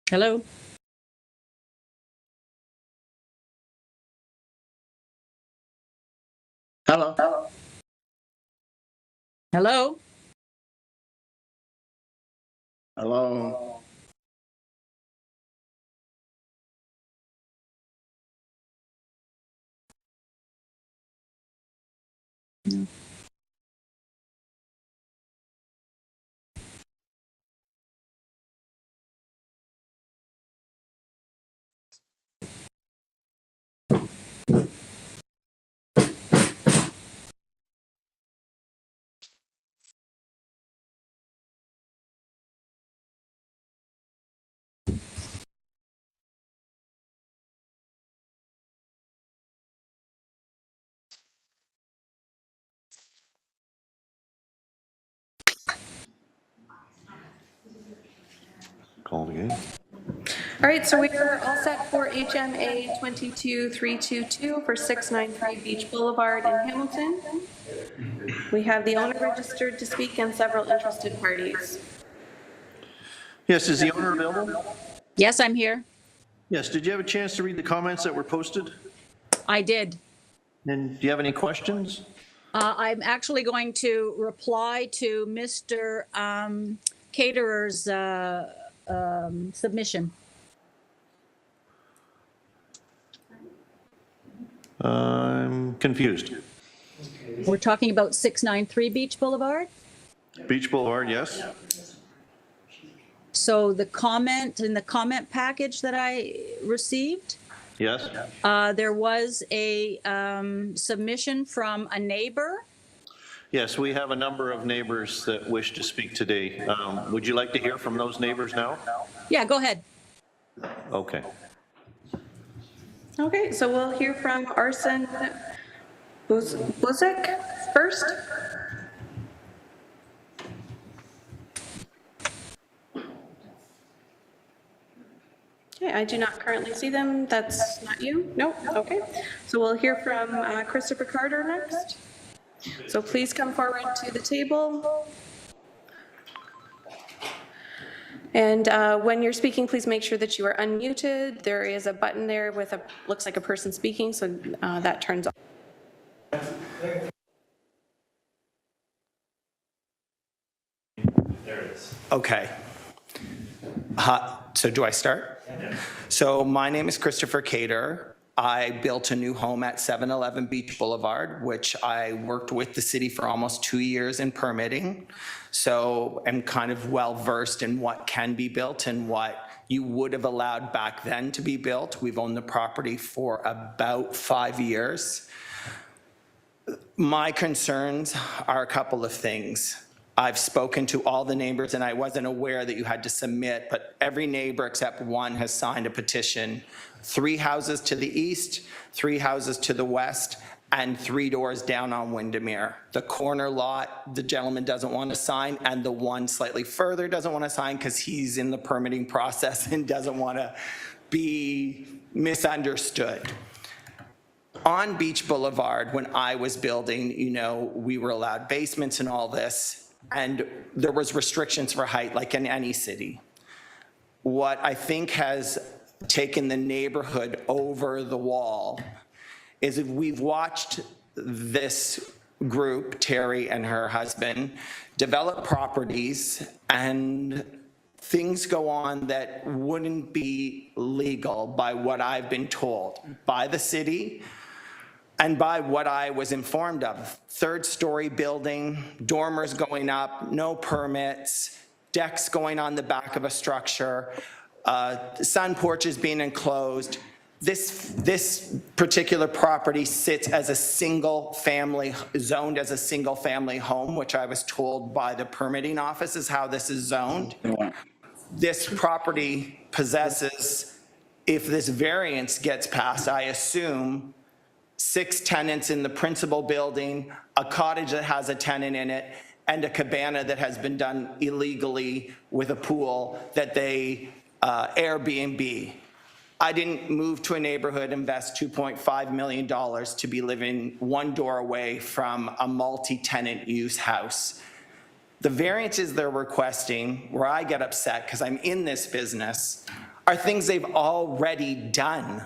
Hello? Hello. Hello? Hello. Call again. All right, so we are all set for HMA 22322 for 693 Beach Boulevard in Hamilton. We have the owner registered to speak and several interested parties. Yes, is the owner available? Yes, I'm here. Yes, did you have a chance to read the comments that were posted? I did. And do you have any questions? I'm actually going to reply to Mr. Caterer's submission. I'm confused. We're talking about 693 Beach Boulevard. Beach Boulevard, yes? So the comment in the comment package that I received, Yes? there was a submission from a neighbor. Yes, we have a number of neighbors that wish to speak today. Would you like to hear from those neighbors now? Yeah, go ahead. Okay. Okay, so we'll hear from Arsen Buzik first. Okay, I do not currently see them. That's not you? Nope, okay. So we'll hear from Christopher Carter next. So please come forward to the table. And when you're speaking, please make sure that you are unmuted. There is a button there with a, looks like a person speaking, so that turns on. There it is. Okay. So do I start? Yeah. So my name is Christopher Cater. I built a new home at 711 Beach Boulevard, which I worked with the city for almost 2 years in permitting. So I'm kind of well-versed in what can be built and what you would have allowed back then to be built. We've owned the property for about 5 years. My concerns are a couple of things. I've spoken to all the neighbors, and I wasn't aware that you had to submit, but every neighbor except one has signed a petition. 3 houses to the east, 3 houses to the west, and 3 doors down on Windermere. The corner lot, the gentleman doesn't want to sign, and the one slightly further doesn't want to sign because he's in the permitting process and doesn't want to be misunderstood. On Beach Boulevard, when I was building, you know, we were allowed basements and all this, and there was restrictions for height like in any city. What I think has taken the neighborhood over the wall is that we've watched this group, Terry and her husband, develop properties, and things go on that wouldn't be legal by what I've been told by the city and by what I was informed of. 3rd-story building, dormers going up, no permits, decks going on the back of a structure, sun porches being enclosed. This particular property sits as a single family, zoned as a single family home, which I was told by the permitting office is how this is zoned. This property possesses, if this variance gets passed, I assume 6 tenants in the principal building, a cottage that has a tenant in it, and a cabana that has been done illegally with a pool that they Airbnb. I didn't move to a neighborhood, invest $2.5 million to be living 1 door away from a multi-tenant use house. The variances they're requesting, where I get upset because I'm in this business, are things they've already done.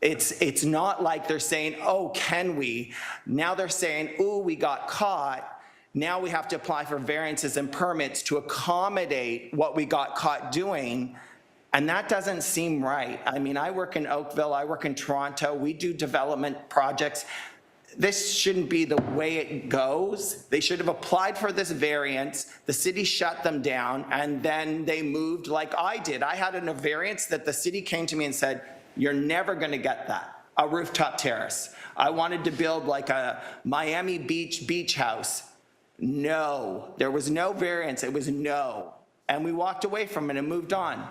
It's not like they're saying, oh, can we? Now they're saying, oh, we got caught. Now we have to apply for variances and permits to accommodate what we got caught doing. And that doesn't seem right. I mean, I work in Oakville, I work in Toronto, we do development projects. This shouldn't be the way it goes. They should have applied for this variance, the city shut them down, and then they moved like I did. I had a variance that the city came to me and said, you're never gonna get that, a rooftop terrace. I wanted to build like a Miami beach house. No, there was no variance, it was no. And we walked away from it and moved on.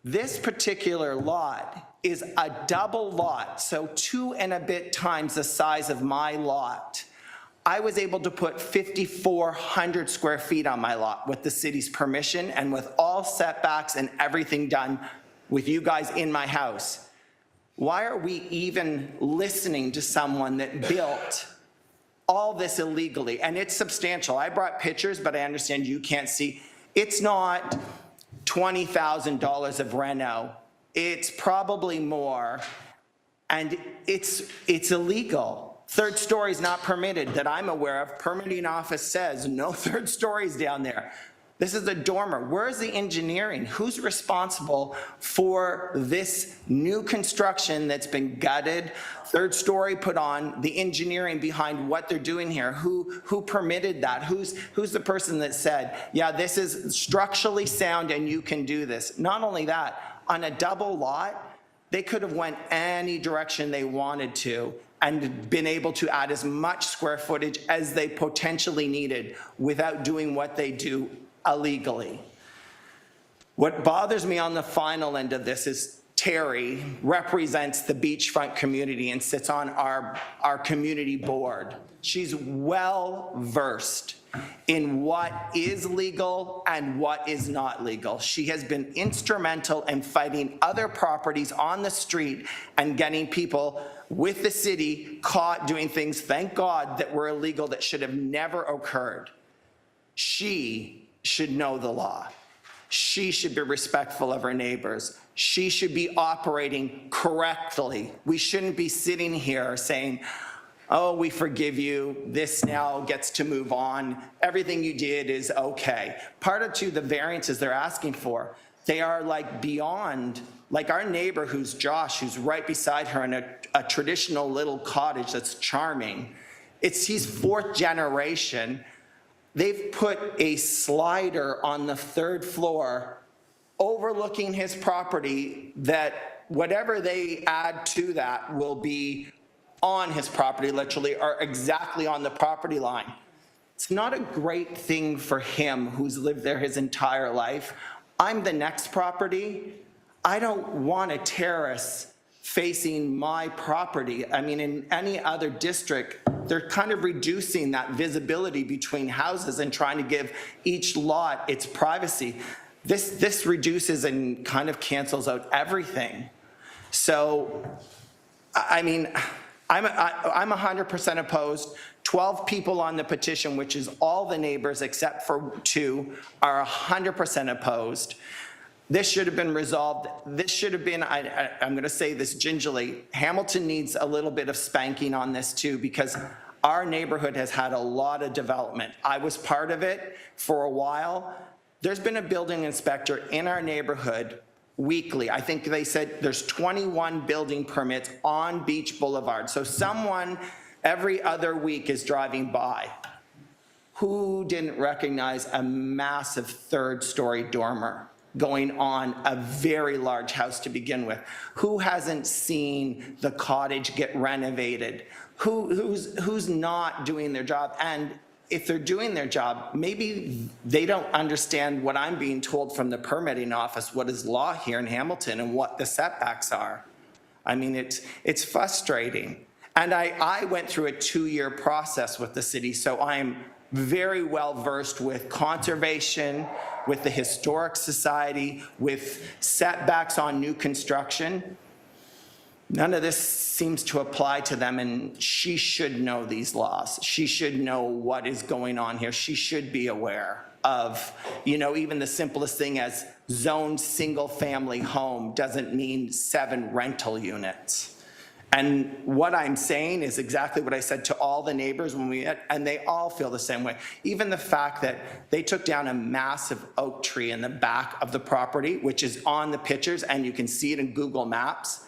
This particular lot is a double lot, so 2 and a bit times the size of my lot. I was able to put 5,400 square feet on my lot with the city's permission and with all setbacks and everything done with you guys in my house. Why are we even listening to someone that built all this illegally? And it's substantial. I brought pictures, but I understand you can't see. It's not $20,000 of reno. It's probably more, and it's illegal. Third story is not permitted that I'm aware of. Permitting office says no third stories down there. This is a dormer. Where's the engineering? Who's responsible for this new construction that's been gutted, third story put on, the engineering behind what they're doing here? Who permitted that? Who's the person that said, yeah, this is structurally sound and you can do this? Not only that, on a double lot, they could have went any direction they wanted to and been able to add as much square footage as they potentially needed without doing what they do illegally. What bothers me on the final end of this is Terry represents the beachfront community and sits on our community board. She's well versed in what is legal and what is not legal. She has been instrumental in fighting other properties on the street and getting people with the city caught doing things, thank God, that were illegal that should have never occurred. She should know the law. She should be respectful of her neighbors. She should be operating correctly. We shouldn't be sitting here saying, oh, we forgive you, this now gets to move on, everything you did is okay. Part of the variances they're asking for, they are like beyond, like our neighbor who's Josh, who's right beside her in a traditional little cottage that's charming. He's fourth generation. They've put a slider on the 3rd floor overlooking his property that whatever they add to that will be on his property, literally, or exactly on the property line. It's not a great thing for him who's lived there his entire life. I'm the next property. I don't want a terrace facing my property. I mean, in any other district, they're kind of reducing that visibility between houses and trying to give each lot its privacy. This reduces and kind of cancels out everything. So, I mean, I'm 100% opposed. 12 people on the petition, which is all the neighbors except for 2, are 100% opposed. This should have been resolved. This should have been, I'm going to say this gingerly, Hamilton needs a little bit of spanking on this too, because our neighborhood has had a lot of development. I was part of it for a while. There's been a building inspector in our neighborhood weekly. I think they said there's 21 building permits on Beach Boulevard. So someone every other week is driving by. Who didn't recognize a massive 3rd-story dormer going on a very large house to begin with? Who hasn't seen the cottage get renovated? Who's not doing their job? And if they're doing their job, maybe they don't understand what I'm being told from the permitting office, what is law here in Hamilton and what the setbacks are. I mean, it's frustrating. And I went through a 2-year process with the city, so I'm very well versed with conservation, with the Historic Society, with setbacks on new construction. None of this seems to apply to them, and she should know these laws. She should know what is going on here. She should be aware of, even the simplest thing as zoned single-family home doesn't mean 7 rental units. And what I'm saying is exactly what I said to all the neighbors when we met, and they all feel the same way. Even the fact that they took down a massive oak tree in the back of the property, which is on the pictures, and you can see it in Google Maps.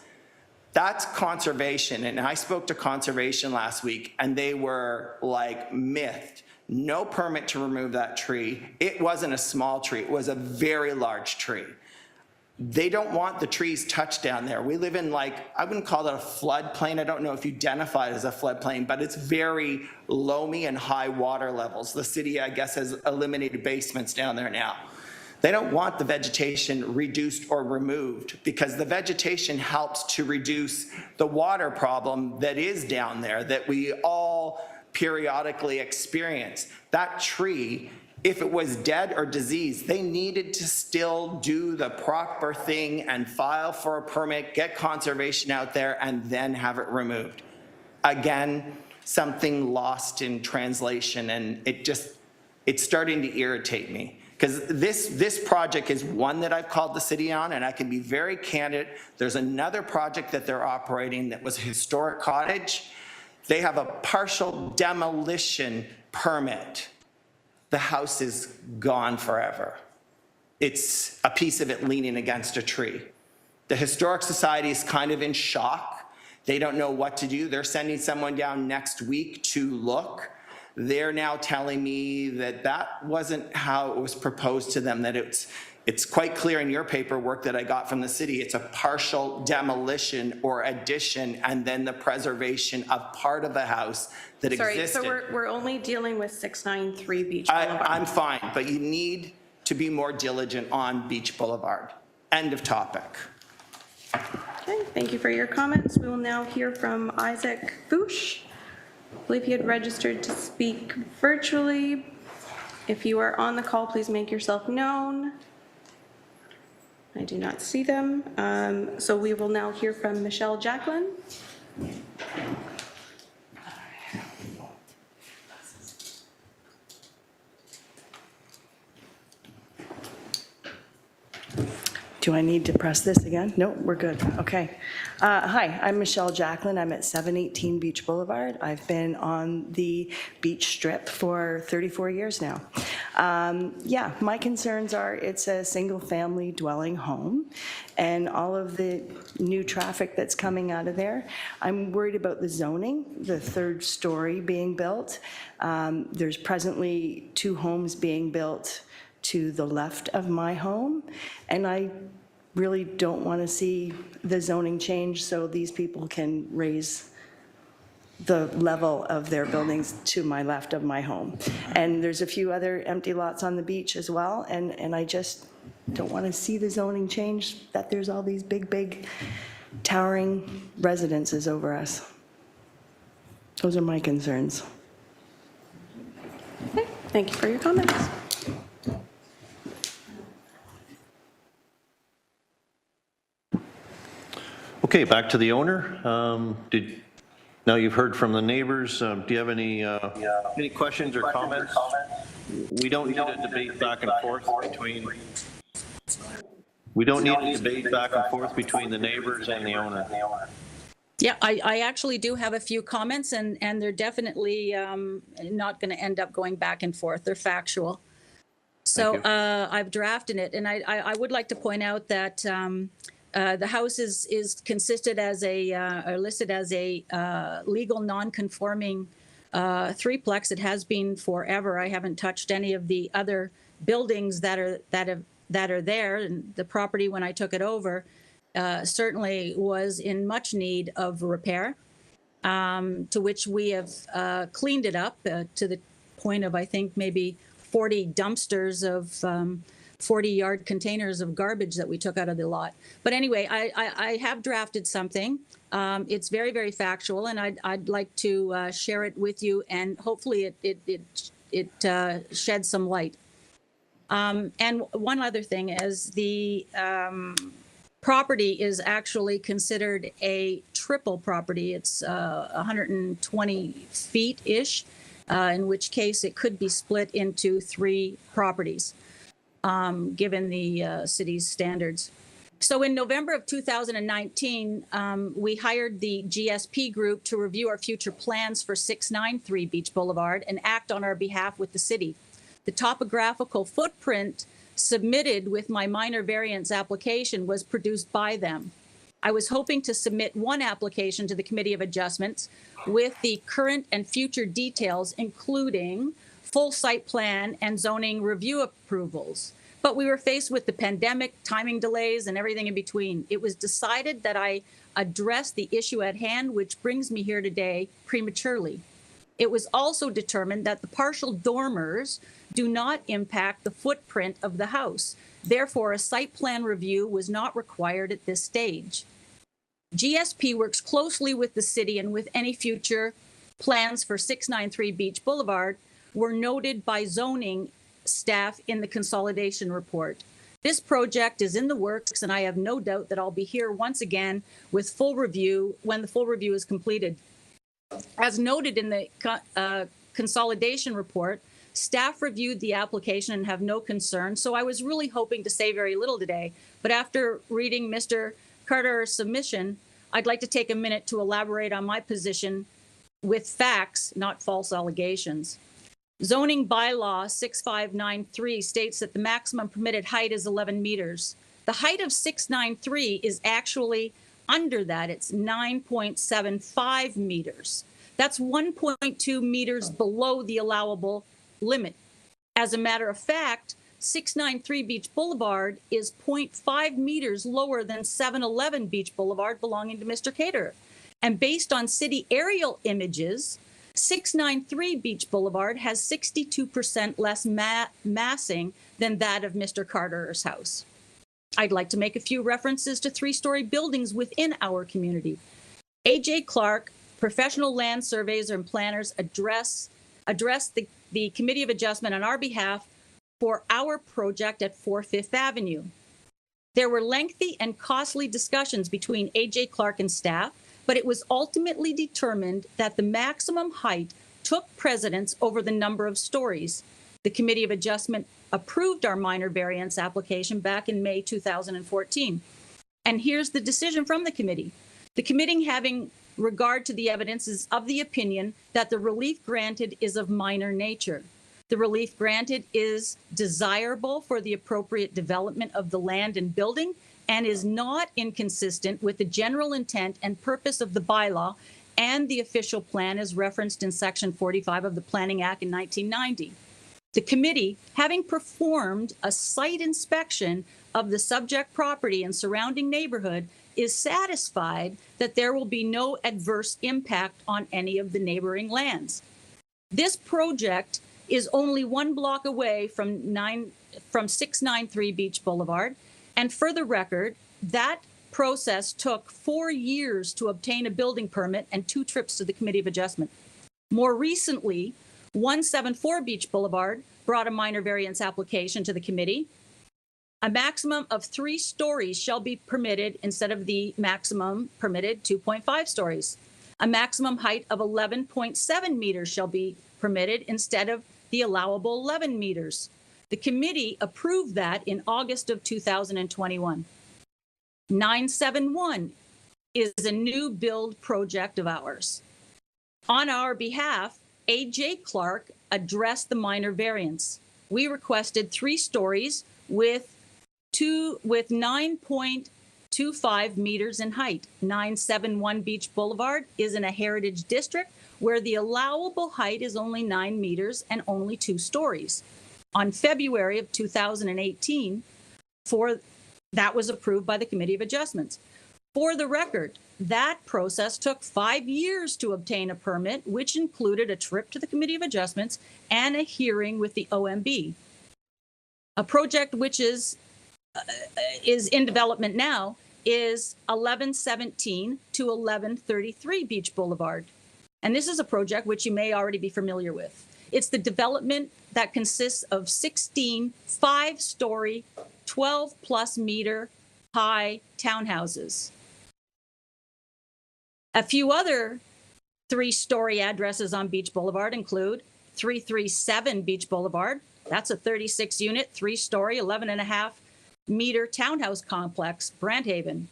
That's conservation, and I spoke to conservation last week, and they were like miffed. No permit to remove that tree. It wasn't a small tree, it was a very large tree. They don't want the trees touched down there. We live in I wouldn't call it a floodplain. I don't know if you identify it as a floodplain, but it's very loamy and high water levels. The city, I guess, has eliminated basements down there now. They don't want the vegetation reduced or removed because the vegetation helps to reduce the water problem that is down there that we all periodically experience. That tree, if it was dead or diseased, they needed to still do the proper thing and file for a permit, get conservation out there, and then have it removed. Again, something lost in translation, and it's starting to irritate me. Because this project is one that I've called the city on, and I can be very candid. There's another project that they're operating that was a historic cottage. They have a partial demolition permit. The house is gone forever. It's a piece of it leaning against a tree. The Historic Society is kind of in shock. They don't know what to do. They're sending someone down next week to look. They're now telling me that that wasn't how it was proposed to them, that it's quite clear in your paperwork that I got from the city. It's a partial demolition or addition and then the preservation of part of the house that existed. Sorry, so we're only dealing with 693 Beach Boulevard. I'm fine, but you need to be more diligent on Beach Boulevard. End of topic. Okay, thank you for your comments. We will now hear from Isaac Fouche. I believe he had registered to speak virtually. If you are on the call, please make yourself known. I do not see them. So we will now hear from Michelle Jacqueline. Do I need to press this again? No, we're good. Okay. Hi, I'm Michelle Jacqueline. I'm at 718 Beach Boulevard. I've been on the beach strip for 34 years now. Yeah, my concerns are it's a single-family dwelling home, and all of the new traffic that's coming out of there. I'm worried about the zoning, the third story being built. There's presently 2 homes being built to the left of my home, and I really don't want to see the zoning change so these people can raise the level of their buildings to my left of my home. And there's a few other empty lots on the beach as well, and I just don't want to see the zoning change, that there's all these big towering residences over us. Those are my concerns. Okay, thank you for your comments. Okay, back to the owner. Now you've heard from the neighbors. Do you have any questions or comments? We don't need a debate back and forth between. We don't need a debate back and forth between the neighbors and the owner. Yeah, I actually do have a few comments, and they're definitely not going to end up going back and forth. They're factual. So I've drafted it, and I would like to point out that the house is consisted as or listed as a legal non-conforming threeplex. It has been forever. I haven't touched any of the other buildings that are there, and the property when I took it over certainly was in much need of repair, to which we have cleaned it up to the point of, I think, maybe 40 dumpsters of 40-yard containers of garbage that we took out of the lot. But anyway, I have drafted something. It's very, very factual, and I'd like to share it with you, and hopefully it sheds some light. And one other thing is property is actually considered a triple property. It's 120 feet-ish, in which case it could be split into 3 properties, given the city's standards. So in November of 2019, we hired the GSP group to review our future plans for 693 Beach Boulevard and act on our behalf with the city. The topographical footprint submitted with my minor variance application was produced by them. I was hoping to submit one application to the Committee of Adjustments with the current and future details, including full site plan and zoning review approvals. But we were faced with the pandemic, timing delays, and everything in between. It was decided that I address the issue at hand, which brings me here today prematurely. It was also determined that the partial dormers do not impact the footprint of the house. Therefore, a site plan review was not required at this stage. GSP works closely with the city, and with any future plans for 693 Beach Boulevard were noted by zoning staff in the consolidation report. This project is in the works, and I have no doubt that I'll be here once again with full review when the full review is completed. As noted in the consolidation report, staff reviewed the application and have no concern, so I was really hoping to say very little today. But after reading Mr. Carter's submission, I'd like to take a minute to elaborate on my position with facts, not false allegations. Zoning bylaw 6593 states that the maximum permitted height is 11 meters. The height of 693 is actually under that. It's 9.75 meters. That's 1.2 meters below the allowable limit. As a matter of fact, 693 Beach Boulevard is 0.5 meters lower than 711 Beach Boulevard belonging to Mr. Caterer. And based on city aerial images, 693 Beach Boulevard has 62% less massing than that of Mr. Carter's house. I'd like to make a few references to 3-story buildings within our community. A.J. Clark, professional land surveyors and planners addressed the Committee of Adjustment on our behalf for our project at 4 Fifth Avenue. There were lengthy and costly discussions between A.J. Clark and staff, but it was ultimately determined that the maximum height took precedence over the number of stories. The Committee of Adjustment approved our minor variance application back in May 2014. And here's the decision from the committee. The committee, having regard to the evidence, is of the opinion that the relief granted is of minor nature. The relief granted is desirable for the appropriate development of the land and building and is not inconsistent with the general intent and purpose of the bylaw and the official plan as referenced in Section 45 of the Planning Act in 1990. The committee, having performed a site inspection of the subject property and surrounding neighborhood, is satisfied that there will be no adverse impact on any of the neighboring lands. This project is only 1 block away from 693 Beach Boulevard. And for the record, that process took 4 years to obtain a building permit and 2 trips to the Committee of Adjustment. More recently, 174 Beach Boulevard brought a minor variance application to the committee. A maximum of 3 stories shall be permitted instead of the maximum permitted 2.5 stories. A maximum height of 11.7 meters shall be permitted instead of the allowable 11 meters. The committee approved that in August of 2021. 971 is a new build project of ours. On our behalf, A.J. Clark addressed the minor variance. We requested 3 stories with 9.25 meters in height. 971 Beach Boulevard is in a heritage district where the allowable height is only 9 meters and only 2 stories. On February of 2018, that was approved by the Committee of Adjustments. For the record, that process took 5 years to obtain a permit, which included a trip to the Committee of Adjustments and a hearing with the OMB. A project which is in development now is 1117 to 1133 Beach Boulevard. And this is a project which you may already be familiar with. It's the development that consists of 16 5-story, 12-plus meter high townhouses. A few other 3-story addresses on Beach Boulevard include 337 Beach Boulevard. That's a 36-unit, 3-story, 11.5-meter townhouse complex, Branthaven.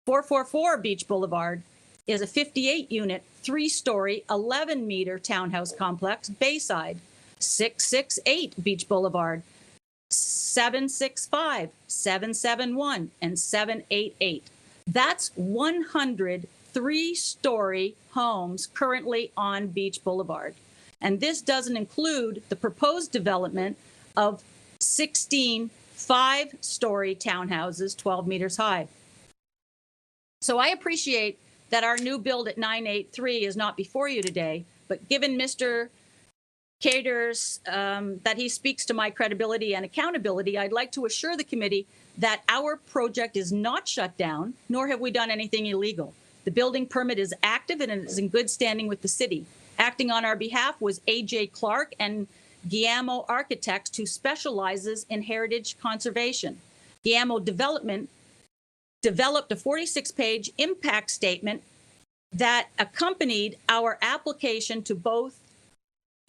444 Beach Boulevard is a 58-unit, 3-story, 11-meter townhouse complex, Bayside. 668 Beach Boulevard, 765, 771, and 788. That's 100 3-story homes currently on Beach Boulevard. And this doesn't include the proposed development of 16 5-story townhouses, 12 meters high. So I appreciate that our new build at 983 is not before you today, but given Mr. Cater's, that he speaks to my credibility and accountability, I'd like to assure the committee that our project is not shut down, nor have we done anything illegal. The building permit is active and it is in good standing with the city. Acting on our behalf was A.J. Clark and Guillermo Architects, who specializes in heritage conservation. Guillermo Development developed a 46-page impact statement that accompanied our application to both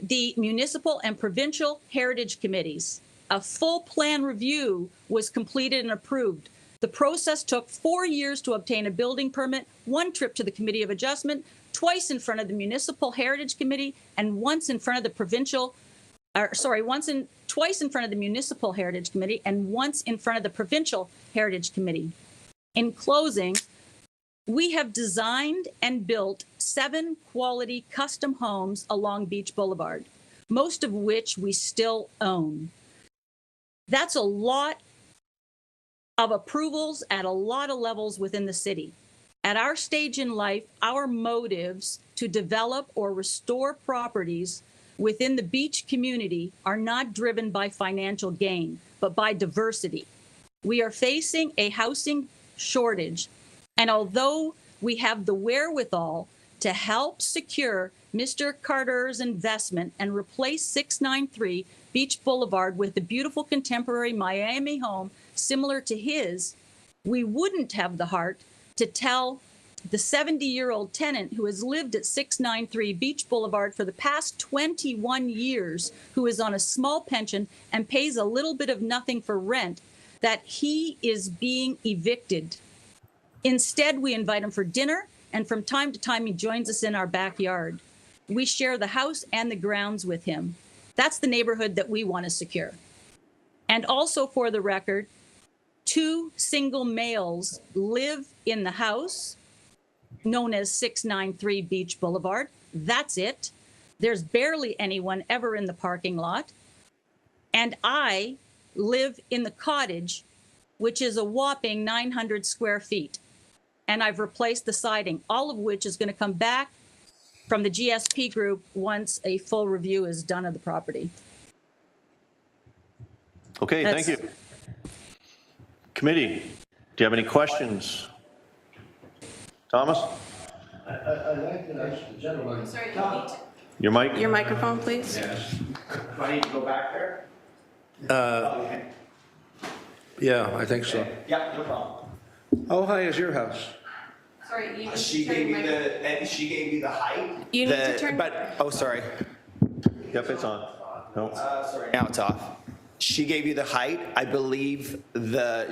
the municipal and provincial heritage committees. A full plan review was completed and approved. The process took 4 years to obtain a building permit, 1 trip to the Committee of Adjustment, twice in front of the Municipal Heritage Committee, and once in front of the twice in front of the Municipal Heritage Committee, and once in front of the Provincial Heritage Committee. In closing, we have designed and built 7 quality custom homes along Beach Boulevard, most of which we still own. That's a lot of approvals at a lot of levels within the city. At our stage in life, our motives to develop or restore properties within the beach community are not driven by financial gain, but by diversity. We are facing a housing shortage, and although we have the wherewithal to help secure Mr. Carter's investment and replace 693 Beach Boulevard with a beautiful contemporary Miami home similar to his, we wouldn't have the heart to tell the 70-year-old tenant who has lived at 693 Beach Boulevard for the past 21 years, who is on a small pension and pays a little bit of nothing for rent, that he is being evicted. Instead, we invite him for dinner, and from time to time, he joins us in our backyard. We share the house and the grounds with him. That's the neighborhood that we want to secure. And also, for the record, 2 single males live in the house known as 693 Beach Boulevard. That's it. There's barely anyone ever in the parking lot. And I live in the cottage, which is a whopping 900 square feet. And I've replaced the siding, all of which is going to come back from the GSP group once a full review is done of the property. Okay, thank you. Committee, do you have any questions? Thomas? I'd like to ask the gentleman. Sorry, Your mic? your microphone, please. Yes. Do I need to go back there? Yeah, I think so. Yeah, no problem. How high is your house? Sorry, you need to She turn gave your me mic- she gave me the height. You need to turn- Oh, sorry. Yep, it's on. No. Sorry. Now it's off. She gave you the height. I believe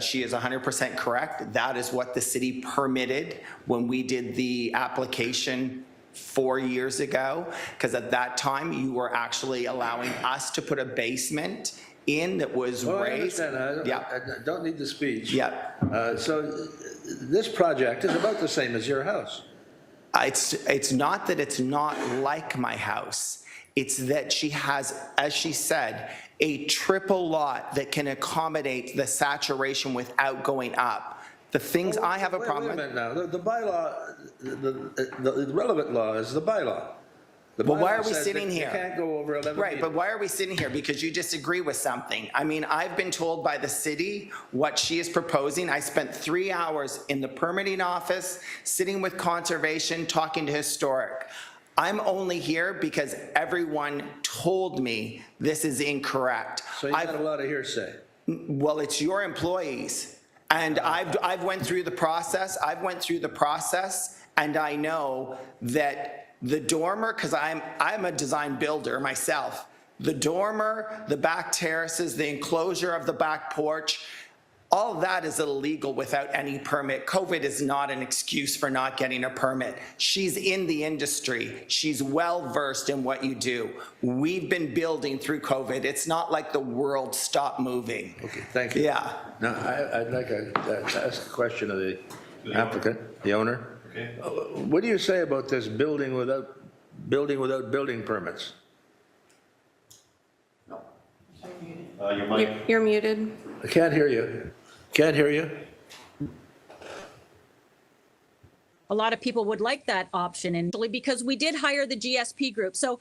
she is 100% correct. That is what the city permitted when we did the application 4 years ago, because at that time you were actually allowing us to put a basement in that was Oh, I raised. understand. Yeah. I don't need the speech. Yeah. So this project is about the same as your house. It's not that it's not like my house. It's that she has, as she said, a triple lot that can accommodate the saturation without going up. The things I have a problem Wait a with. minute now. The bylaw, the relevant law is the bylaw. The Well, why bylaw are we says sitting that here? You can't go over 11 Right, meters. but why are we sitting here? Because you disagree with something. I mean, I've been told by the city what she is proposing. I spent 3 hours in the permitting office, sitting with conservation, talking to historic. I'm only here because everyone told me this is incorrect. So you got a lot of hearsay. Well, it's your employees. And I've went through the process, and I know that the dormer, because I'm a design builder myself, the dormer, the back terraces, the enclosure of the back porch, all of that is illegal without any permit. COVID is not an excuse for not getting a permit. She's in the industry. She's well-versed in what you do. We've been building through COVID. It's not like the world stopped moving. Okay, thank you. Yeah. Now, I'd like to ask a question of the applicant, the owner. Okay. What do you say about this building without building permits? Your mic. You're muted. I can't hear you. Can't hear you. A lot of people would like that option, and because we did hire the GSP group. So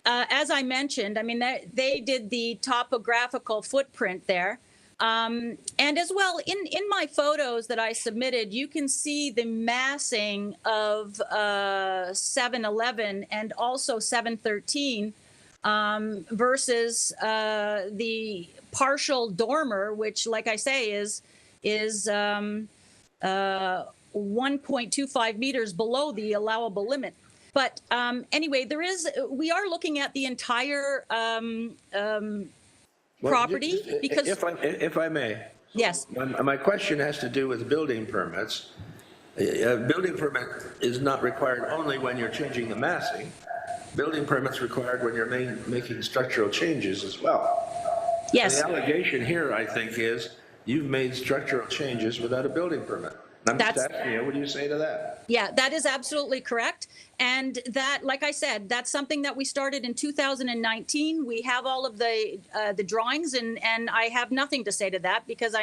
as I mentioned, I mean, they did the topographical footprint there. And as well, in my photos that I submitted, you can see the massing of 7-Eleven and also 713 versus the partial dormer, which, like I say, is 1.25 meters below the allowable limit. But anyway, we are looking at the entire property because, If I may. yes, My question has to do with building permits. A building permit is not required only when you're changing the massing. Building permit's required when you're making structural changes as well. yes. The allegation here, I think, is you've made structural changes without a building permit. I'm just That's- asking you, what do you say to that? Yeah, that is absolutely correct. And that, like I said, that's something that we started in 2019. We have all of the drawings, and I have nothing to say to that because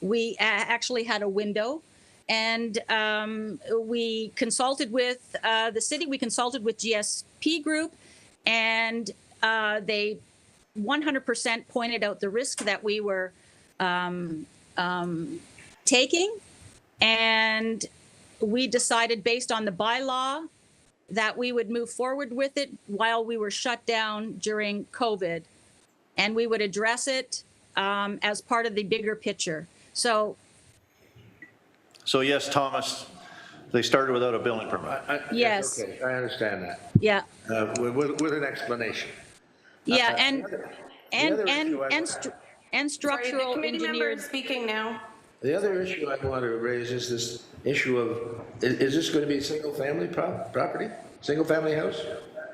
we actually had a window, and we consulted with the city. We consulted with GSP Group, and they 100% pointed out the risk that we were taking. And we decided, based on the bylaw, that we would move forward with it while we were shut down during COVID. And we would address it as part of the bigger picture. So, Yes, Thomas, they started without a building permit. Yes. Okay, I understand that. yeah, With an explanation. yeah, other issue I- and Sorry, the structural committee member engineered. is speaking now. The other issue I want to raise is this issue of, is this going to be a single-family property? Single-family house?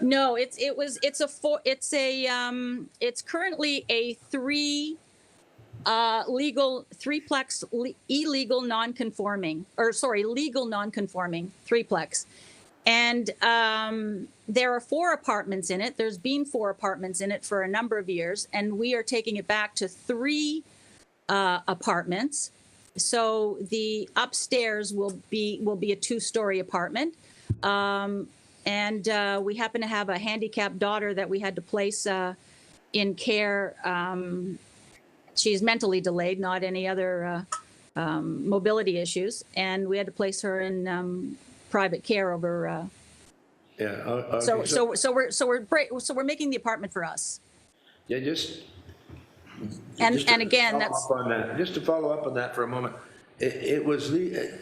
No, it's currently a threeplex illegal non-conforming, legal non-conforming threeplex. And there are 4 apartments in it. There's been 4 apartments in it for a number of years, and we are taking it back to 3 apartments. So the upstairs will be a 2-story apartment. And we happen to have a handicapped daughter that we had to place in care. She's mentally delayed, not any other mobility issues. And we had to place her in private care over. Yeah. Okay, So we're making the apartment for us. Yeah, just And to again, follow that's. up on that, just to follow up on that for a moment, it was legal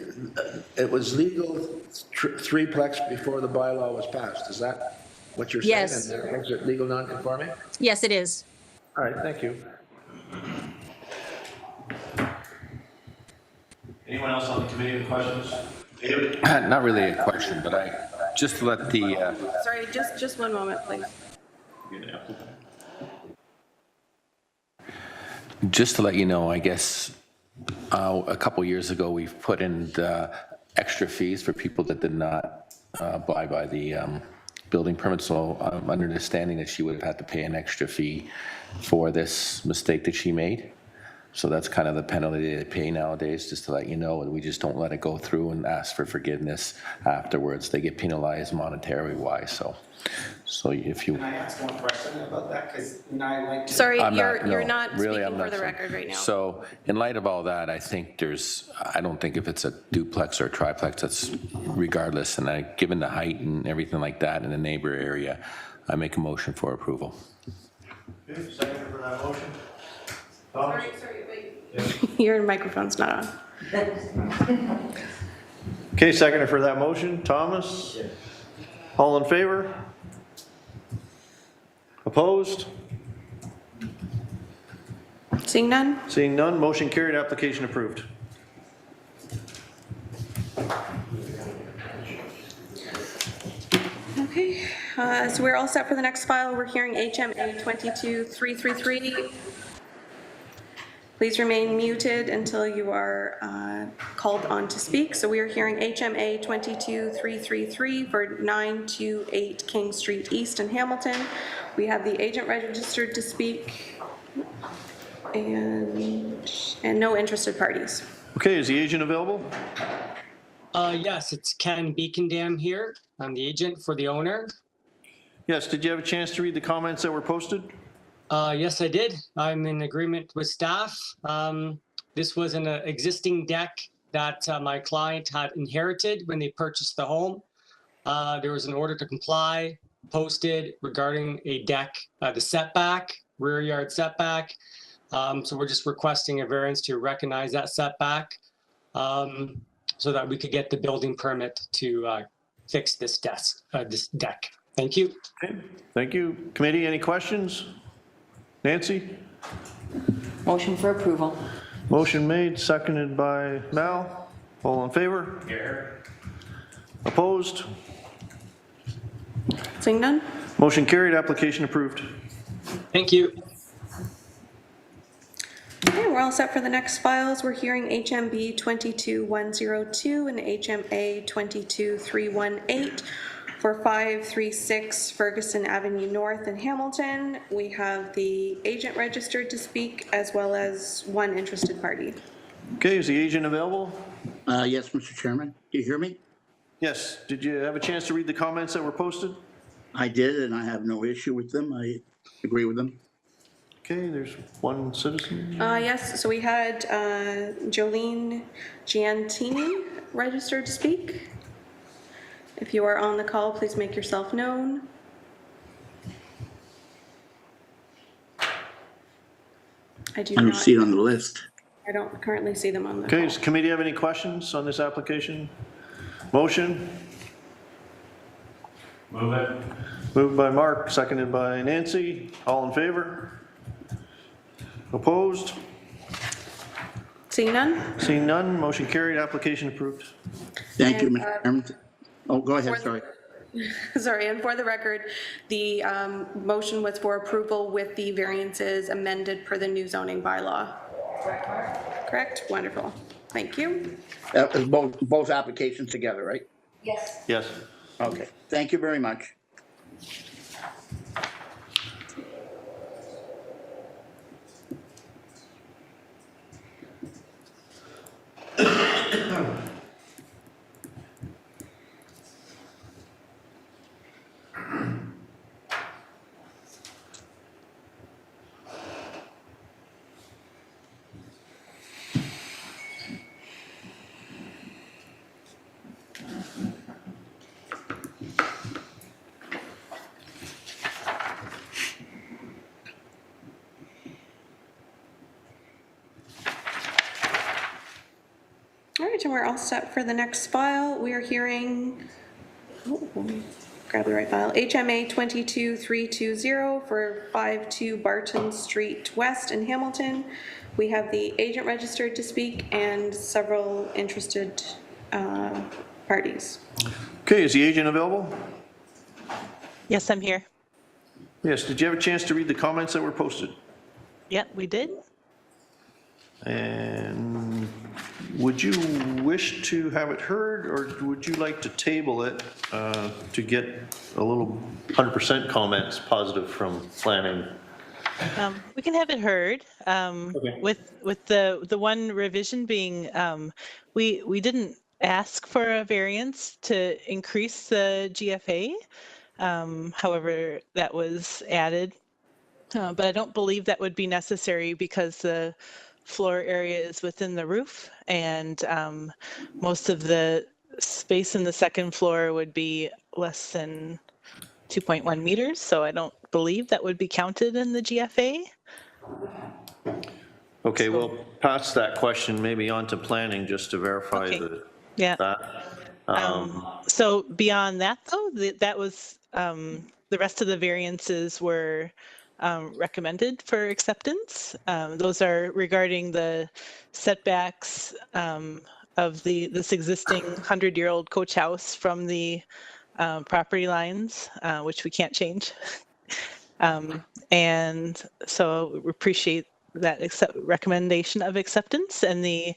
threeplex before the bylaw was passed. Is that what you're saying? Yes. And is it legal non-conforming? Yes, it is. All right, thank you. Anyone else on the committee with questions? David? Not really a question, but just to let the, Sorry, just one moment, please. just to let you know, I guess, a couple years ago, we've put in the extra fees for people that did not abide by the building permit. So I'm under the understanding that she would have had to pay an extra fee for this mistake that she made. So that's kind of the penalty they pay nowadays, just to let you know. And we just don't let it go through and ask for forgiveness afterwards. They get penalized monetarily wise. So if you. Can I ask one question about that? Because I like to. Sorry, I'm you're no, not really, speaking I'm for not the saying- record right now. So in light of all that, I think I don't think if it's a duplex or a triplex, that's regardless. And given the height and everything like that in the neighbor area, I make a motion for approval. Okay, second for that motion. Thomas? Your microphone's not on. Okay, seconder for that motion, Thomas? All in favor? Opposed? Seeing none? Seeing none, motion carried, application approved. Okay, so we're all set for the next file. We're hearing HMA 22333. Please remain muted until you are called on to speak. So we are hearing HMA 22333 for 928 King Street East in Hamilton. We have the agent registered to speak and no interested parties. Okay, is the agent available? Yes, it's Ken Beekendam here. I'm the agent for the owner. Yes, did you have a chance to read the comments that were posted? Yes, I did. I'm in agreement with staff. This was an existing deck that my client had inherited when they purchased the home. There was an order to comply posted regarding a deck, the setback, rear yard setback. So we're just requesting a variance to recognize that setback so that we could get the building permit to fix this deck. Thank you. Okay, thank you. Committee, any questions? Nancy? Motion for approval. Motion made, seconded by Mal. All in favor? Here. Opposed? Seeing none? Motion carried, application approved. Thank you. Okay, we're all set for the next files. We're hearing HMB 22102 and HMA 22318 for 536 Ferguson Avenue North in Hamilton. We have the agent registered to speak as well as one interested party. Okay, is the agent available? Yes, Mr. Chairman. Do you hear me? Yes, did you have a chance to read the comments that were posted? I did, and I have no issue with them. I agree with them. Okay, there's one citizen. Yes, so we had Jolene Giantini registered to speak. If you are on the call, please make yourself known. I do I don't not, see it on the list. I don't currently see them on the Okay, call. does the committee have any questions on this application? Motion? Move it. Moved by Mark, seconded by Nancy. All in favor? Opposed? Seeing none? Seeing none, motion carried, application approved. Thank you, And, Mr. Chairman. Oh, go ahead, for- sorry. Sorry, and for the record, the motion was for approval with the variances amended per the new zoning bylaw. Correct? Wonderful. Thank you. That was both applications together, right? Yes. Yes. Okay, thank you very much. All right, and we're all set for the next file. We are hearing, let me grab the right file, HMA 22320 for 52 Barton Street West in Hamilton. We have the agent registered to speak and several interested parties. Okay, is the agent available? Yes, I'm here. Yes, did you have a chance to read the comments that were posted? Yep, we did. And would you wish to have it heard, or would you like to table it to get a little 100% comments positive from planning? We can have it heard. With the one revision being, we didn't ask for a variance to increase the GFA. However, that was added, but I don't believe that would be necessary because the floor area is within the roof, and most of the space in the second floor would be less than 2.1 meters, so I don't believe that would be counted in the GFA. Okay, we'll pass that question maybe on to planning just to verify Okay. that. Yeah. that. So beyond that, though, that was the rest of the variances were recommended for acceptance. Those are regarding the setbacks of this existing 100-year-old coach house from the property lines, which we can't change. And so we appreciate that recommendation of acceptance, and the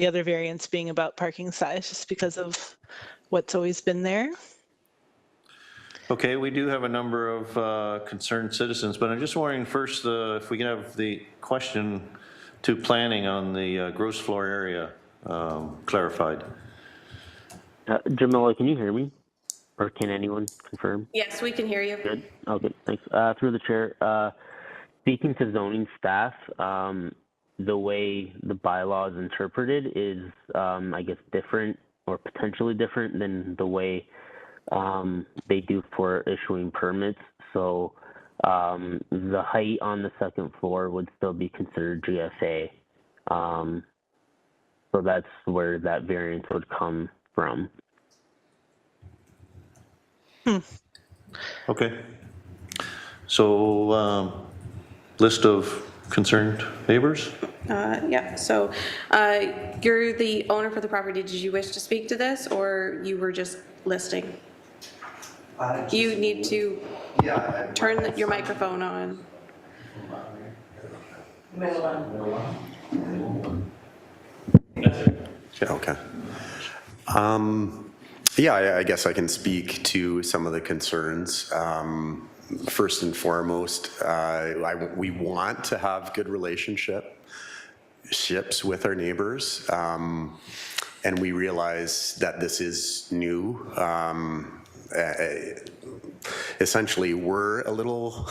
other variance being about parking size, just because of what's always been there. Okay, we do have a number of concerned citizens, but I'm just wondering first if we can have the question to planning on the gross floor area clarified. Jamila, can you hear me? Or can anyone confirm? Yes, we can hear you. Good. Okay, thanks. Through the chair, speaking to zoning staff, the way the bylaw is interpreted is, I guess, different or potentially different than the way they do for issuing permits. So the height on the second floor would still be considered GFA. So that's where that variance would come from. Okay. So list of concerned neighbors? Yeah, so you're the owner for the property. Did you wish to speak to this, or you were just listing? You need to turn your microphone on. Okay. Yeah, I guess I can speak to some of the concerns. First and foremost, we want to have good relationships with our neighbors, and we realize that this is new. Essentially, we're a little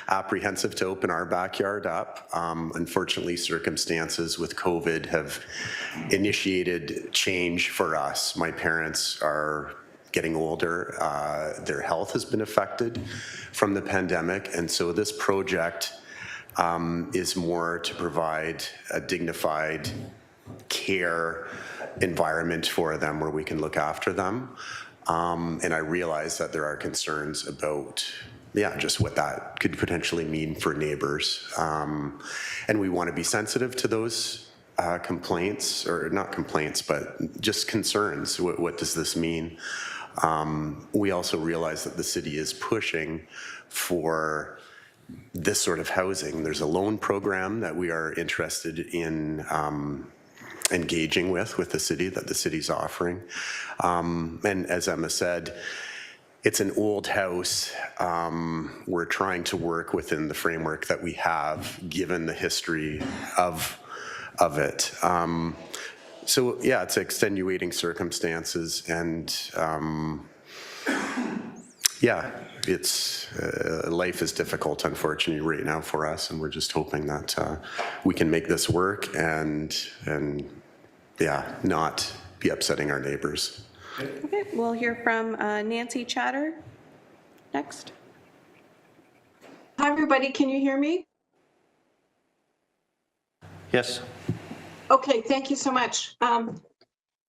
apprehensive to open our backyard up. Unfortunately, circumstances with COVID have initiated change for us. My parents are getting older. Their health has been affected from the pandemic, and so this project is more to provide a dignified care environment for them where we can look after them. And I realize that there are concerns about, just what that could potentially mean for neighbors. And we want to be sensitive to those complaints, or not complaints, but just concerns. What does this mean? We also realize that the city is pushing for this sort of housing. There's a loan program that we are interested in engaging with the city, that the city's offering. And as Emma said, it's an old house. We're trying to work within the framework that we have, given the history of it. So yeah, it's extenuating circumstances, and it's life is difficult, unfortunately, right now for us, and we're just hoping that we can make this work and not be upsetting our neighbors. Okay, we'll hear from Nancy Chatter next. Hi, everybody. Can you hear me? Yes. Okay, thank you so much.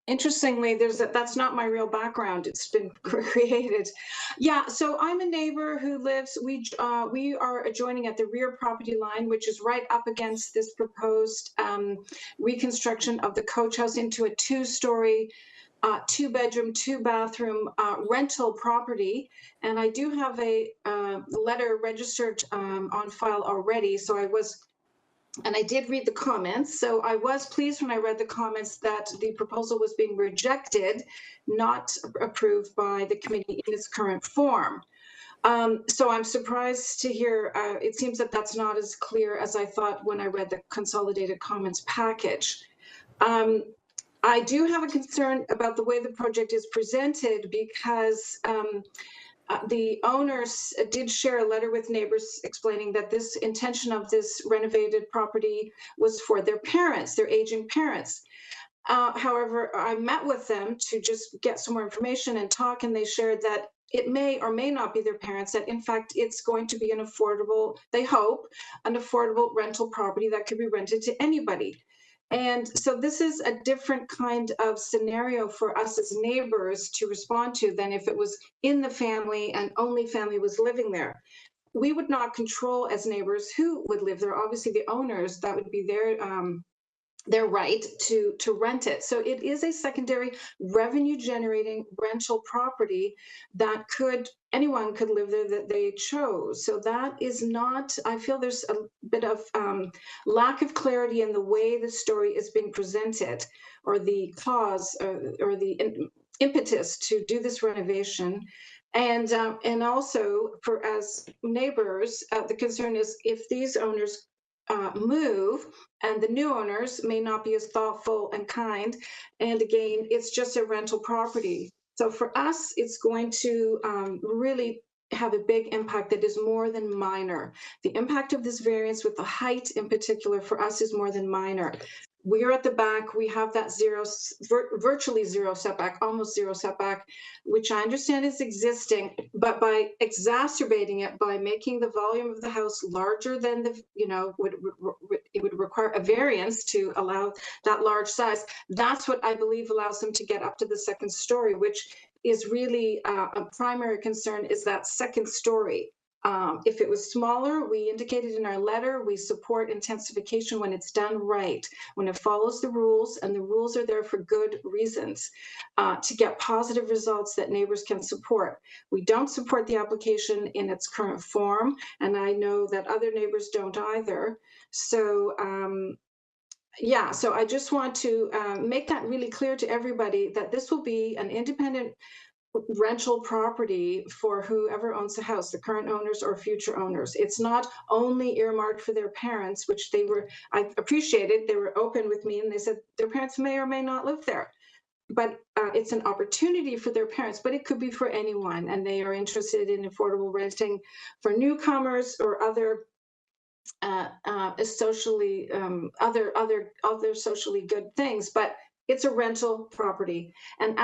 Interestingly, that's not my real background. It's been created. Yeah, so I'm a neighbor who lives, we are adjoining at the rear property line, which is right up against this proposed reconstruction of the coach house into a two-story, two-bedroom, two-bathroom rental property. And I do have a letter registered on file already. So I did read the comments, so I was pleased when I read the comments that the proposal was being rejected, not approved by the committee in its current form. So I'm surprised to hear, it seems that that's not as clear as I thought when I read the consolidated comments package. I do have a concern about the way the project is presented, because the owners did share a letter with neighbors explaining that this intention of this renovated property was for their parents, their aging parents. However, I met with them to just get some more information and talk, and they shared that it may or may not be their parents, that in fact it's going to be an affordable, they hope, an affordable rental property that could be rented to anybody. And so this is a different kind of scenario for us as neighbors to respond to than if it was in the family and only family was living there. We would not control as neighbors who would live there. Obviously the owners, that would be their right to rent it. So it is a secondary revenue generating rental property that anyone could live there that they chose. So that is not, I feel there's a bit of lack of clarity in the way the story is being presented, or the cause or the impetus to do this renovation. And also for as neighbors, the concern is if these owners move and the new owners may not be as thoughtful and kind, and again it's just a rental property. So for us it's going to really have a big impact that is more than minor. The impact of this variance with the height in particular for us is more than minor. We're at the back, we have that virtually zero setback, almost zero setback, which I understand is existing, but by exacerbating it, by making the volume of the house larger than it would require a variance to allow that large size. That's what I believe allows them to get up to the second story, which is really a primary concern, is that second story. If it was smaller, we indicated in our letter, we support intensification when it's done right, when it follows the rules, and the rules are there for good reasons, to get positive results that neighbors can support. We don't support the application in its current form, and I know that other neighbors don't either. So yeah, so I just want to make that really clear to everybody that this will be an independent rental property for whoever owns the house, the current owners or future owners. It's not only earmarked for their parents, which I appreciated. They were open with me and they said their parents may or may not live there. But it's an opportunity for their parents, but it could be for anyone. And they are interested in affordable renting for newcomers or other socially other socially good things. But it's a rental property. And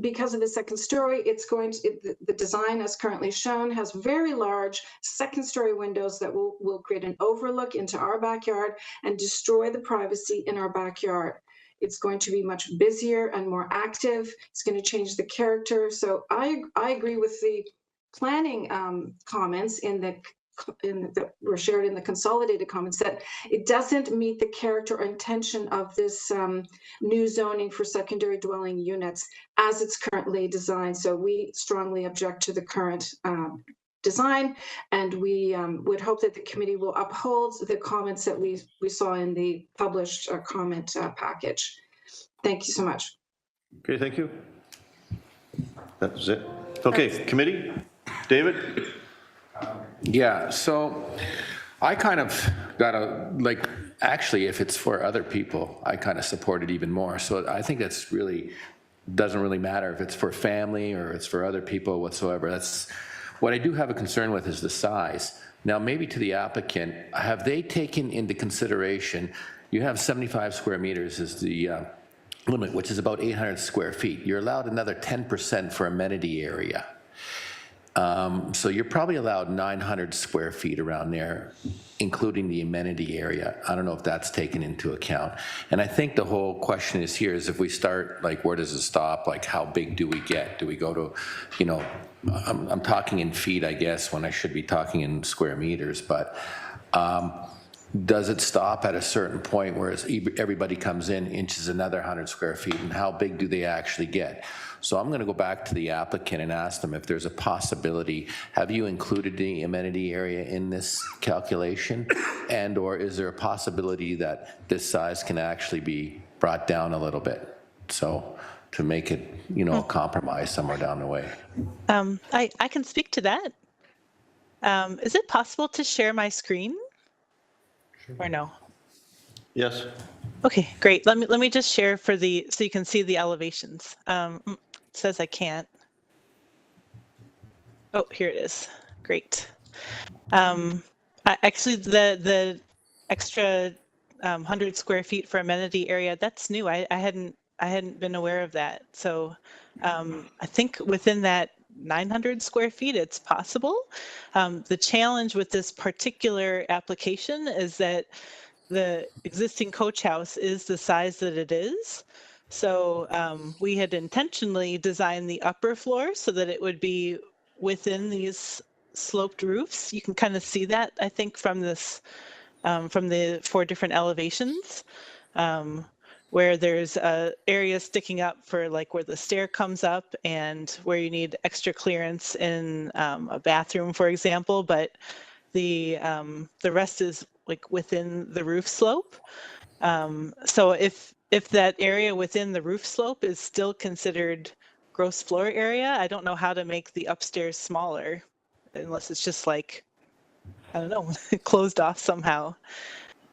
because of the second story, the design as currently shown has very large second story windows that will create an overlook into our backyard and destroy the privacy in our backyard. It's going to be much busier and more active. It's going to change the character. So I agree with the planning comments that were shared in the consolidated comments, that it doesn't meet the character or intention of this new zoning for secondary dwelling units as it's currently designed. So we strongly object to the current design, and we would hope that the committee will uphold the comments that we saw in the published comment package. Thank you so much. Okay, thank you. That's it. Okay, committee, David? Yeah, so I kind of actually, if it's for other people, I kind of support it even more. So I think that's really, doesn't really matter if it's for family or it's for other people whatsoever. That's what I do have a concern with, is the size. Now, maybe to the applicant, have they taken into consideration, you have 75 square meters is the limit, which is about 800 square feet. You're allowed another 10% for amenity area. So you're probably allowed 900 square feet around there, including the amenity area. I don't know if that's taken into account. And I think the whole question is here is, if we start, like, where does it stop? Like, how big do we get? Do we go to, I'm talking in feet, I guess, when I should be talking in square meters, but does it stop at a certain point where everybody comes in, inches another 100 square feet, and how big do they actually get? So I'm going to go back to the applicant and ask them if there's a possibility. Have you included the amenity area in this calculation? And or is there a possibility that this size can actually be brought down a little bit? So to make it, a compromise somewhere down the way. I can speak to that. Is it possible to share my screen? Or no? Yes. Okay, great. Let me just share so you can see the elevations. It says I can't. Oh, here it is. Great. Actually, the extra 100 square feet for amenity area, that's new. I hadn't been aware of that. So I think within that 900 square feet, it's possible. The challenge with this particular application is that the existing coach house is the size that it is. So we had intentionally designed the upper floor so that it would be within these sloped roofs. You can kind of see that, I think, from this, from the 4 different elevations, where there's a area sticking up for like where the stair comes up and where you need extra clearance in a bathroom, for example. But the rest is like within the roof slope. So if that area within the roof slope is still considered gross floor area, I don't know how to make the upstairs smaller, unless it's just like, I don't know, closed off somehow.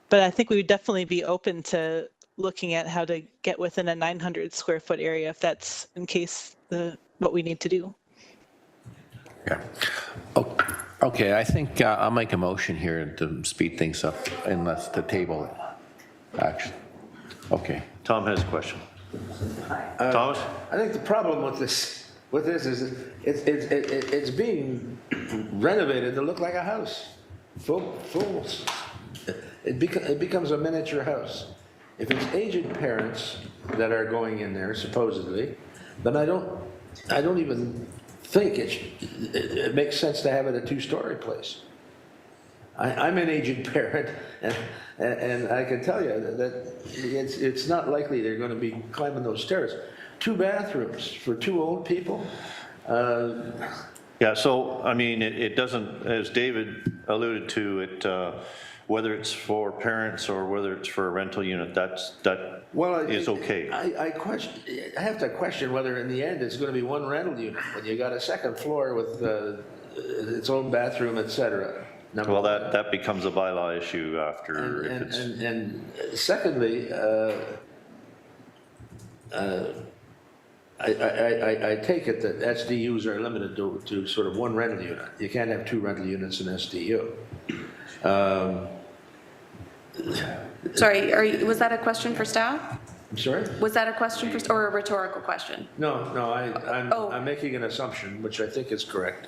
But I think we would definitely be open to looking at how to get within a 900 square foot area if that's in case what we need to do. Yeah. Okay, I think I'll make a motion here to speed things up unless the table action. Okay. Tom has a question. Thomas? I think the problem with this is it's being renovated to look like a house. It becomes a miniature house. If it's aged parents that are going in there supposedly, then I don't even think it makes sense to have it a 2-story place. I'm an aged parent, and I can tell you that it's not likely they're going to be climbing those stairs. 2 bathrooms for 2 old people. Yeah, so, I mean, it doesn't, as David alluded to, whether it's for parents or whether it's for a rental unit, that is okay. I have to question whether in the end it's going to be 1 rental unit when you got a 2nd floor with its own bathroom, etc. Well, that becomes a bylaw issue after. And secondly, I take it that SDUs are limited to sort of 1 rental unit. You can't have 2 rental units in SDU. Sorry, was that a question for staff? I'm sorry? Was that a question or a rhetorical question? No, I'm making an assumption, which I think is correct.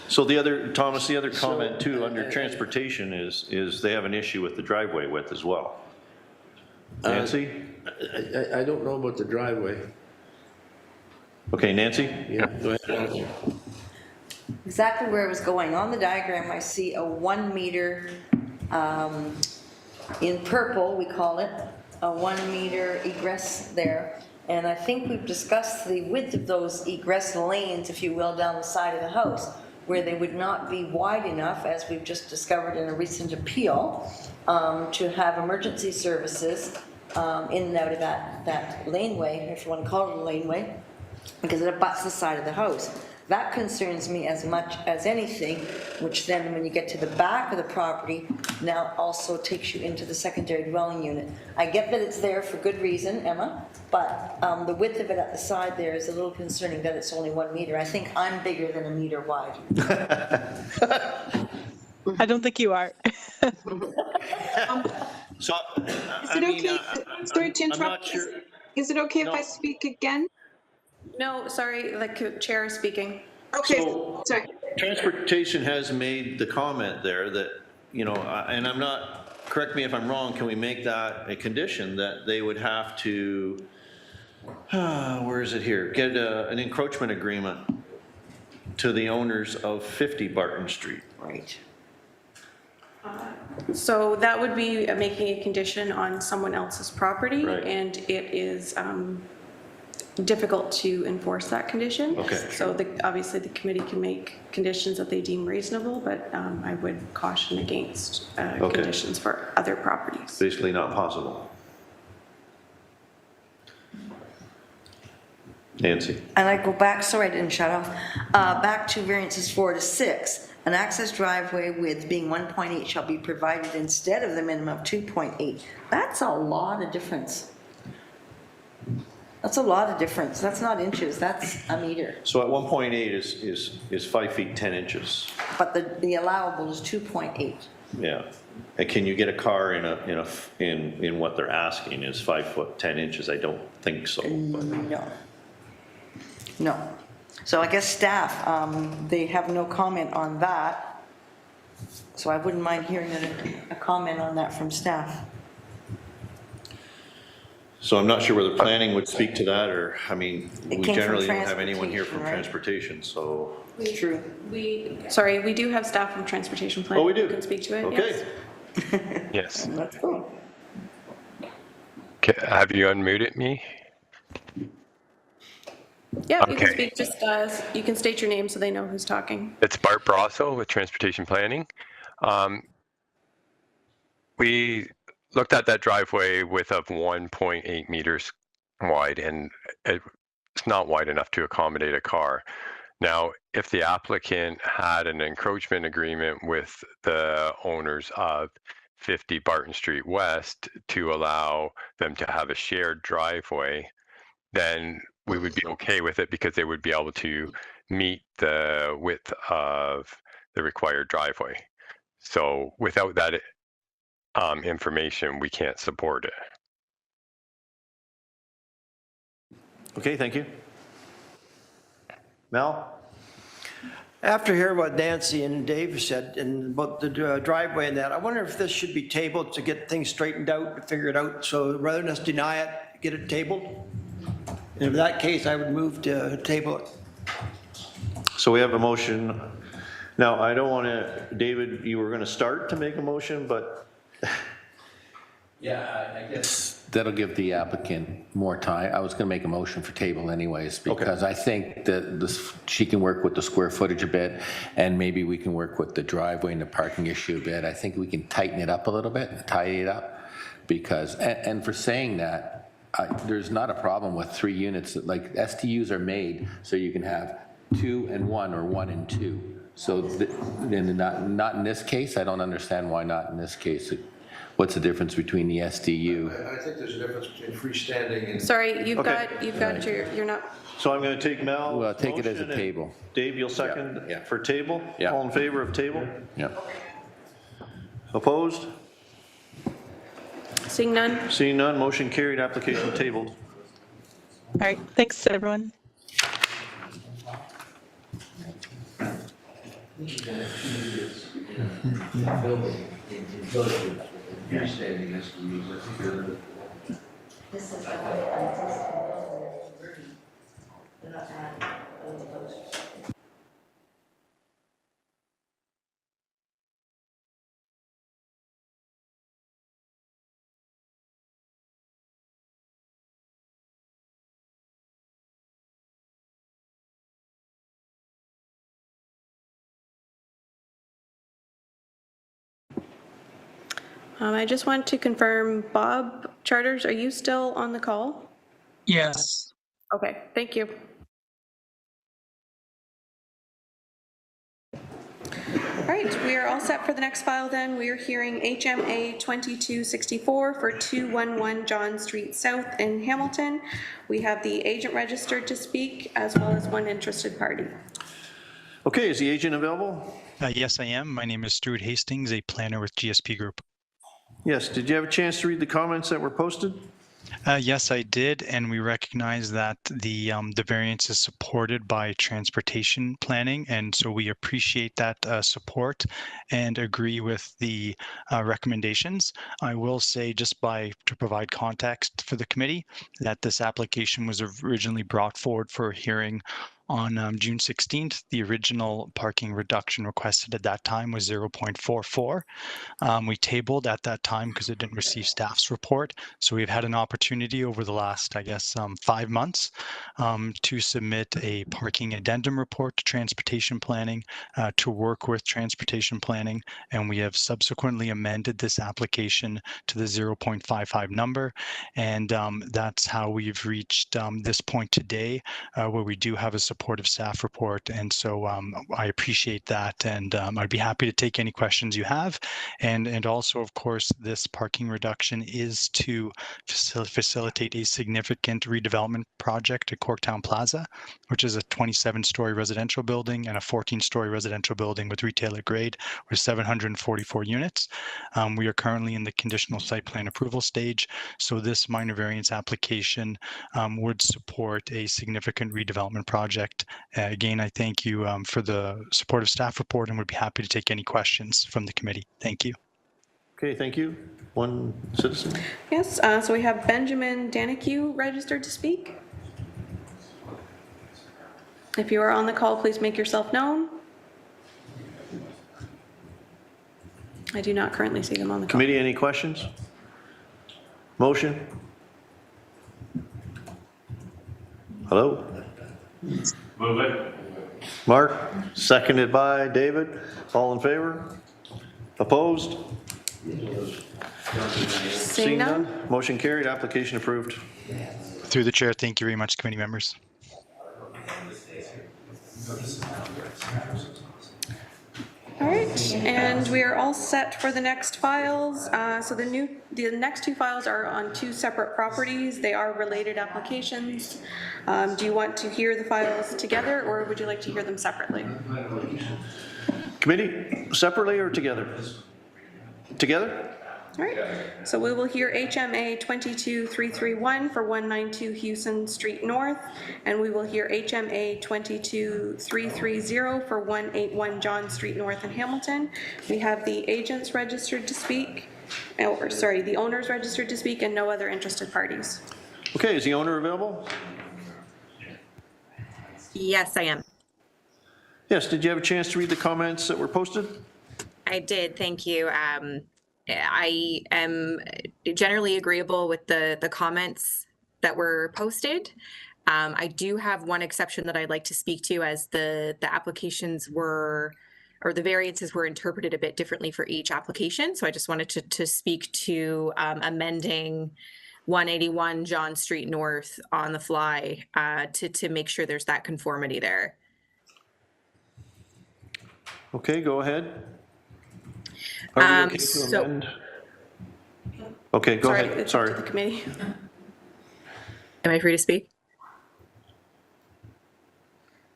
So Thomas, the other comment too, under transportation is they have an issue with the driveway width as well. Nancy? I don't know about the driveway. Okay, Nancy? Yeah, go ahead. Exactly where I was going. On the diagram, I see a 1 meter, in purple, we call it, a 1 meter egress there. And I think we've discussed the width of those egress lanes, if you will, down the side of the house, where they would not be wide enough, as we've just discovered in a recent appeal, to have emergency services in and out of that laneway, if you want to call it a laneway, because it abuts the side of the house. That concerns me as much as anything, which then when you get to the back of the property, now also takes you into the secondary dwelling unit. I get that it's there for good reason, Emma, but the width of it at the side there is a little concerning that it's only 1 meter. I think I'm bigger than 1 meter wide. I don't think you are. So, Is it okay? Sorry to interrupt. Sure. Is it okay if I speak again? No, sorry, the chair is speaking. Okay, So, sorry. Transportation has made the comment there that, and I'm not, correct me if I'm wrong, can we make that a condition that they would have to, where is it here, get an encroachment agreement to the owners of 50 Barton Street? Right. So that would be making a condition on someone else's property, Right. and it is difficult to enforce that condition. Okay. So obviously the committee can make conditions that they deem reasonable, but I would caution against conditions for other properties. Basically not possible. Nancy? And I go back, sorry I didn't shut off, back to variances 4 to 6. An access driveway width being 1.8 shall be provided instead of the minimum of 2.8. That's a lot of difference. That's a lot of difference. That's not inches, that's a meter. So at 1.8 is 5 feet 10 inches. But the allowable is 2.8. Yeah. And can you get a car in what they're asking is 5 foot 10 inches? I don't think so. but- No. So I guess staff, they have no comment on that. So I wouldn't mind hearing a comment on that from staff. So I'm not sure whether planning would speak to that, or, I mean, It we came from generally don't have anyone here from transportation, transportation, so. True. Sorry, we do have staff from transportation planning. Oh, we do? who can speak to it, Okay. yes. Yes. Let's go. Have you unmuted me? Yeah, you can Okay. speak, just, you can state your name so they know who's talking. It's Bart Brasso with Transportation Planning. We looked at that driveway width of 1.8 meters wide, and it's not wide enough to accommodate a car. Now, if the applicant had an encroachment agreement with the owners of 50 Barton Street West to allow them to have a shared driveway, then we would be okay with it because they would be able to meet the width of the required driveway. So without that information, we can't support it. Okay, thank you. Mel? After hearing what Nancy and Dave said and about the driveway and that, I wonder if this should be tabled to get things straightened out, to figure it out. So rather than us deny it, get it tabled. And in that case, I would move to table it. So we have a motion. Now, I don't want to, David, you were going to start to make a motion, but. Yeah, I guess that'll give the applicant more time. I was going to make a motion for table anyways, because I think that she can work with the square footage a bit, and maybe we can work with the driveway and the parking issue a bit. I think we can tighten it up a little bit, tidy it up, because, and for saying that, there's not a problem with 3 units. Like STUs are made so you can have 2 and 1 or 1 and 2. So not in this case. I don't understand why not in this case. What's the difference between the SDU? I think there's a difference between freestanding and. Sorry, you've Okay. got you're not. So I'm going to take Mel's Well, take it as a motion, and table. Dave, you'll second Yeah. for table? Yeah. All in favor of table? Yeah. Opposed? Seeing none? Seeing none, motion carried, application tabled. All right, thanks, everyone. I just want to confirm, Bob Charters, are you still on the call? Yes. Okay, thank you. All right, we are all set for the next file then. We are hearing HMA 2264 for 211 John Street South in Hamilton. We have the agent registered to speak as well as one interested party. Okay, is the agent available? Yes, I am. My name is Stuart Hastings, a planner with GSP Group. Yes, did you have a chance to read the comments that were posted? Yes, I did, and we recognize that the variance is supported by transportation planning, and so we appreciate that support and agree with the recommendations. I will say, just to provide context for the committee, that this application was originally brought forward for a hearing on June 16th. The original parking reduction requested at that time was 0.44. We tabled at that time because it didn't receive staff's report. So we've had an opportunity over the last, 5 months to submit a parking addendum report to transportation planning, to work with transportation planning. And we have subsequently amended this application to the 0.55 number. And that's how we've reached this point today, where we do have a support supportive staff report. And so I appreciate that. And I'd be happy to take any questions you have. And also, of course, this parking reduction is to facilitate a significant redevelopment project at Corktown Plaza, which is a 27-story residential building and a 14-story residential building with retailer grade with 744 units. We are currently in the conditional site plan approval stage. So this minor variance application would support a significant redevelopment project. Again, I thank you for the supportive staff report and would be happy to take any questions from the committee. Thank you. Okay, thank you. One citizen. Yes, so we have Benjamin Danacue registered to speak. If you are on the call, please make yourself known. I do not currently see them on the call. Committee, any questions? Motion? Hello? Move it. Mark, seconded by David. All in favor? Opposed? Seeing none? Motion carried, application approved. Through the chair, thank you very much, committee members. All right, and we are all set for the next files. So the next two files are on two separate properties. They are related applications. Do you want to hear the files together, or would you like to hear them separately? Committee, separately or together? Together? All right, so we will hear HMA 22331 for 192 Houston Street North, and we will hear HMA 22330 for 181 John Street North in Hamilton. We have the agents registered to speak, or sorry, the owners registered to speak, and no other interested parties. Okay, is the owner available? Yes, I am. Yes, did you have a chance to read the comments that were posted? I did, thank you. I am generally agreeable with the comments that were posted. I do have one exception that I'd like to speak to, as the applications were, or the variances were interpreted a bit differently for each application. So I just wanted to speak to amending 181 John Street North on the fly to make sure there's that conformity there. Okay, go ahead. Are you okay to amend? Okay, go ahead. It's Sorry. up to the committee. Am I free to speak?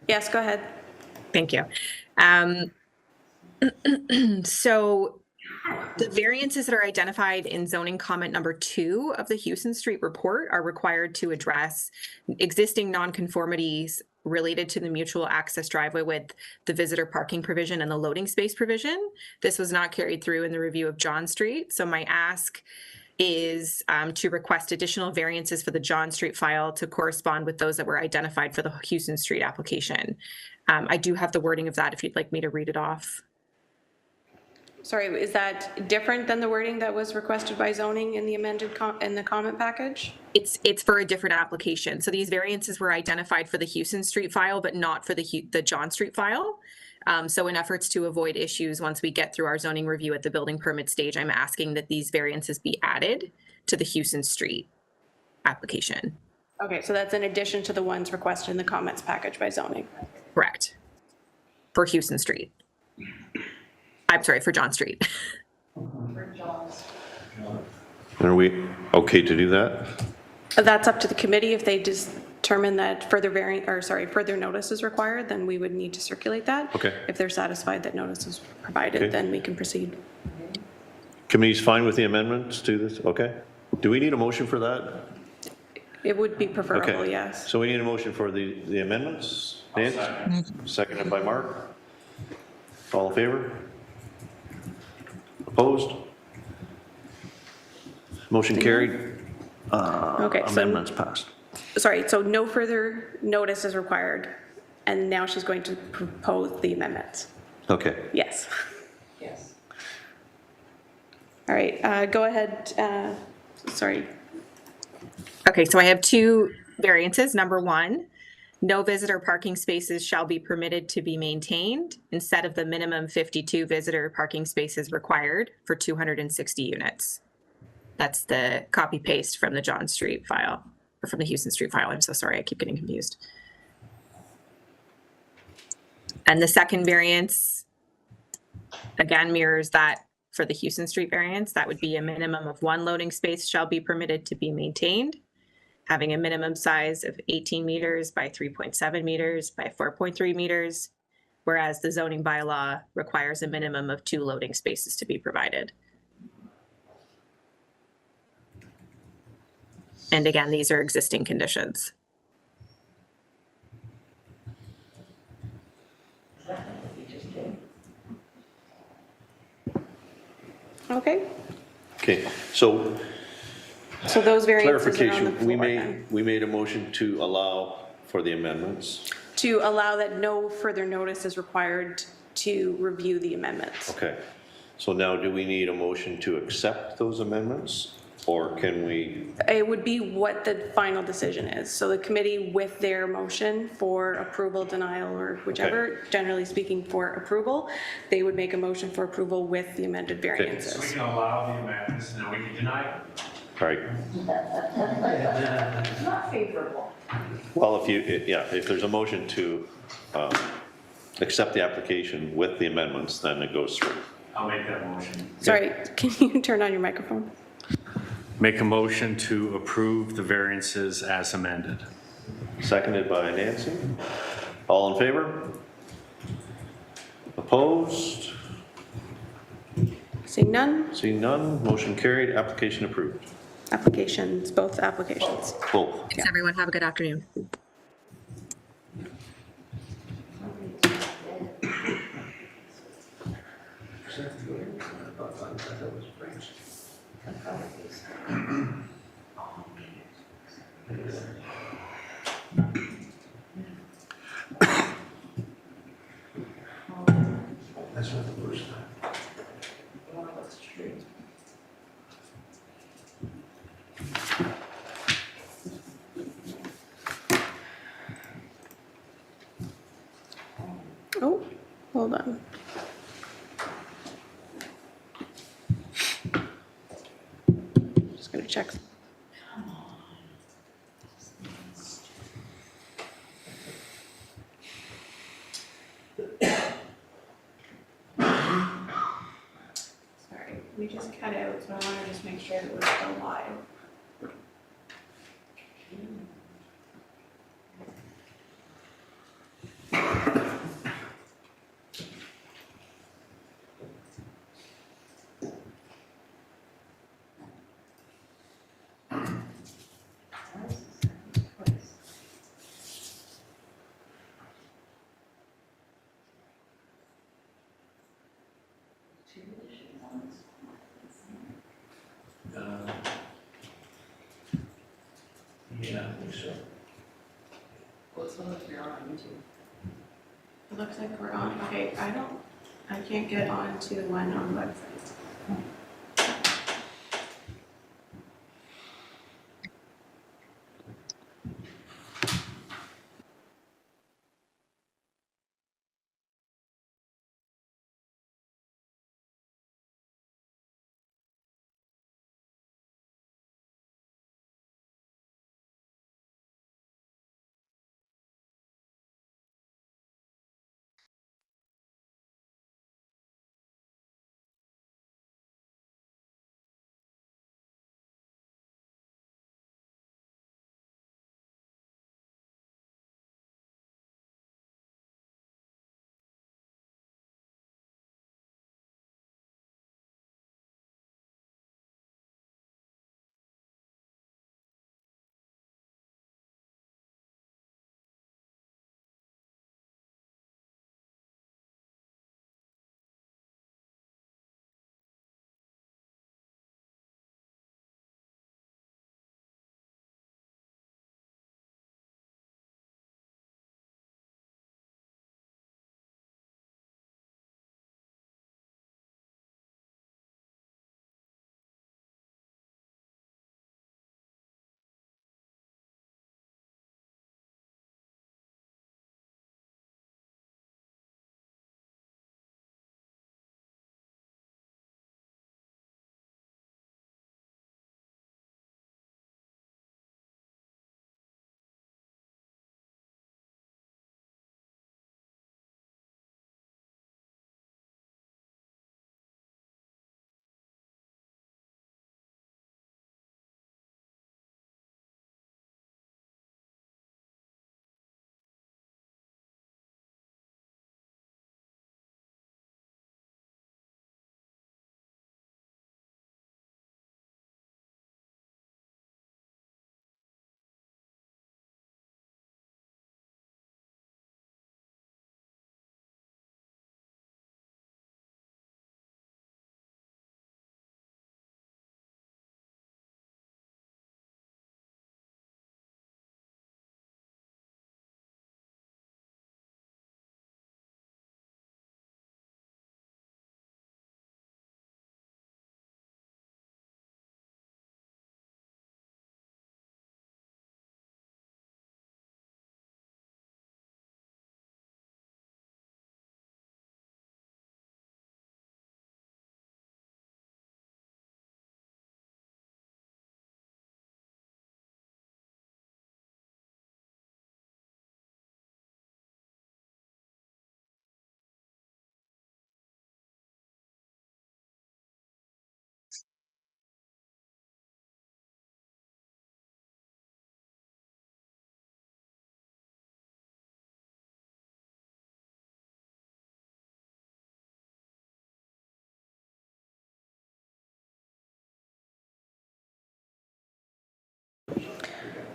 Yes, go ahead. Thank you. So the variances that are identified in zoning comment number 2 of the Houston Street report are required to address existing nonconformities related to the mutual access driveway with the visitor parking provision and the loading space provision. This was not carried through in the review of John Street. So my ask is to request additional variances for the John Street file to correspond with those that were identified for the Houston Street application. I do have the wording of that if you'd like me to read it off. Sorry, is that different than the wording that was requested by zoning in the amended in the comment package? It's for a different application. So these variances were identified for the Houston Street file, but not for the John Street file. So in efforts to avoid issues once we get through our zoning review at the building permit stage, I'm asking that these variances be added to the Houston Street application. Okay, so that's in addition to the ones requested in the comments package by zoning. Correct. For Houston Street. I'm sorry, for John Street. Are we okay to do that? That's up to the committee. If they determine that further notice is required, then we would need to circulate that. Okay. If they're satisfied that notice is provided, Okay. then we can proceed. Committee's fine with the amendments to this? Okay. Do we need a motion for that? It would be preferable, Okay. yes. So we need a motion for the amendments. Dan? Seconded by Mark. All in favor? Opposed? Motion carried. Okay, so- Amendments passed. Sorry, so no further notice is required, and now she's going to propose the amendments. Okay. Yes. Yes. All right, go ahead. Sorry. Okay, so I have two variances. Number 1, no visitor parking spaces shall be permitted to be maintained instead of the minimum 52 visitor parking spaces required for 260 units. That's the copy paste from the John Street file, or from the Houston Street file. I'm so sorry, I keep getting confused. And the second variance, again, mirrors that for the Houston Street variance. That would be a minimum of 1 loading space shall be permitted to be maintained, having a minimum size of 18 meters by 3.7 meters by 4.3 meters, whereas the zoning bylaw requires a minimum of 2 loading spaces to be provided. And again, these are existing conditions. Okay, Okay, so so those variances are on the clarification, we floor then. made a motion to allow for the amendments. To allow that no further notice is required to review the amendments. Okay, so now do we need a motion to accept those amendments? Or can we, It would be what the final decision is. So the committee with their motion for approval, denial, or whichever, generally speaking for approval, they would make a motion for approval with the amended So we variances. can allow the amendments and then we can deny it. right, Not favorable. well, if you, yeah, if there's a motion to accept the application with the amendments, then it goes through. I'll make that motion. Sorry, can you turn on your microphone? Make a motion to approve the variances as amended. Seconded by Nancy. All in favor? Opposed? Seeing none, Seeing none, motion carried, application approved. applications, both applications. Both. Thanks, everyone. Have a good afternoon. That's not the first time. Oh, hold on. Just gonna check. Sorry, we just cut out, so I want to just make sure that we're still live. Yeah, I think so. It looks like we're on, okay, I can't get on to the one on the website.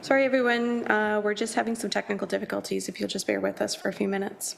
Sorry, everyone. We're just having some technical difficulties. If you'll just bear with us for a few minutes.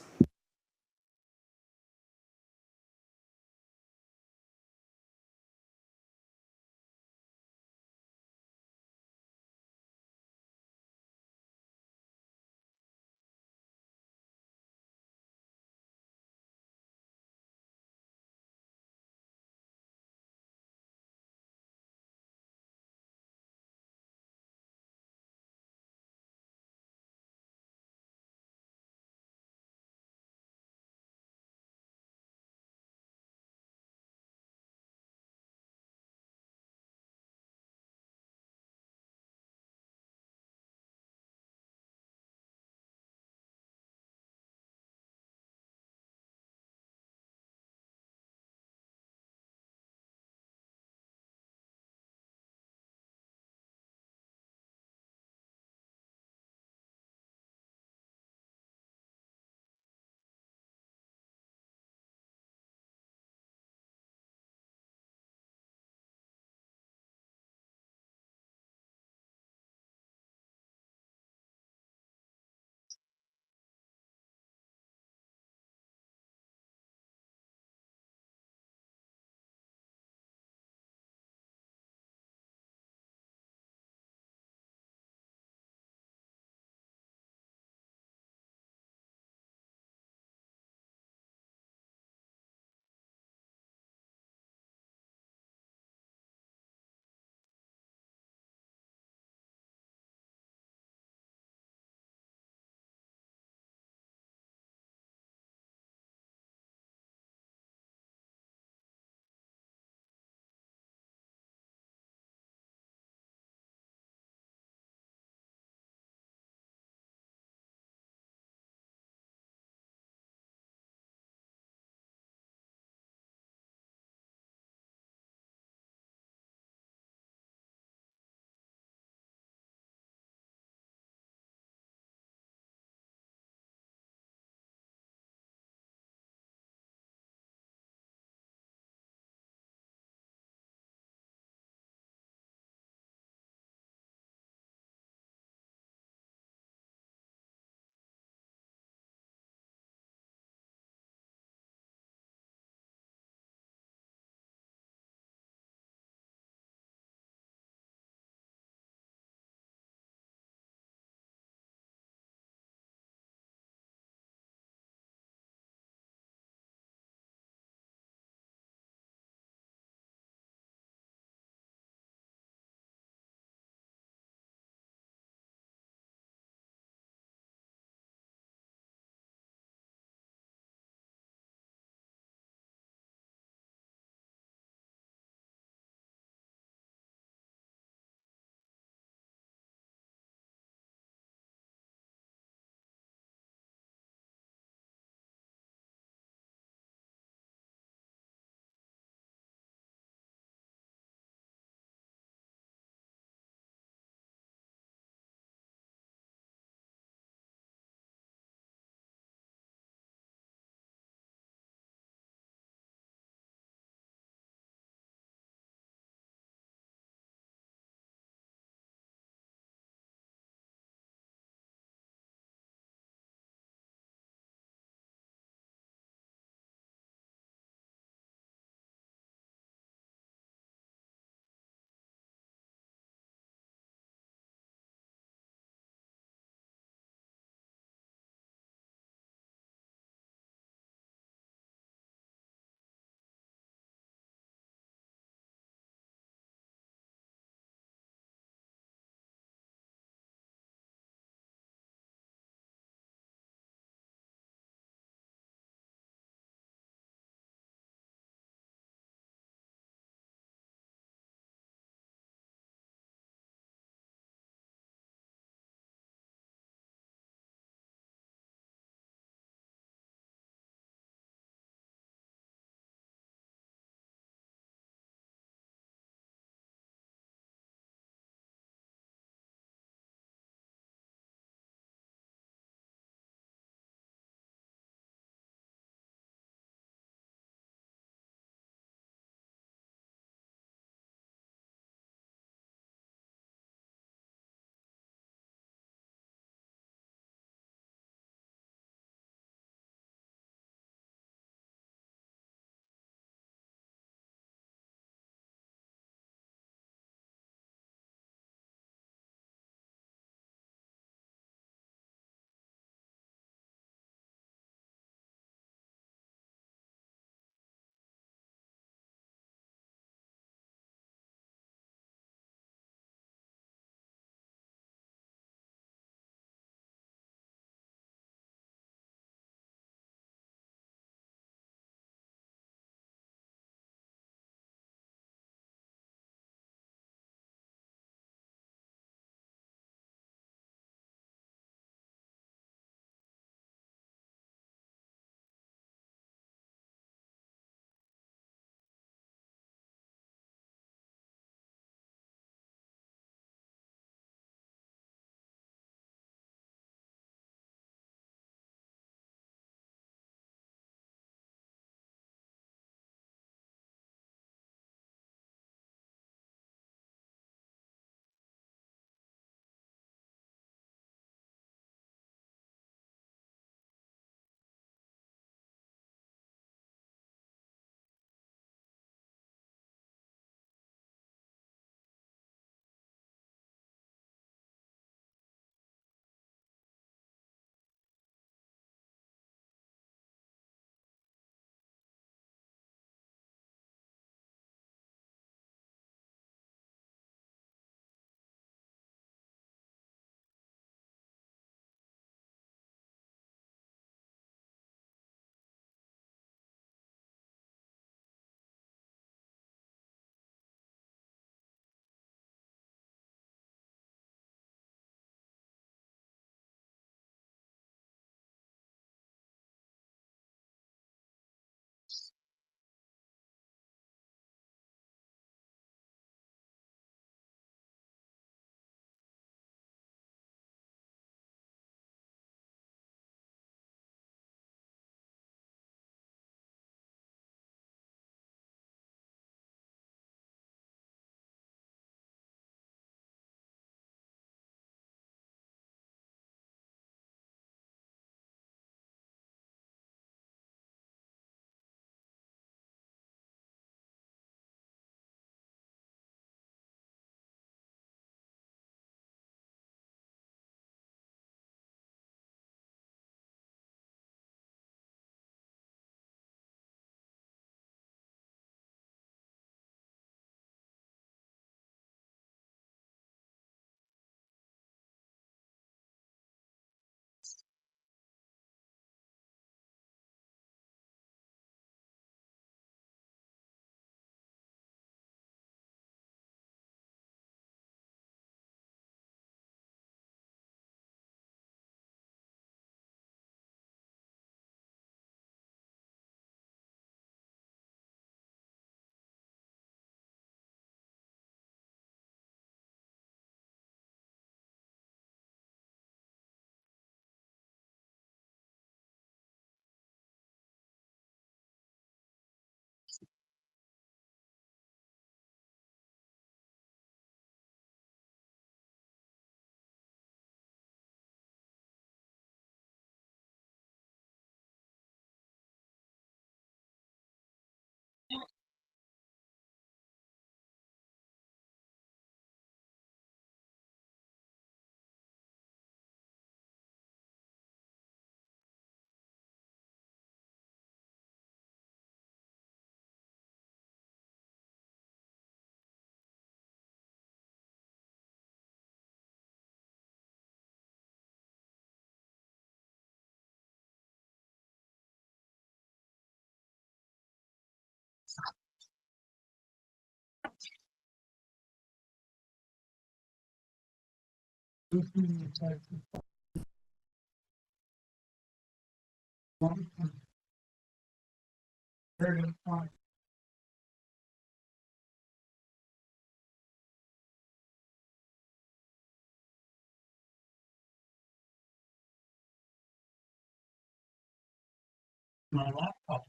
My laptop.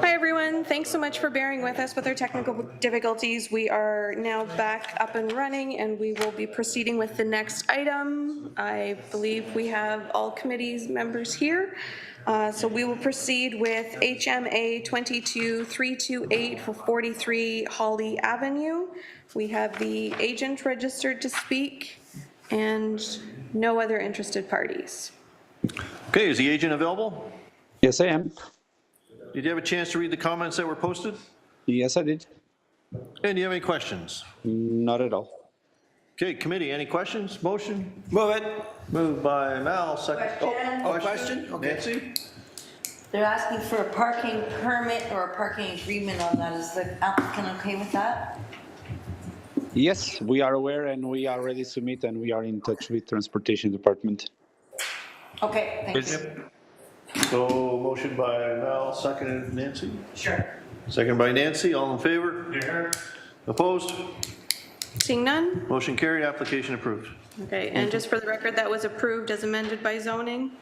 Hi, everyone. Thanks so much for bearing with us with our technical difficulties. We are now back up and running, and we will be proceeding with the next item. I believe we have all committees members here. So we will proceed with HMA 22328 for 43 Holly Avenue. We have the agent registered to speak and no other interested parties. Okay, is the agent available? Yes, I am. Did you have a chance to read the comments that were posted? Yes, I did. And do you have any questions? Not at all. Okay, committee, any questions? Motion? Move it. Moved by Mal, second. Question? Okay. Nancy? They're asking for a parking permit or a parking agreement on that. Is the applicant okay with that? Yes, we are aware and we are ready to submit and we are in touch with Transportation Department. Okay, thank you. So motion by Mal, seconded Nancy? Sure. Second by Nancy, all in favor? Opposed? Seeing none? Motion carried, application approved. Okay, and just for the record, that was approved as amended by zoning?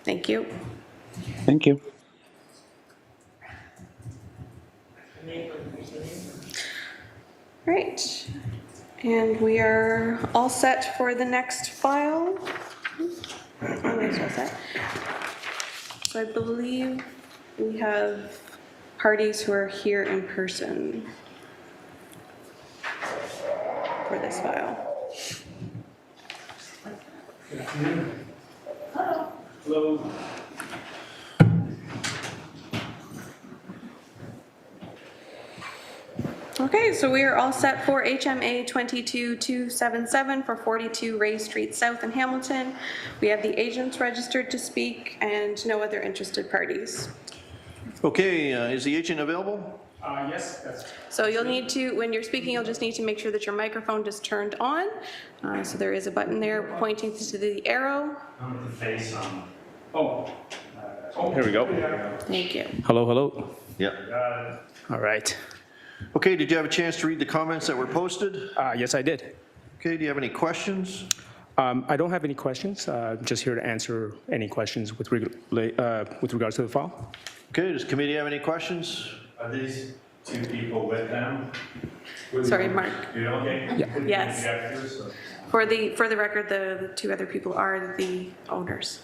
Thank you. Thank you. Right, and we are all set for the next file. Almost all set. So I believe we have parties who are here in person for this file. Hello. Okay, so we are all set for HMA 22277 for 42 Ray Street South in Hamilton. We have the agents registered to speak and no other interested parties. Okay, is the agent available? Yes, that's. So you'll need to, when you're speaking, you'll just need to make sure that your microphone is turned on. So there is a button there pointing to the arrow. On the face on. Here we go. Thank you. Hello, hello. Yeah. All right. Okay, did you have a chance to read the comments that were posted? Yes, I did. Okay, do you have any questions? I don't have any questions. Just here to answer any questions with regards to the file. Okay, does committee have any questions? Are these two people with them? Sorry, Mark. You okay? Yeah. Yes. Objectors, or- For the record, the two other people are the owners.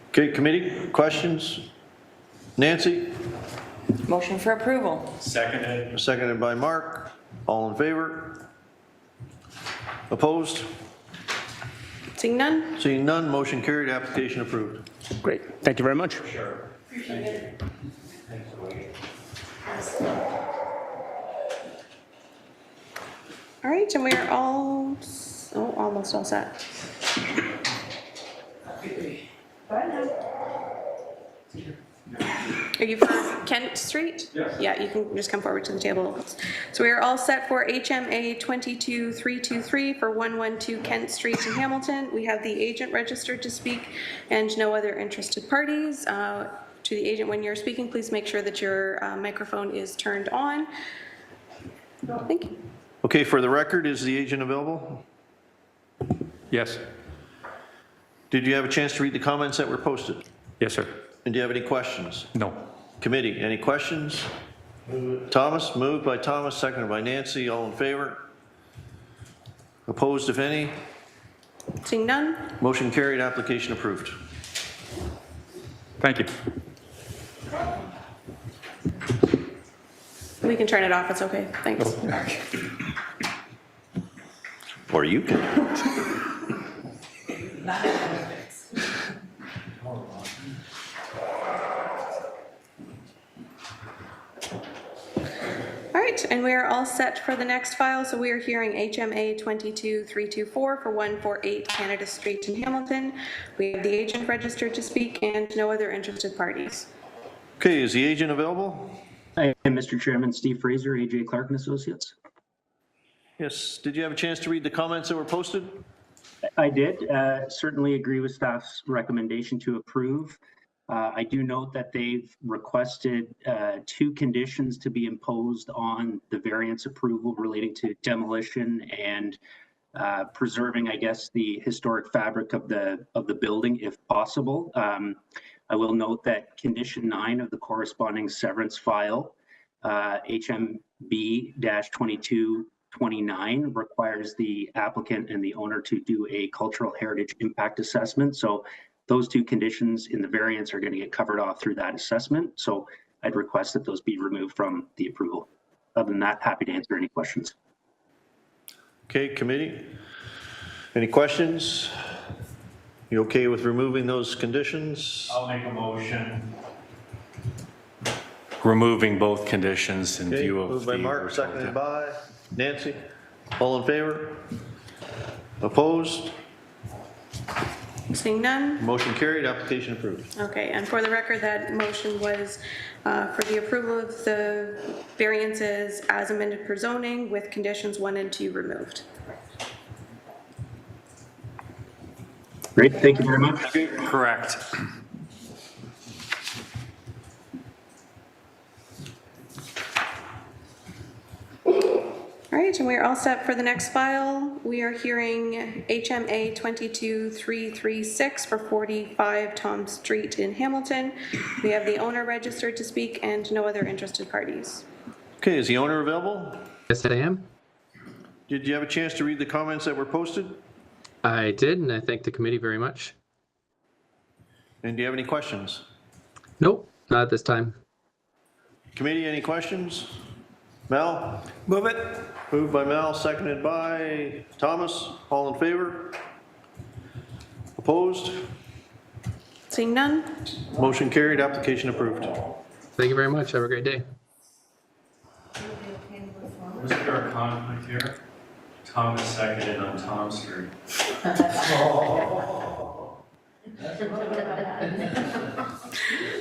Okay, committee, questions? Nancy? Motion for approval. Seconded. Seconded by Mark. All in favor? Opposed? Seeing none? Seeing none, motion carried, application approved. Great. Thank you very much. Sure. Appreciate it. All right, and we are all, almost all set. Are you for Kent Street? Yes. Yeah, you can just come forward to the table. So we are all set for HMA 22323 for 112 Kent Street in Hamilton. We have the agent registered to speak and no other interested parties. To the agent, when you're speaking, please make sure that your microphone is turned on. Thank you. Okay, for the record, is the agent available? Yes. Did you have a chance to read the comments that were posted? Yes, sir. And do you have any questions? No. Committee, any questions? Thomas, moved by Thomas, seconded by Nancy, all in favor? Opposed, if any? Seeing none? Motion carried, application approved. Thank you. We can turn it off, it's okay, thanks. Or you can. All right, and we are all set for the next file. So we are hearing HMA 22324 for 148 Canada Street in Hamilton. We have the agent registered to speak and no other interested parties. Okay, is the agent available? Hi, Mr. Chairman, Steve Fraser, AJ Clark and Associates. Yes, did you have a chance to read the comments that were posted? I did certainly agree with staff's recommendation to approve. I do note that they've requested 2 conditions to be imposed on the variance approval relating to demolition and preserving, I guess, the historic fabric of the building if possible. I will note that condition 9 of the corresponding severance file, HMB-2229, requires the applicant and the owner to do a cultural heritage impact assessment. So those two conditions in the variance are going to get covered off through that assessment. So I'd request that those be removed from the approval. Other than that, happy to answer any questions. Okay, committee, any questions? You okay with removing those conditions? I'll make a motion. Removing both conditions in Okay, view of moved the by Mark, original seconded intent. by Nancy. All in favor? Opposed? Seeing none? Motion carried, application approved. Okay, and for the record, that motion was for the approval of the variances as amended per zoning with conditions 1 and 2 removed. Great, thank you very much. Correct. All right, and we're all set for the next file. We are hearing HMA 22336 for 45 Tom Street in Hamilton. We have the owner registered to speak and no other interested parties. Okay, is the owner available? Yes, I am. Did you have a chance to read the comments that were posted? I did, and I thank the committee very much. And do you have any questions? Nope, not at this time. Committee, any questions? Mel? Move it. Moved by Mel, seconded by Thomas. All in favor? Opposed? Seeing none? Motion carried, application approved. Thank you very much. Have a great day. Was there a conflict here? Thomas seconded on Tom Street.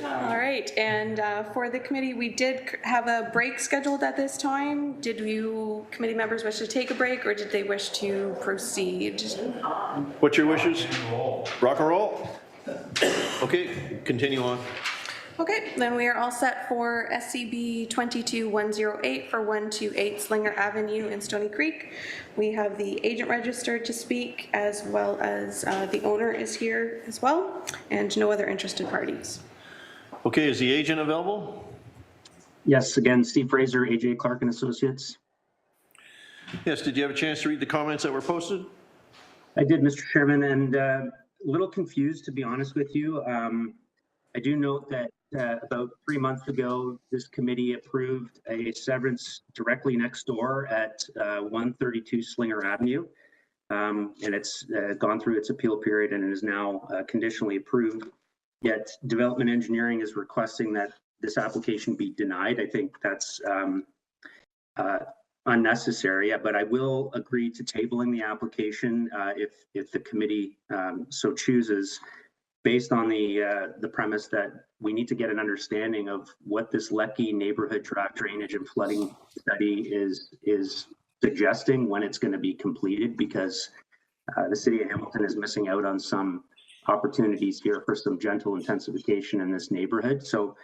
All right, and for the committee, we did have a break scheduled at this time. Did you committee members wish to take a break or did they wish to proceed? What's your wishes? Rock and roll? Okay, continue on. Okay, then we are all set for SCB 22108 for 128 Slinger Avenue in Stony Creek. We have the agent registered to speak as well as the owner is here as well, and no other interested parties. Okay, is the agent available? Yes, again, Steve Fraser, AJ Clark and Associates. Yes, did you have a chance to read the comments that were posted? I did, Mr. Chairman, and a little confused, to be honest with you. I do note that about 3 months ago, this committee approved a severance directly next door at 132 Slinger Avenue. And it's gone through its appeal period and is now conditionally approved. Yet Development Engineering is requesting that this application be denied. I think that's unnecessary, but I will agree to tabling the application if the committee so chooses, based on the premise that we need to get an understanding of what this Lecky neighborhood drainage and flooding study is suggesting when it's going to be completed, because the city of Hamilton is missing out on some opportunities here for some gentle intensification in this neighborhood. So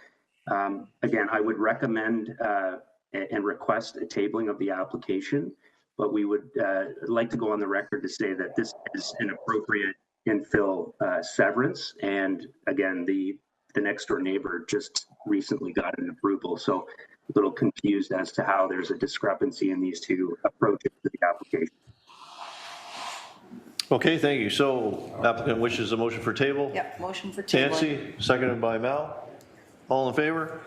again, I would recommend and request a tabling of the application, but we would like to go on the record to say that this is an appropriate infill severance. And again, the next door neighbor just recently got an approval. So a little confused as to how there's a discrepancy in these two approaches to the application. Okay, thank you. So applicant wishes a motion for table? Yep, motion for table. Nancy, seconded by Mel. All in favor?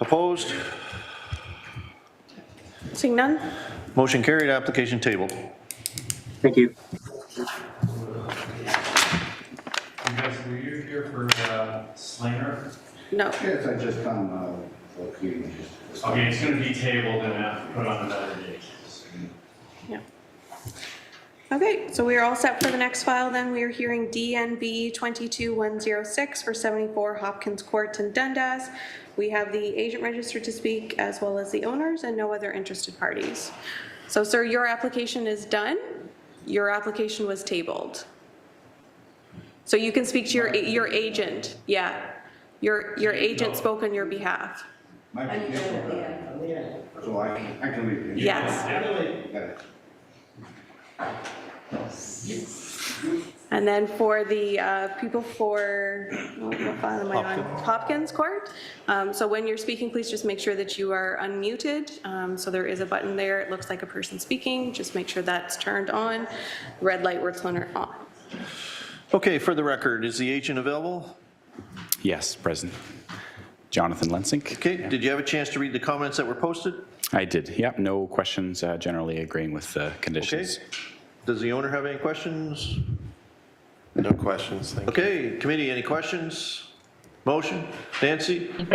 Opposed? Seeing none? Motion carried, application tabled. Thank you. You guys, were you here for Slinger? No. Yes, I just come, Okay, it's going to be tabled and have to put on another date. Yeah. Okay, so we are all set for the next file then. We are hearing DNB 22106 for 74 Hopkins Court in Dundas. We have the agent registered to speak as well as the owners and no other interested parties. So sir, your application is done. Your application was tabled. So you can speak to your agent. Yeah. Your agent spoke on your behalf. so I can leave. Yes. And then for the people for, what file am I on? Hopkins Court. So when you're speaking, please just make sure that you are unmuted. So there is a button there. It looks like a person speaking. Just make sure that's turned on. Red light will turn it on. Okay, for the record, is the agent available? Yes, present. Jonathan Lensink. Okay, did you have a chance to read the comments that were posted? I did. Yep, no questions. Generally agreeing with the conditions. Okay. Does the owner have any questions? No questions, thank you. Okay, committee, any questions? Motion? Nancy? for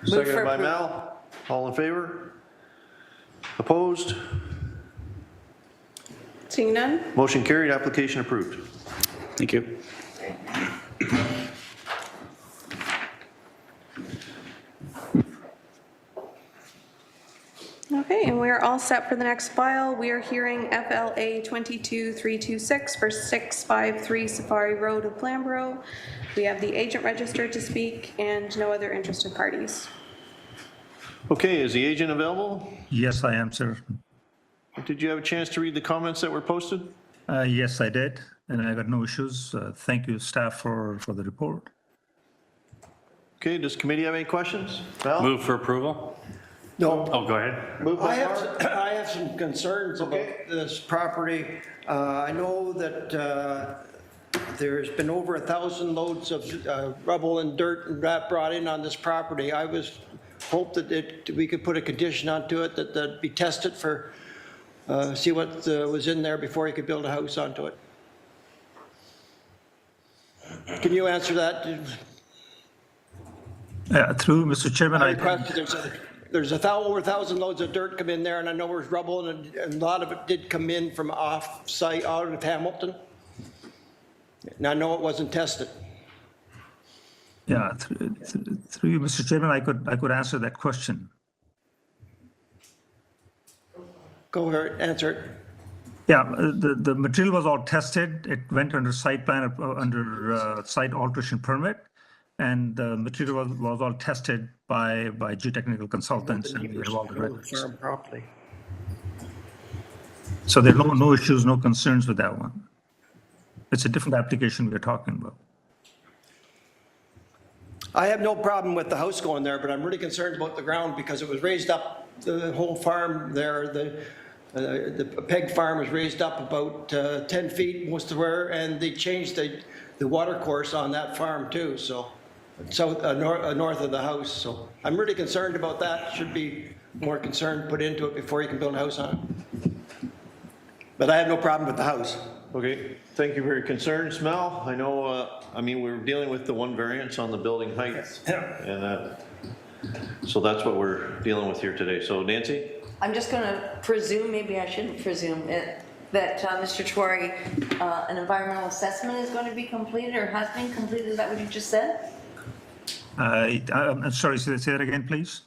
Seconded by approval. Mel. All in favor? Opposed? Seeing none? Motion carried, application approved. Thank you. Okay, and we're all set for the next file. We are hearing FLA 22326 for 653 Safari Road of Flamborough. We have the agent registered to speak and no other interested parties. Okay, is the agent available? Yes, I am, sir. Did you have a chance to read the comments that were posted? Yes, I did, and I got no issues. Thank you, staff, for the report. Okay, does committee have any questions? Val? Move for approval? No. Oh, go ahead. Move by Mark. I have some concerns about this property. I know that there's been over 1,000 loads of rubble and dirt and that brought in on this property. I was hoped that we could put a condition onto it that be tested for, see what was in there before you could build a house onto it. Can you answer that? Through Mr. Chairman, I requested there's over 1,000 loads of dirt come in there, and I know there's rubble, and a lot of it did come in from off-site out of Hamilton. And I know it wasn't tested. Yeah, through you, Mr. Chairman, I could answer that question. Go ahead, answer it. Yeah, the material was all tested. It went under site plan, under site alteration permit, and the material was all tested by geotechnical consultants, and we have all the records. Properly. So there are no issues, no concerns with that one. It's a different application we're talking about. I have no problem with the house going there, but I'm really concerned about the ground because it was raised up, the whole farm there, the peg farm was raised up about 10 feet most of where, and they changed the water course on that farm too, so south, north of the house. So I'm really concerned about that. Should be more concern put into it before you can build a house on it. But I have no problem with the house. Okay, thank you for your concerns, Mel. I know, I mean, we're dealing with the one variance on the building height. And so that's what we're dealing with here today. So Nancy? I'm just going to presume, maybe I shouldn't presume, that Mr. Chouari, an environmental assessment is going to be completed or has been completed. Is that what you just said? I'm sorry, say that again, please.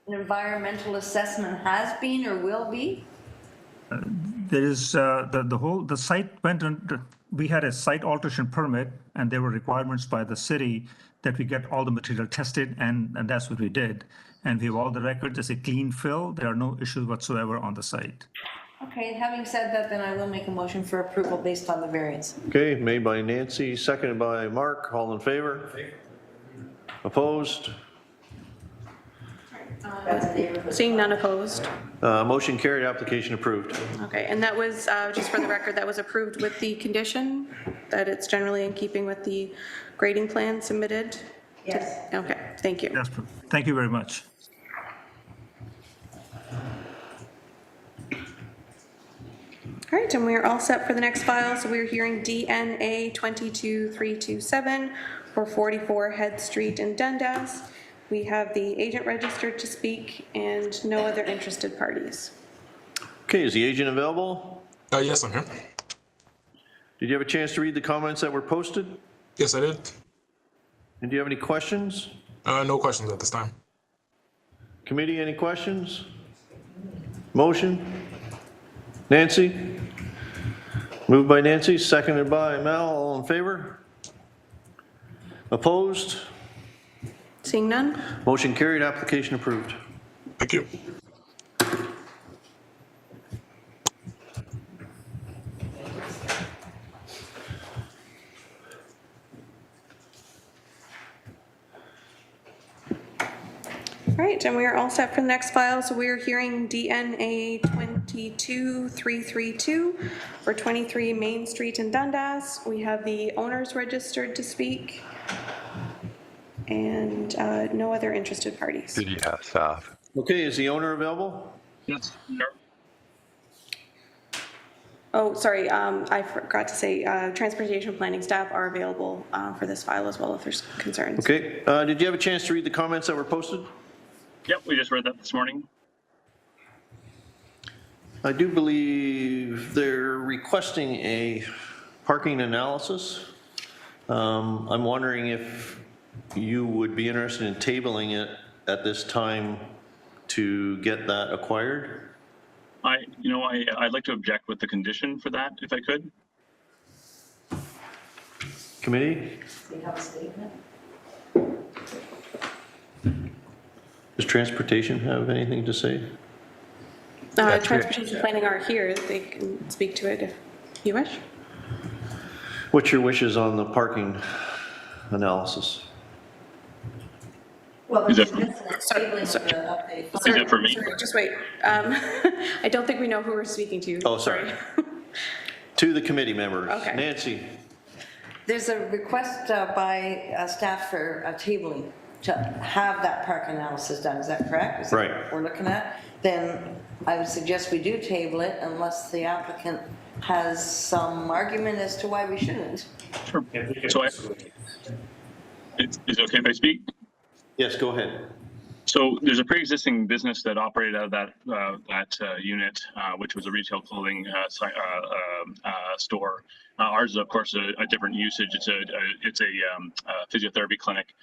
An environmental assessment has been or will be? There is the site went under, we had a site alteration permit, and there were requirements by the city that we get all the material tested, and that's what we did. And we have all the records. It's a clean fill. There are no issues whatsoever on the site. Okay, having said that, then I will make a motion for approval based on the variance. Okay, made by Nancy, seconded by Mark. All in favor? Opposed? Seeing none opposed. Motion carried, application approved. Okay, and that was, just for the record, that was approved with the condition that it's generally in keeping with the grading plan submitted? Yes. Okay, thank you. Yes, thank you very much. All right, and we are all set for the next file. So we're hearing DNA 22327 for 44 Head Street in Dundas. We have the agent registered to speak and no other interested parties. Okay, is the agent available? Yes, I'm here. Did you have a chance to read the comments that were posted? Yes, I did. And do you have any questions? No questions at this time. Committee, any questions? Motion? Nancy? Moved by Nancy, seconded by Mel. All in favor? Opposed? Seeing none? Motion carried, application approved. Thank you. All right, and we are all set for the next file. So we are hearing DNA 22332 for 23 Main Street in Dundas. We have the owners registered to speak and no other interested parties. City staff. Okay, is the owner available? Yes. Oh, sorry, I forgot to say, transportation planning staff are available for this file as well if there's concerns. Okay, did you have a chance to read the comments that were posted? Yep, we just read that this morning. I do believe they're requesting a parking analysis. I'm wondering if you would be interested in tabling it at this time to get that acquired? I'd like to object with the condition for that, if I could. Committee? We have a statement. Does transportation have anything to say? Transportation planning are here. They can speak to it if you wish. What's your wishes on the parking analysis? Well, Is it Sorry, for me? sorry, just wait. I don't think we know who we're speaking to. Oh, sorry. To the committee members. Okay. Nancy? There's a request by staff for tabling to have that park analysis done. Is that correct? Is that Right. what we're looking at? Then I would suggest we do table it unless the applicant has some argument as to why we shouldn't. Sure. So is it okay if I speak? Yes, go ahead. So there's a pre-existing business that operated out of that unit, which was a retail clothing store. Ours is, of course, a different usage. It's a physiotherapy clinic.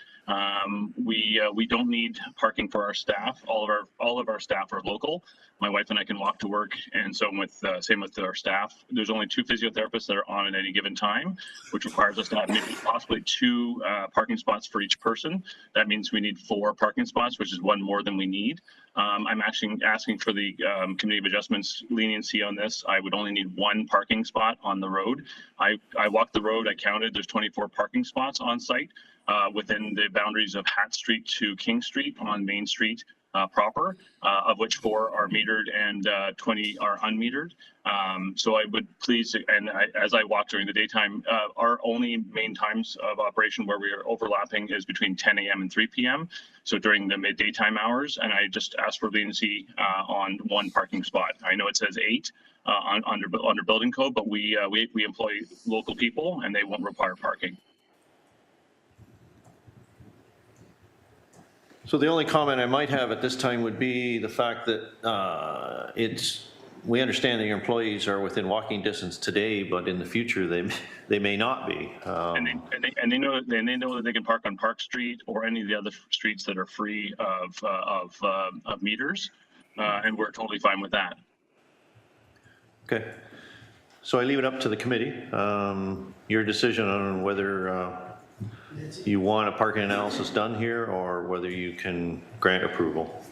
We don't need parking for our staff. All of our staff are local. My wife and I can walk to work, and so same with our staff. There's only 2 physiotherapists that are on at any given time, which requires us to have maybe possibly 2 parking spots for each person. That means we need 4 parking spots, which is 1 more than we need. I'm actually asking for the Committee of Adjustments leniency on this. I would only need 1 parking spot on the road. I walked the road, I counted, there's 24 parking spots on site within the boundaries of Hat Street to King Street on Main Street proper, of which 4 are metered and 20 are unmetered. So I would please, and as I walk during the daytime, our only main times of operation where we are overlapping is between 10 a.m. and 3 p.m. So during the daytime hours, and I just ask for leniency on 1 parking spot. I know it says 8 under building code, but we employ local people and they won't require parking. So the only comment I might have at this time would be the fact that we understand that your employees are within walking distance today, but in the future they may not be. And they know that they can park on Park Street or any of the other streets that are free of meters, and we're totally fine with that. Okay. So I leave it up to the committee. Your decision on whether you want a parking analysis done here or whether you can grant approval.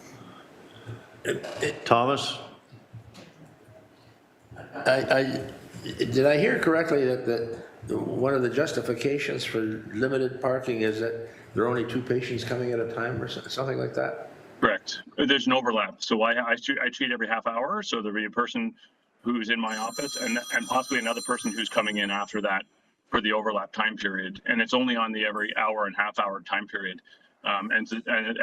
Thomas? Did I hear correctly that one of the justifications for limited parking is that there are only 2 patients coming at a time or something like that? Correct. There's an overlap. So I treat every half hour. So there'll be a person who's in my office and possibly another person who's coming in after that for the overlap time period. And it's only on the every hour and half hour time period. And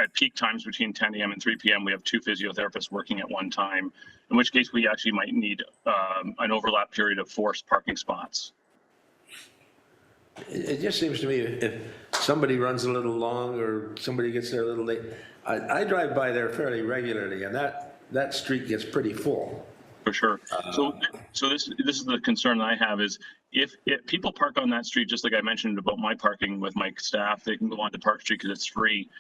at peak times between 10 a.m. and 3 p.m., we have 2 physiotherapists working at one time, in which case we actually might need an overlap period of 4 parking spots. It just seems to me if somebody runs a little long or somebody gets there a little late, I drive by there fairly regularly, and that street gets pretty full. For sure. So this is the concern that I have is if people park on that street, just like I mentioned about my parking with my staff, they can go on to Park Street because it's free.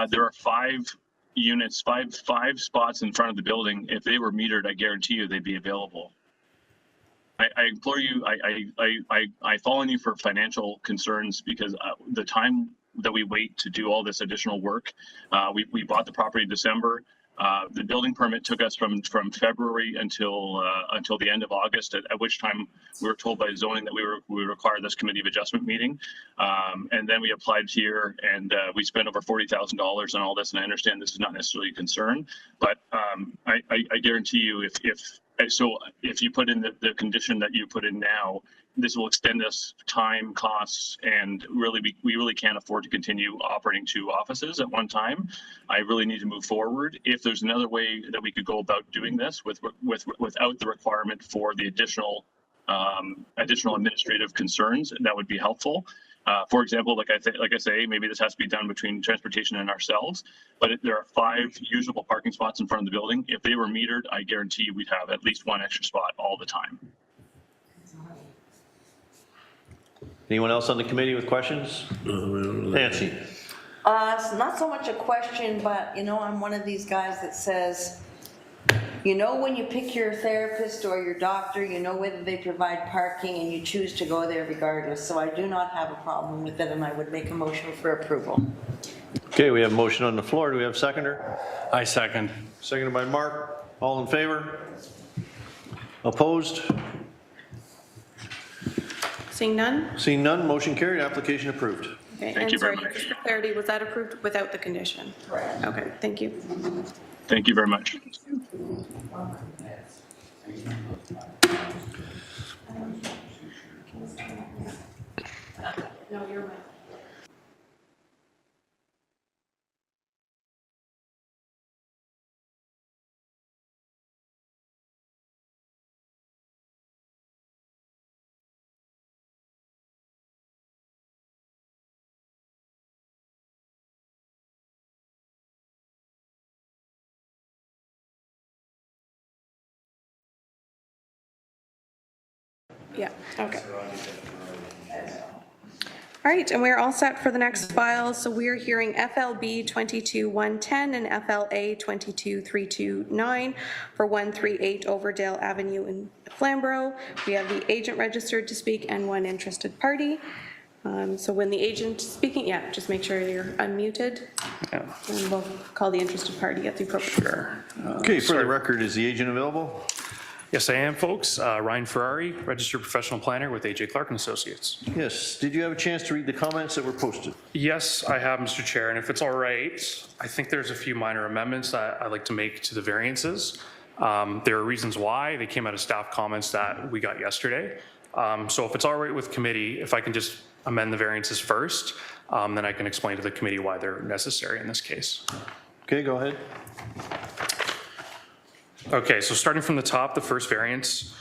There are 5 units, five spots in front of the building. If they were metered, I guarantee you they'd be available. I implore you, I fall on you for financial concerns because the time that we wait to do all this additional work, we bought the property in December. The building permit took us from February until the end of August, at which time we were told by zoning that we require this committee of adjustment meeting. And then we applied here, and we spent over $40,000 on all this. And I understand this is not necessarily a concern, but I guarantee you, if you put in the condition that you put in now, this will extend us time, costs, and really we really can't afford to continue operating 2 offices at one time. I really need to move forward. If there's another way that we could go about doing this without the requirement for the additional administrative concerns, that would be helpful. For example, like I say, maybe this has to be done between transportation and ourselves, but there are 5 usable parking spots in front of the building. If they were metered, I guarantee you we'd have at least 1 extra spot all the time. Anyone else on the committee with questions? Nancy? It's not so much a question, but I'm one of these guys that says, when you pick your therapist or your doctor, whether they provide parking and you choose to go there regardless. So I do not have a problem with it, and I would make a motion for approval. Okay, we have a motion on the floor. Do we have a seconder? I second. Seconded by Mark. All in favor? Opposed? Seeing none? Seeing none, motion carried, application approved. Okay, Thank you very much. Just for clarity, was that approved without the condition? Correct. Okay, thank you. Thank you very much. No, you're right. Yeah, okay. All right, and we're all set for the next file. So we're hearing FLB 22-110 and FLA 22-329 for 138 Overdale Avenue in Flamborough. We have the agent registered to speak and 1 interested party. So when the agent is speaking, just make sure you're unmuted. And we'll call the interested party at the appropriate. Sure. Okay, for the record, is the agent available? Yes, I am, folks. Ryan Ferrari, registered professional planner with AJ Clark and Associates. Yes. Did you have a chance to read the comments that were posted? Yes, I have, Mr. Chair, and if it's all right, I think there's a few minor amendments that I'd like to make to the variances. There are reasons why. They came out of staff comments that we got yesterday. So if it's all right with committee, if I can just amend the variances first, then I can explain to the committee why they're necessary in this case. Okay, go ahead. Okay, so starting from the top, the first variance,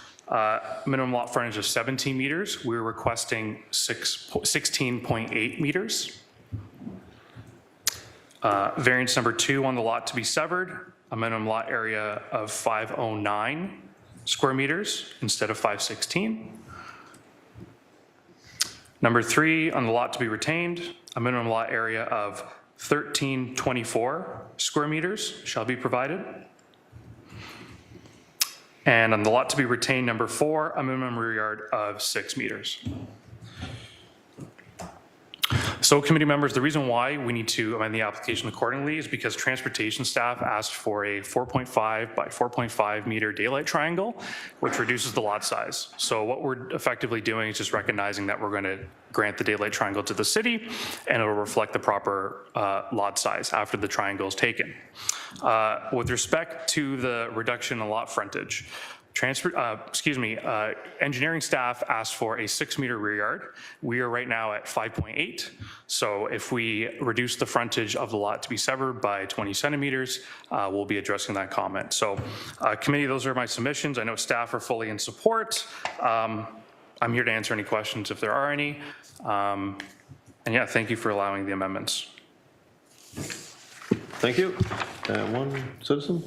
minimum lot frontage of 17 meters. We're requesting 16.8 meters. Variance number 2 on the lot to be severed, a minimum lot area of 509 square meters instead of 516. Number 3 on the lot to be retained, a minimum lot area of 1324 square meters shall be provided. And on the lot to be retained, number 4, a minimum rear yard of 6 meters. So committee members, the reason why we need to amend the application accordingly is because transportation staff asked for a 4.5 by 4.5 meter daylight triangle, which reduces the lot size. So what we're effectively doing is just recognizing that we're going to grant the daylight triangle to the city, and it will reflect the proper lot size after the triangle is taken. With respect to the reduction in lot frontage, engineering staff asked for a 6-meter rear yard. We are right now at 5.8. So if we reduce the frontage of the lot to be severed by 20 centimeters, we'll be addressing that comment. So committee, those are my submissions. I know staff are fully in support. I'm here to answer any questions if there are any. And yeah, thank you for allowing the amendments. Thank you. One citizen?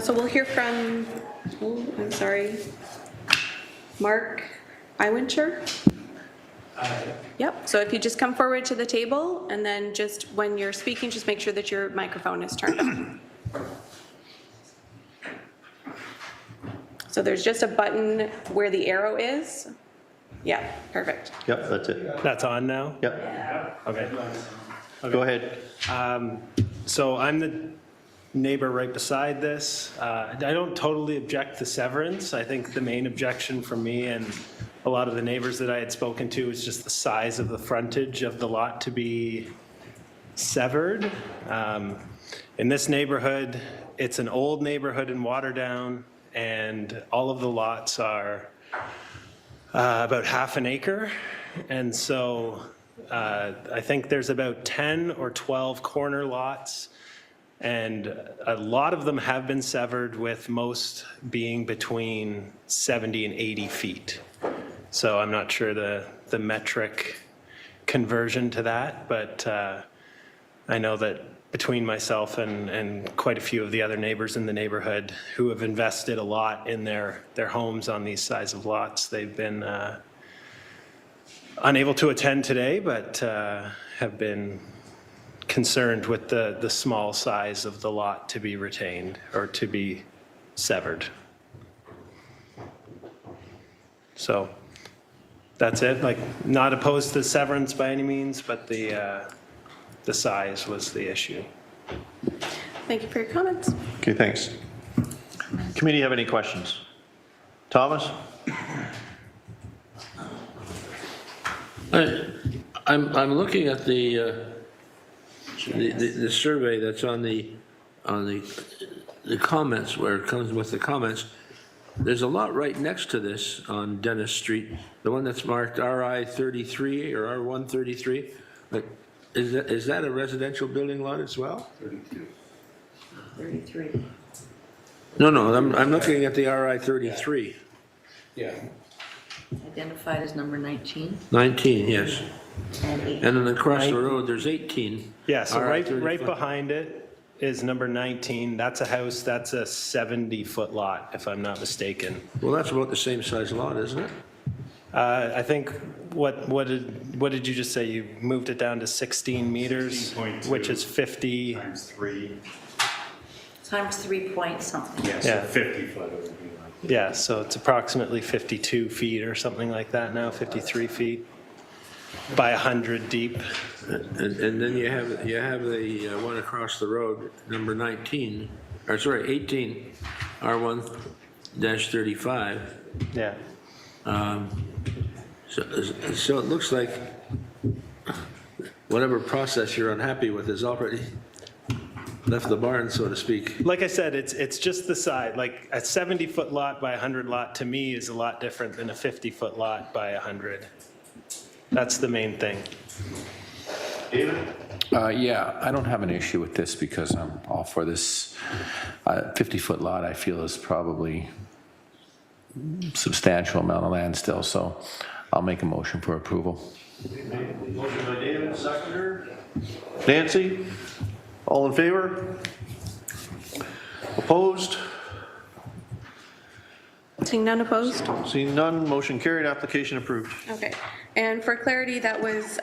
So we'll hear from, Mark Iwincher. Yep, so if you just come forward to the table, and then just when you're speaking, just make sure that your microphone is turned on. So there's just a button where the arrow is. Yeah, perfect. Yep, that's it. That's on now? Yep. Okay. Go ahead. So I'm the neighbor right beside this. I don't totally object to severance. I think the main objection from me and a lot of the neighbors that I had spoken to is just the size of the frontage of the lot to be severed. In this neighborhood, it's an old neighborhood in Waterdown, and all of the lots are about half an acre. And so I think there's about 10 or 12 corner lots, and a lot of them have been severed, with most being between 70 and 80 feet. So I'm not sure the metric conversion to that, but I know that between myself and quite a few of the other neighbors in the neighborhood who have invested a lot in their homes on these size of lots, they've been unable to attend today, but have been concerned with the small size of the lot to be retained or to be severed. So that's it. Like, not opposed to severance by any means, but the size was the issue. Thank you for your comments. Okay, thanks. Committee have any questions? Thomas? I'm looking at the survey that's on the comments, where it comes with the comments. There's a lot right next to this on Dennis Street, the one that's marked RI 33 or R1 33. But is that a residential building lot as well? 33. No, I'm looking at the RI 33. Yeah. Identified as number 19. 19, yes. And 18. And then across the road, there's 18. Yeah, so RI right 35. behind it is number 19. That's a house, that's a 70-foot lot, if I'm not mistaken. Well, that's about the same size lot, isn't it? I think, what did you just say? You moved it down to 16 meters, 16.2 which is 50. Times 3. Times 3 point something. Yeah, so Yeah. 50 foot it would be like. Yeah, so it's approximately 52 feet or something like that now, 53 feet by 100 deep. And then you have the one across the road, number 19, or sorry, 18, R1-35. Yeah. So it looks like whatever process you're unhappy with is already left the barn, so to speak. Like I said, it's just the side. Like, a 70-foot lot by 100 lot to me is a lot different than a 50-foot lot by 100. That's the main thing. David? Yeah, I don't have an issue with this because I'm all for this. 50-foot lot, I feel, is probably substantial amount of land still, so I'll make a motion for approval. Motion by David, seconder. Nancy? All in favor? Opposed? Seeing none opposed? Seeing none, motion carried, application approved. Okay. And for clarity, that was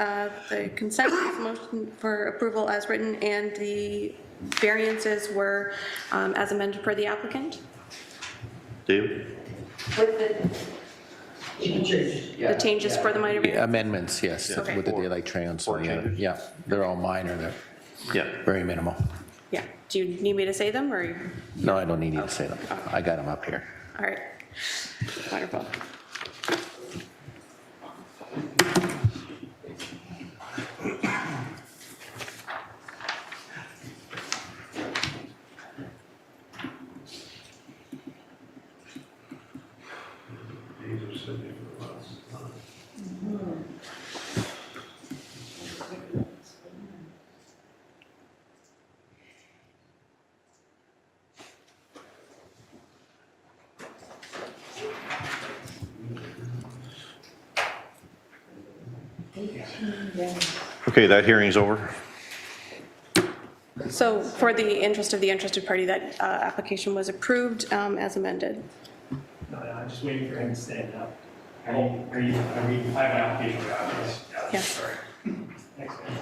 the consensus motion for approval as written, and the variances were as amended per the applicant? David? With the changes for the minor variance? Amendments, yes, Okay. with the daylight trains. So, yeah, they're all minor. They're very minimal. Yeah. Do you need me to say them, or? No, I don't need you to say them. I got them up here. All right. Wonderful. Okay, that hearing's over. So for the interest of the interested party, that application was approved as amended. No, I'm just waiting for him to stand up. I have an application. Yeah. Sorry. Thanks, man.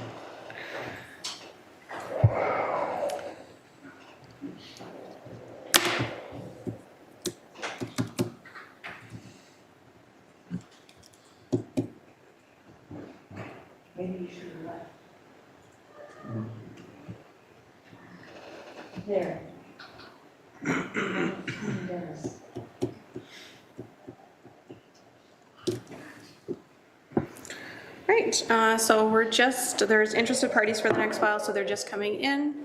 Maybe you should have left. There. Right, so there's interested parties for the next file, so they're just coming in.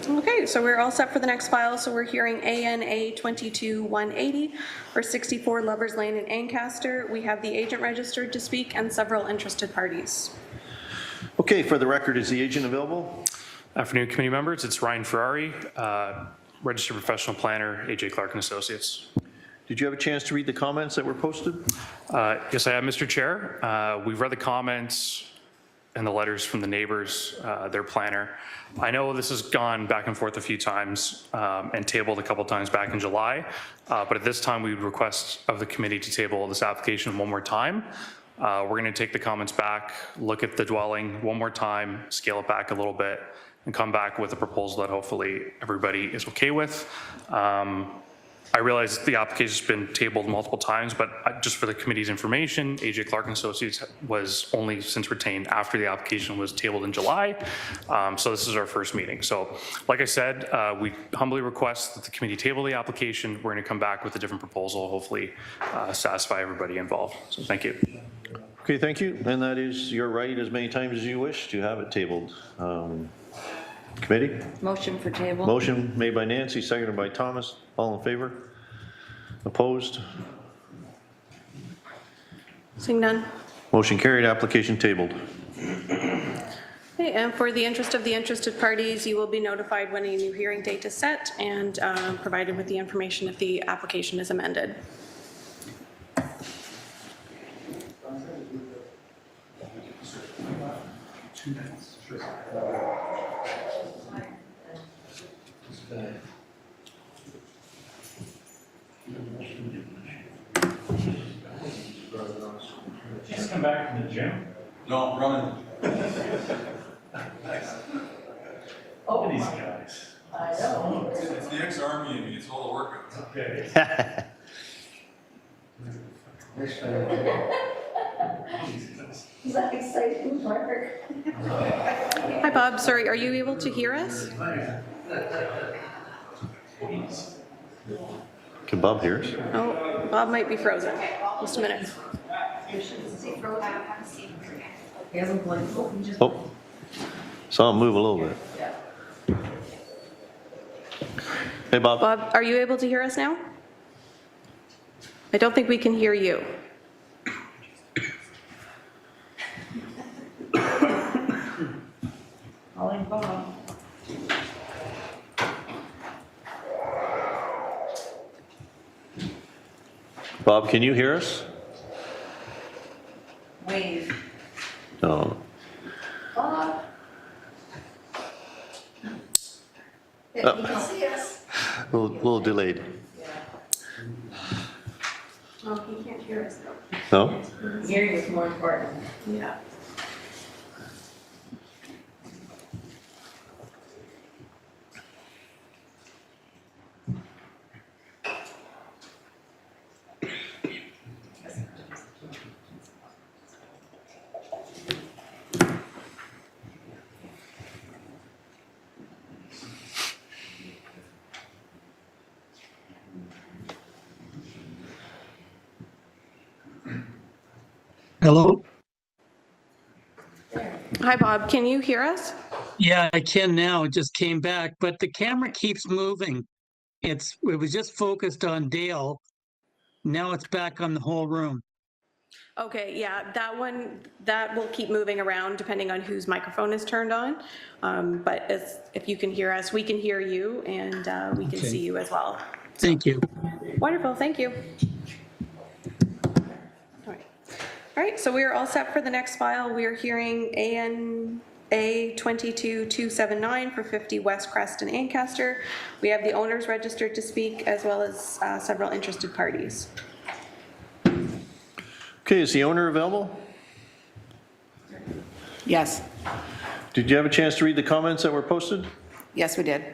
Okay, so we're all set for the next file. So we're hearing ANA 22-180 for 64 Lovers Lane in Ancaster. We have the agent registered to speak and several interested parties. Okay, for the record, is the agent available? Afternoon, committee members. It's Ryan Ferrari, registered professional planner, AJ Clark and Associates. Did you have a chance to read the comments that were posted? Yes, I have, Mr. Chair. We've read the comments and the letters from the neighbors, their planner. I know this has gone back and forth a few times and tabled a couple times back in July, but at this time we would request of the committee to table this application one more time. We're going to take the comments back, look at the dwelling one more time, scale it back a little bit, and come back with a proposal that hopefully everybody is okay with. I realize the application's been tabled multiple times, but just for the committee's information, AJ Clark and Associates was only since retained after the application was tabled in July. So this is our first meeting. So like I said, we humbly request that the committee table the application. We're going to come back with a different proposal, hopefully satisfy everybody involved. So thank you. Okay, thank you. And that is your right as many times as you wish to have it tabled. Committee? Motion for table. Motion made by Nancy, seconded by Thomas. All in favor? Opposed? Seeing none. Motion carried, application tabled. Okay, and for the interest of the interested parties, you will be notified when a new hearing date is set and provided with the information if the application is amended. Just come back from the gym? No, I'm running. Look at these guys. I know. It's the ex-army in me, it's all the work. Okay. Is that exciting, Mark? Hi, Bob. Sorry, are you able to hear us? Can Bob hear us? Oh, Bob might be frozen. Just a minute. Oh, saw him move a little bit. Hey, Bob. Bob, are you able to hear us now? I don't think we can hear you. Calling Bob. Bob, can you hear us? Wave. No. Bob. Oh. You can see us. A little delayed. Oh, he can't hear us though. No? Hearing is more important. Yeah. Hello? Hi, Bob. Can you hear us? Yeah, I can now. It just came back, but the camera keeps moving. It was just focused on Dale. Now it's back on the whole room. Okay, yeah, that will keep moving around depending on whose microphone is turned on. But if you can hear us, we can hear you and we can Okay. see you as well. Thank you. Wonderful, thank you. All right, so we are all set for the next file. We are hearing ANA 22279 for 50 West Crest in Ancaster. We have the owners registered to speak as well as several interested parties. Okay, is the owner available? Yes. Did you have a chance to read the comments that were posted? Yes, we did.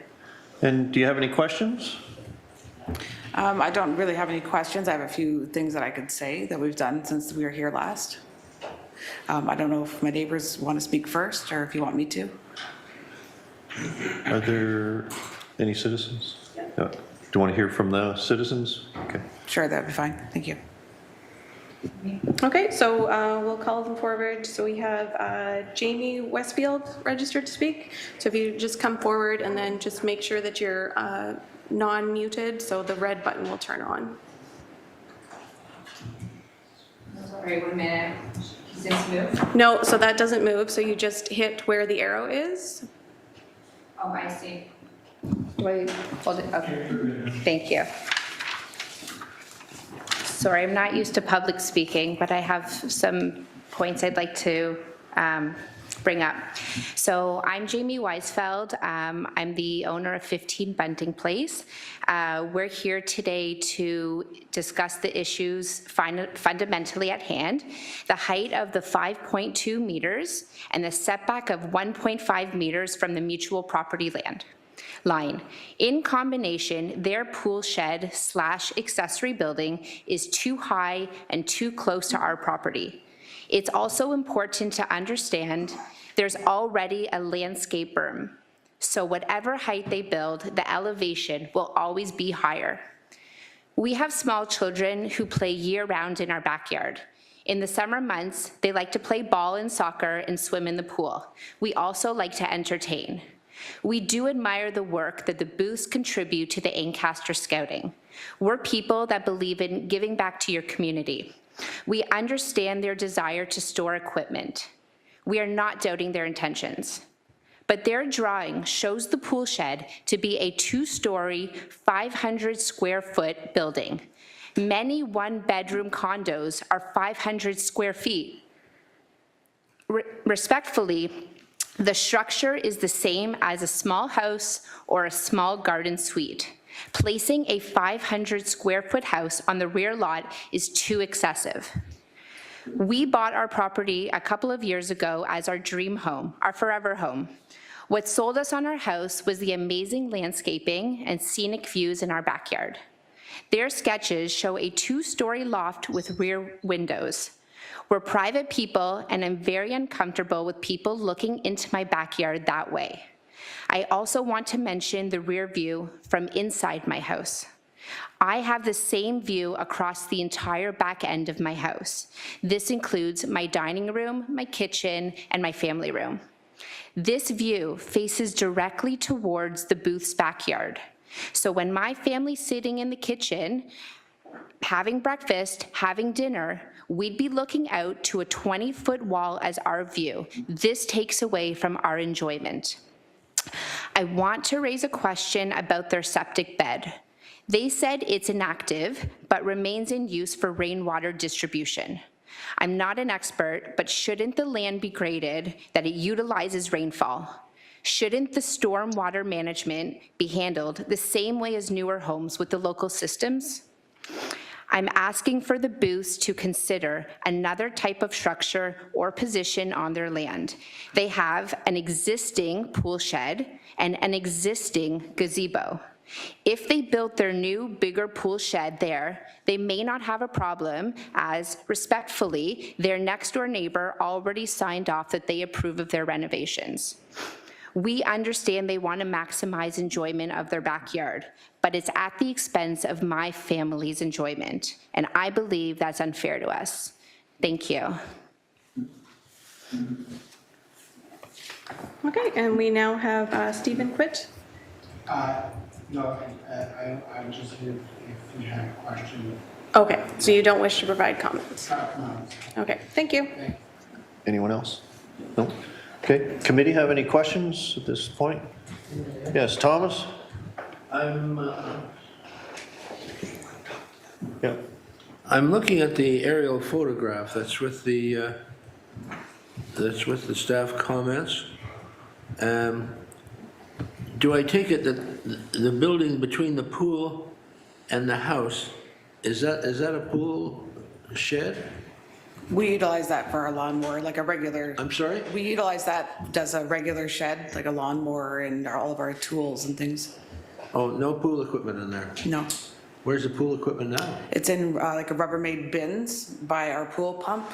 And do you have any questions? I don't really have any questions. I have a few things that I could say that we've done since we were here last. I don't know if my neighbors want to speak first or if you want me to. Are there any citizens? Do you want to hear from the citizens? Okay. Sure, that'd be fine. Thank you. Okay, so we'll call them forward. So we have Jamie Westfield registered to speak. So if you just come forward and then just make sure that you're non-muted, so the red button will turn on. Sorry, 1 minute. Does this move? No, so that doesn't move, so you just hit where the arrow is. Oh, I see. Do I hold it? Okay. Thank you. Sorry, I'm not used to public speaking, but I have some points I'd like to bring up. So I'm Jamie Weisfeld. I'm the owner of 15 Bunting Place. We're here today to discuss the issues fundamentally at hand, the height of the 5.2 meters and the setback of 1.5 meters from the mutual property line. In combination, their pool shed / accessory building is too high and too close to our property. It's also important to understand there's already a landscape berm. So whatever height they build, the elevation will always be higher. We have small children who play year-round in our backyard. In the summer months, they like to play ball and soccer and swim in the pool. We also like to entertain. We do admire the work that the booths contribute to the Ancaster Scouting. We're people that believe in giving back to your community. We understand their desire to store equipment. We are not doubting their intentions. But their drawing shows the pool shed to be a 2-story, 500 square foot building. Many one-bedroom condos are 500 square feet. Respectfully, the structure is the same as a small house or a small garden suite. Placing a 500 square foot house on the rear lot is too excessive. We bought our property a couple of years ago as our dream home, our forever home. What sold us on our house was the amazing landscaping and scenic views in our backyard. Their sketches show a 2-story loft with rear windows. We're private people, and I'm very uncomfortable with people looking into my backyard that way. I also want to mention the rear view from inside my house. I have the same view across the entire back end of my house. This includes my dining room, my kitchen, and my family room. This view faces directly towards the booth's backyard. So when my family's sitting in the kitchen, having breakfast, having dinner, we'd be looking out to a 20-foot wall as our view. This takes away from our enjoyment. I want to raise a question about their septic bed. They said it's inactive, but remains in use for rainwater distribution. I'm not an expert, but shouldn't the land be graded that it utilizes rainfall? Shouldn't the stormwater management be handled the same way as newer homes with the local systems? I'm asking for the booths to consider another type of structure or position on their land. They have an existing pool shed and an existing gazebo. If they built their new, bigger pool shed there, they may not have a problem, as respectfully, their next-door neighbor already signed off that they approve of their renovations. We understand they want to maximize enjoyment of their backyard, but it's at the expense of my family's enjoyment, and I believe that's unfair to us. Thank you. Okay, and we now have Stephen Quitt. No, I'm just here if you have a question. Okay, so you don't wish to provide comments? Okay, thank you. Anyone else? No? Okay, committee have any questions at this point? Yes, Thomas? Yeah. I'm looking at the aerial photograph that's with the staff comments. Do I take it that the building between the pool and the house, is that a pool shed? We utilize that for our lawnmower, like a regular. I'm sorry? We utilize that as a regular shed, like a lawnmower and all of our tools and things. Oh, no pool equipment in there? No. Where's the pool equipment now? It's in like a Rubbermaid bins by our pool pump,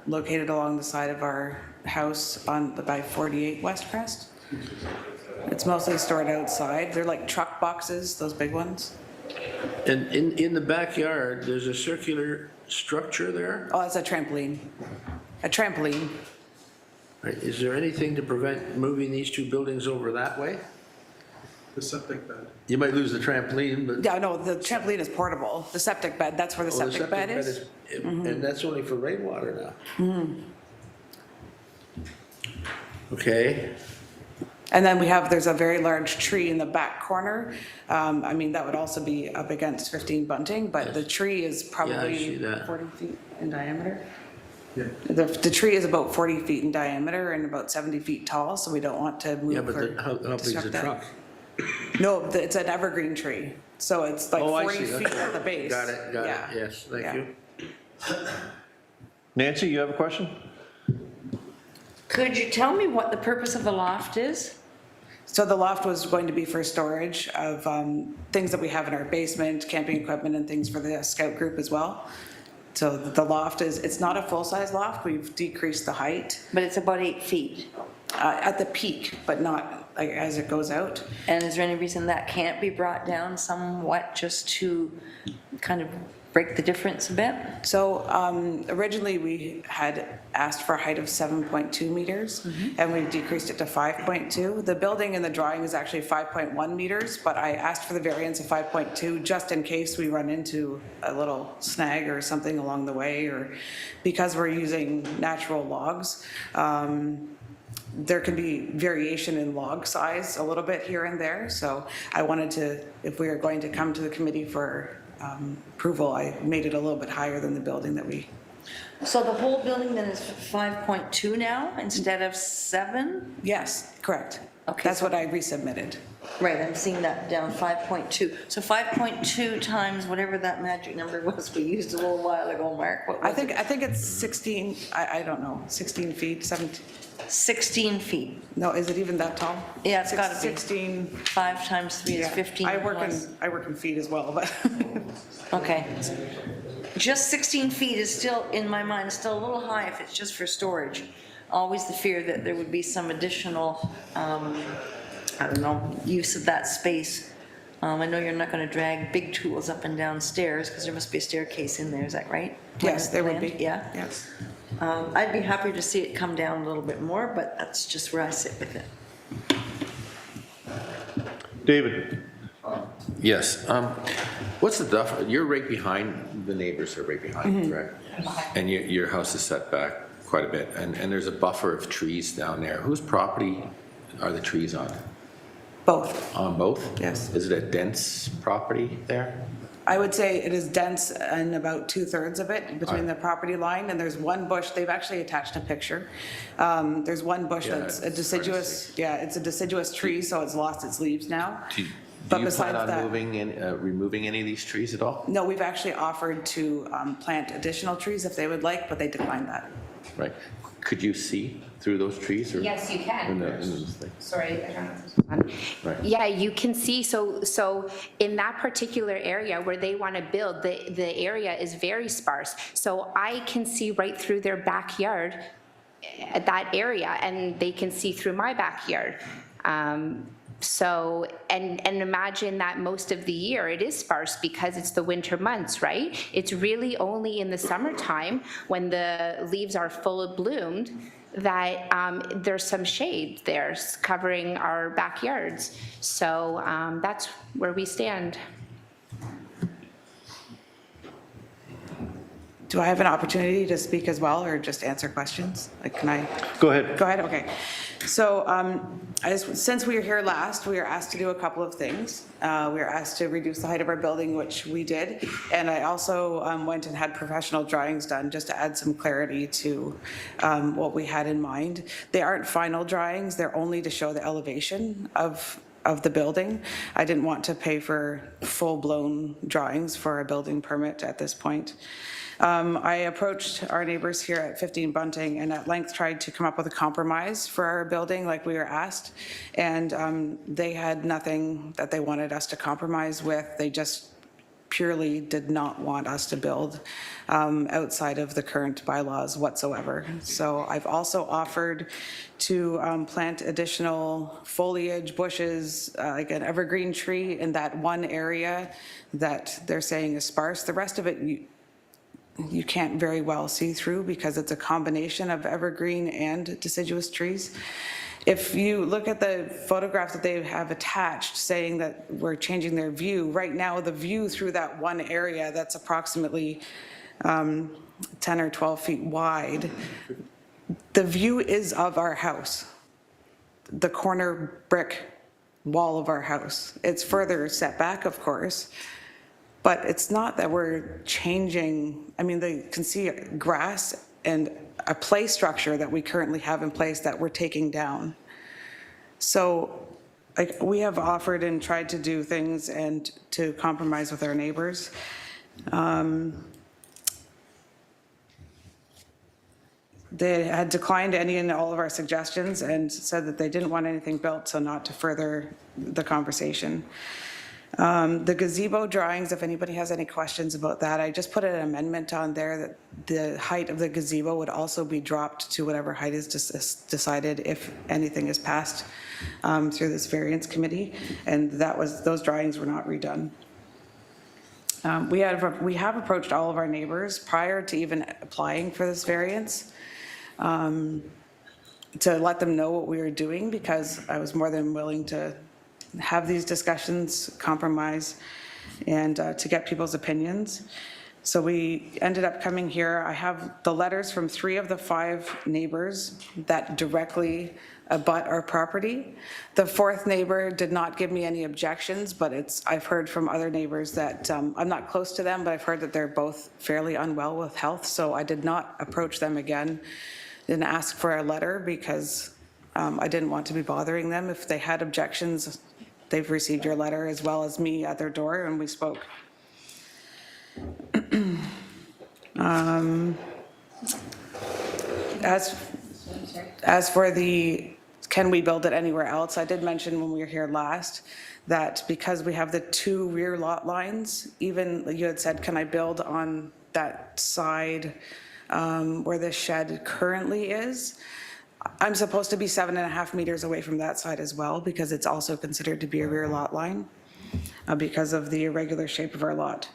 located along the side of our house by 48 West Crest. It's mostly stored outside. They're like truck boxes, those big ones. And in the backyard, there's a circular structure there? Oh, it's a trampoline. A trampoline. Right, is there anything to prevent moving these two buildings over that way? The septic bed. You might lose the trampoline, but. Yeah, no, the trampoline is portable. The septic bed, that's where the Oh, septic bed is. And that's only for rainwater now? Mhm. Okay. And then there's a very large tree in the back corner. I mean, that would also be up against 15 bunting, but the tree is see probably that. 40 feet in diameter. The tree is about 40 feet in diameter and about 70 feet tall, so we don't want to move Yeah, but or how big is disrupt the that. trunk? No, it's an evergreen tree, so it's like Oh, I 40 see, feet okay. at the base. Got it, Yeah. yes, thank Yeah. you. Nancy, you have a question? Could you tell me what the purpose of the loft is? So the loft was going to be for storage of things that we have in our basement, camping equipment and things for the scout group as well. So the loft it's not a full-size loft, we've decreased the height. But it's about 8 feet. At the peak, but not like as it goes out. And is there any reason that can't be brought down somewhat just to kind of break the difference a bit? So originally we had asked for a height of 7.2 meters and we decreased it to 5.2. The building in the drawing is actually 5.1 meters, but I asked for the variance of 5.2 just in case we run into a little snag or something along the way, or because we're using natural logs. There can be variation in log size a little bit here and there. So I wanted to, if we are going to come to the committee for approval, I made it a little bit higher than the building that we. So the whole building then is 5.2 now instead of 7? Yes, correct. Okay. That's what I resubmitted. Right, I'm seeing that down, 5.2. So 5.2 times whatever that magic number was we used a little while ago, Mark, what was I think it's 16, I don't know, 16 feet, 17. 16 feet. No, is it even that tall? Yeah, it's gotta be. 16. 5 times 3 is Yeah. 15 I work plus. in feet as well, but. Okay. Just 16 feet is still, in my mind, still a little high if it's just for storage. Always the fear that there would be some additional, I don't know, use of that space. I know you're not going to drag big tools up and down stairs because there must be a staircase in there, is that right? Yes, there would be. Yeah? Yes. I'd be happy to see it come down a little bit more, but that's just where I sit with it. David? Yes. What's the buffer? You're right behind, the neighbors are right behind you, correct? And your house is set back quite a bit, and there's a buffer of trees down there. Whose property are the trees on? Both. On both? Yes. Is it a dense property there? I would say it is dense in about 2/3 of it between the property line, and there's one bush, they've actually attached a picture. There's one bush Yeah, that's a it's hard to deciduous, yeah, it's a deciduous tree, so it's lost its leaves now. Do But you plan besides on that- removing any of these trees at all? No, we've actually offered to plant additional trees if they would like, but they declined that. Right. Could you see through those trees? Or Yes, you can. in the thing? Sorry, I don't know if this is on. Right. Yeah, you can see, so in that particular area where they want to build, the area is very sparse. So I can see right through their backyard, at that area, and they can see through my backyard. So, and imagine that most of the year it is sparse because it's the winter months, right? It's really only in the summertime when the leaves are full bloomed that there's some shade there covering our backyards. So that's where we stand. Do I have an opportunity to speak as well, or just answer questions? Like, can I? Go ahead. Go ahead, okay. So since we were here last, we were asked to do a couple of things. We were asked to reduce the height of our building, which we did. And I also went and had professional drawings done just to add some clarity to what we had in mind. They aren't final drawings, they're only to show the elevation of of the building. I didn't want to pay for full-blown drawings for a building permit at this point. I approached our neighbors here at 15 Bunting and at length tried to come up with a compromise for our building like we were asked, and they had nothing that they wanted us to compromise with. They just purely did not want us to build outside of the current bylaws whatsoever. So I've also offered to plant additional foliage, bushes, like an evergreen tree in that one area that they're saying is sparse. The rest of it, you can't very well see through because it's a combination of evergreen and deciduous trees. If you look at the photograph that they have attached saying that we're changing their view, right now the view through that one area that's approximately 10 or 12 feet wide, the view is of our house, the corner brick wall of our house. It's further set back, of course, but it's not that we're changing. I mean, they can see grass and a play structure that we currently have in place that we're taking down. So like, we have offered and tried to do things and to compromise with our neighbors. They had declined any and all of our suggestions and said that they didn't want anything built, so not to further the conversation. The gazebo drawings, if anybody has any questions about that, I just put an amendment on there that the height of the gazebo would also be dropped to whatever height is decided if anything is passed through this variance committee, and those drawings were not redone. We have approached all of our neighbors prior to even applying for this variance to let them know what we were doing, because I was more than willing to have these discussions, compromise, and to get people's opinions. So we ended up coming here. I have the letters from 3 of the 5 neighbors that directly abut our property. The 4th neighbor did not give me any objections, but I've heard from other neighbors that, I'm not close to them, but I've heard that they're both fairly unwell with health, so I did not approach them again. Didn't ask for a letter because I didn't want to be bothering them. If they had objections, they've received your letter as well as me at their door, and we spoke. As for the, can we build it anywhere else? I did mention when we were here last that because we have the 2 rear lot lines, even you had said, can I build on that side where the shed currently is? I'm supposed to be 7.5 meters away from that side as well, because it's also considered to be a rear lot line because of the irregular shape of our lot.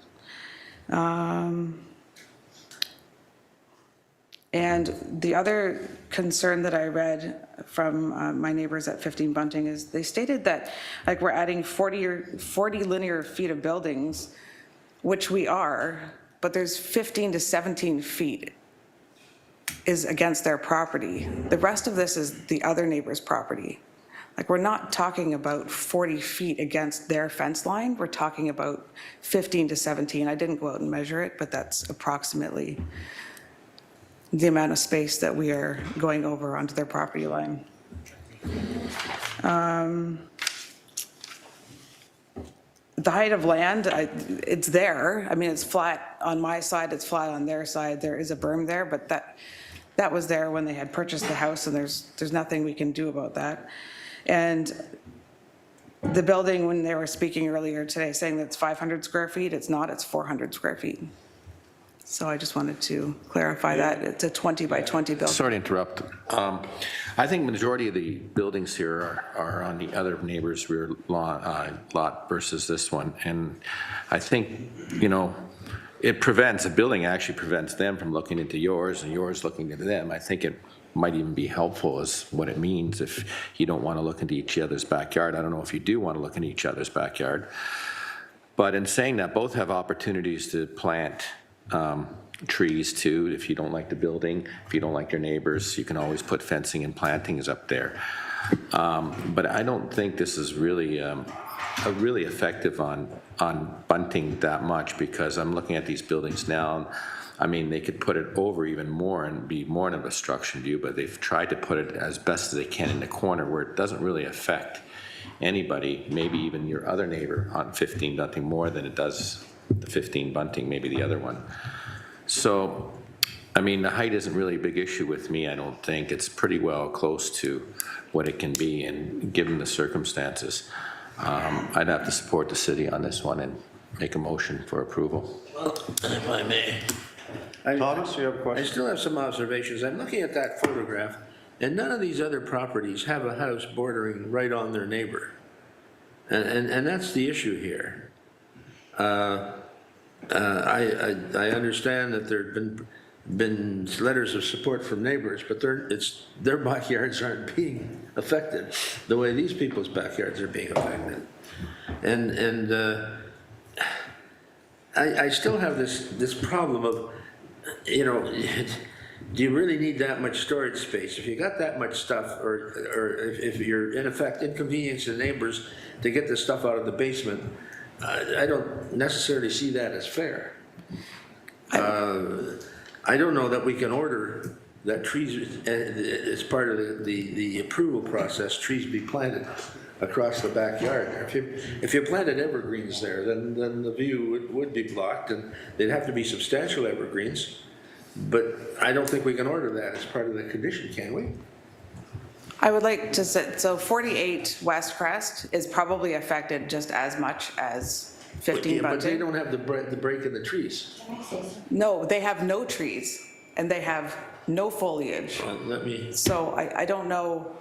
And the other concern that I read from my neighbors at 15 Bunting is they stated that like we're adding 40 linear feet of buildings, which we are, but there's 15 to 17 feet is against their property. The rest of this is the other neighbor's property. Like, we're not talking about 40 feet against their fence line. We're talking about 15 to 17. I didn't go out and measure it, but that's approximately the amount of space that we are going over onto their property line. The height of land, it's there. I mean, it's flat on my side, it's flat on their side. There is a berm there, but that was there when they had purchased the house, and there's nothing we can do about that. And the building, when they were speaking earlier today, saying that it's 500 square feet, it's not, it's 400 square feet. So I just wanted to clarify that. It's a 20 by 20 building. Sorry to interrupt. I think majority of the buildings here are on the other neighbor's rear lot versus this one. And I think, it prevents, the building actually prevents them from looking into yours and yours looking into them. I think it might even be helpful is what it means if you don't want to look into each other's backyard. I don't know if you do want to look into each other's backyard. But in saying that, both have opportunities to plant trees too. If you don't like the building, if you don't like your neighbors, you can always put fencing and plantings up there. But I don't think this is really really effective on bunting that much, because I'm looking at these buildings now. And, I mean, they could put it over even more and be more of an obstruction view, but they've tried to put it as best as they can in the corner where it doesn't really affect anybody, maybe even your other neighbor on 15 Bunting more than it does the 15 Bunting, maybe the other one. So, I mean, the height isn't really a big issue with me, I don't think. It's pretty well close to what it can be, and given the circumstances, I'd have to support the city on this one and make a motion for approval. Well, if I may. Thomas, you have a question? I still have some observations. I'm looking at that photograph, and none of these other properties have a house bordering right on their neighbor. And that's the issue here. I understand that there have been letters of support from neighbors, but their backyards aren't being affected the way these people's backyards are being affected. And I still have this problem of, you know, do you really need that much storage space? If you got that much stuff, or if you're in effect inconveniencing neighbors to get the stuff out of the basement, I don't necessarily see that as fair. I don't know that we can order that trees, as part of the approval process, trees be planted across the backyard. If you planted evergreens there, then the view would be blocked, and they'd have to be substantial evergreens. But I don't think we can order that as part of the condition, can we? I would like to say, so 48 West Crest is probably affected just as much as 15 But they Bunting. don't have the break in the trees. No, they have no trees, and they have no foliage. Let me, So I don't know,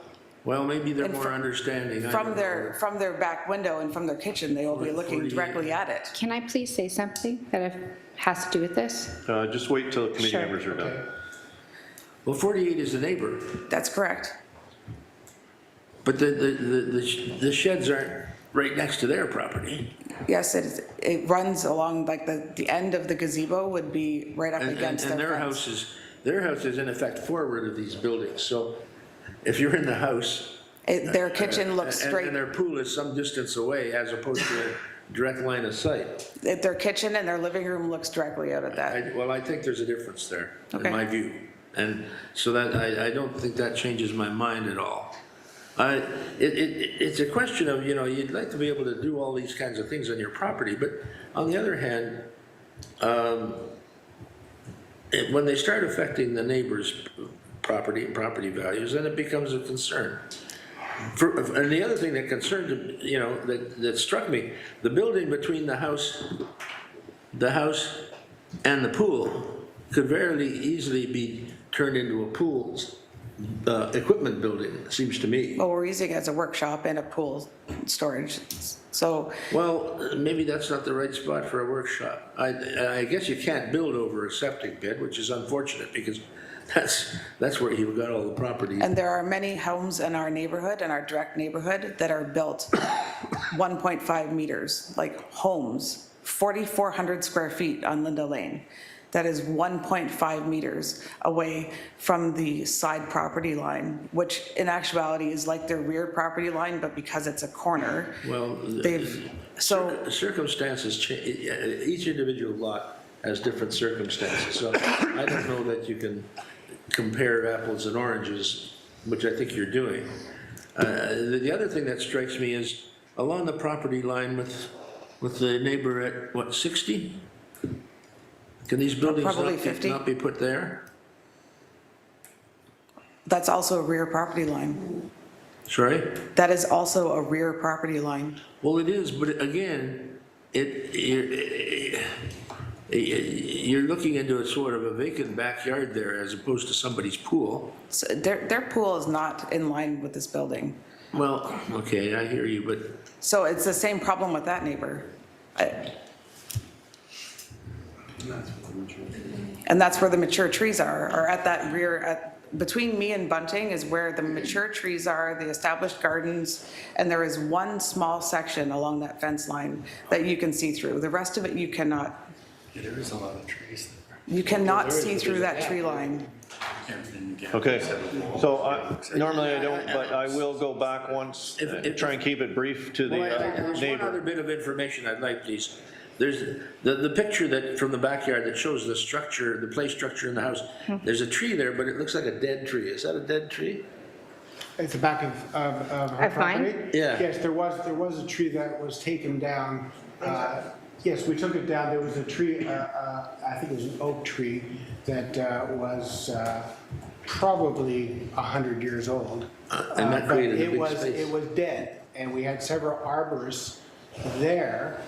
well, maybe they're And more understanding. I from don't their back window and from their kitchen, they will be looking directly at it. Can I please say something that has to do with this? Just wait till the committee Sure. members are done. Well, 48 is the neighbor, That's correct. but the sheds aren't right next to their property. Yes, it runs along, like the end of the gazebo would be right up against And their their fence. house is in effect forward of these buildings, so if you're in the house. Their kitchen looks straight. And their pool is some distance away as opposed to a direct line of sight. Their kitchen and their living room looks directly out at that. Well, I think there's a difference there, in Okay. my view. And so that, I don't think that changes my mind at all. It's a question of, you know, you'd like to be able to do all these kinds of things on your property, but on the other hand, when they start affecting the neighbor's property and property values, then it becomes a concern. And the other thing that concerned, you know, that struck me, the building between the house and the pool could very easily be turned into a pool equipment building, it seems to me. Well, we're using it as a workshop and a pool storage, so. Well, maybe that's not the right spot for a workshop. I guess you can't build over a septic pit, which is unfortunate, because that's where you've got all the property. And there are many homes in our neighborhood, in our direct neighborhood, that are built 1.5 meters, like homes, 4,400 square feet on Linda Lane. That is 1.5 meters away from the side property line, which in actuality is like their rear property line, but because it's a corner, Well, circumstances change. Each individual lot has different circumstances, so I don't know that you can compare apples and oranges, which I think you're doing. The other thing that strikes me is along the property line with the neighbor at, what, 60? Can these buildings Probably 50. not be put there? that's also a rear property line. Sorry? That is also a rear property line. Well, it is, but again, you're looking into a sort of a vacant backyard there as opposed to somebody's pool. So their pool is not in line with this building. Well, okay, I hear you, but So it's the same problem with that neighbor. And that's where the mature trees are at that rear, between me and Bunting is where the mature trees are, the established gardens, and there is one small section along that fence line that you can see through. The rest of it, you cannot. Yeah, there is a lot of trees You cannot see through that tree line. there. Okay, so normally I don't, but I will go back once, try and keep it brief to the there's one neighbor. other bit of information I'd like, please. There's the picture that from the backyard that shows the structure, the play structure in the house. There's a tree there, but it looks like a dead tree. Is that a dead tree? At the back of her Of mine? property? Yeah. Yes, there was a tree that was taken down. Yes, we took it down. There was a tree, I think it was an oak tree, that was probably 100 years old. And that But created a it big was space. It was dead, and we had several arborists there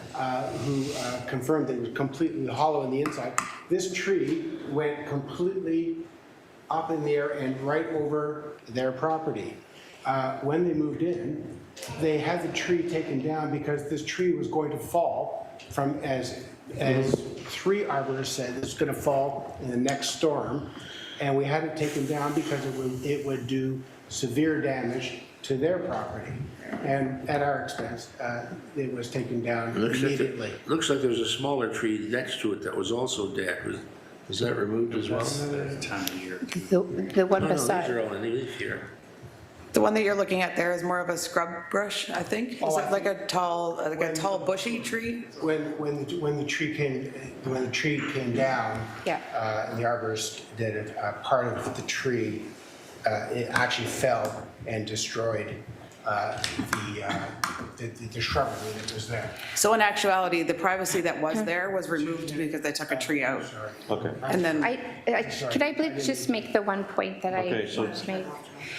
who confirmed that it was completely hollow on the inside. This tree went completely up in the air and right over their property. When they moved in, they had the tree taken down because this tree was going to fall from, as three arborists said, it's going to fall in the next storm. And we had it taken down because it would do severe damage to their property. And at our expense, it was taken down immediately. Looks like there's a smaller tree next to it that was also dead. Was that removed as well? Time of year. The one No, these beside. are all in leaf here. The one that you're looking at there is more of a scrub brush, I think. Is it like a tall bushy tree? When the tree came down, Yeah. and the arborist did it, part of the tree, it actually fell and destroyed the shrubbery that was there. So in actuality, the privacy that was there was removed because they took a tree out. Okay. And then, Could I please just make the one point that I Okay, so- want to make?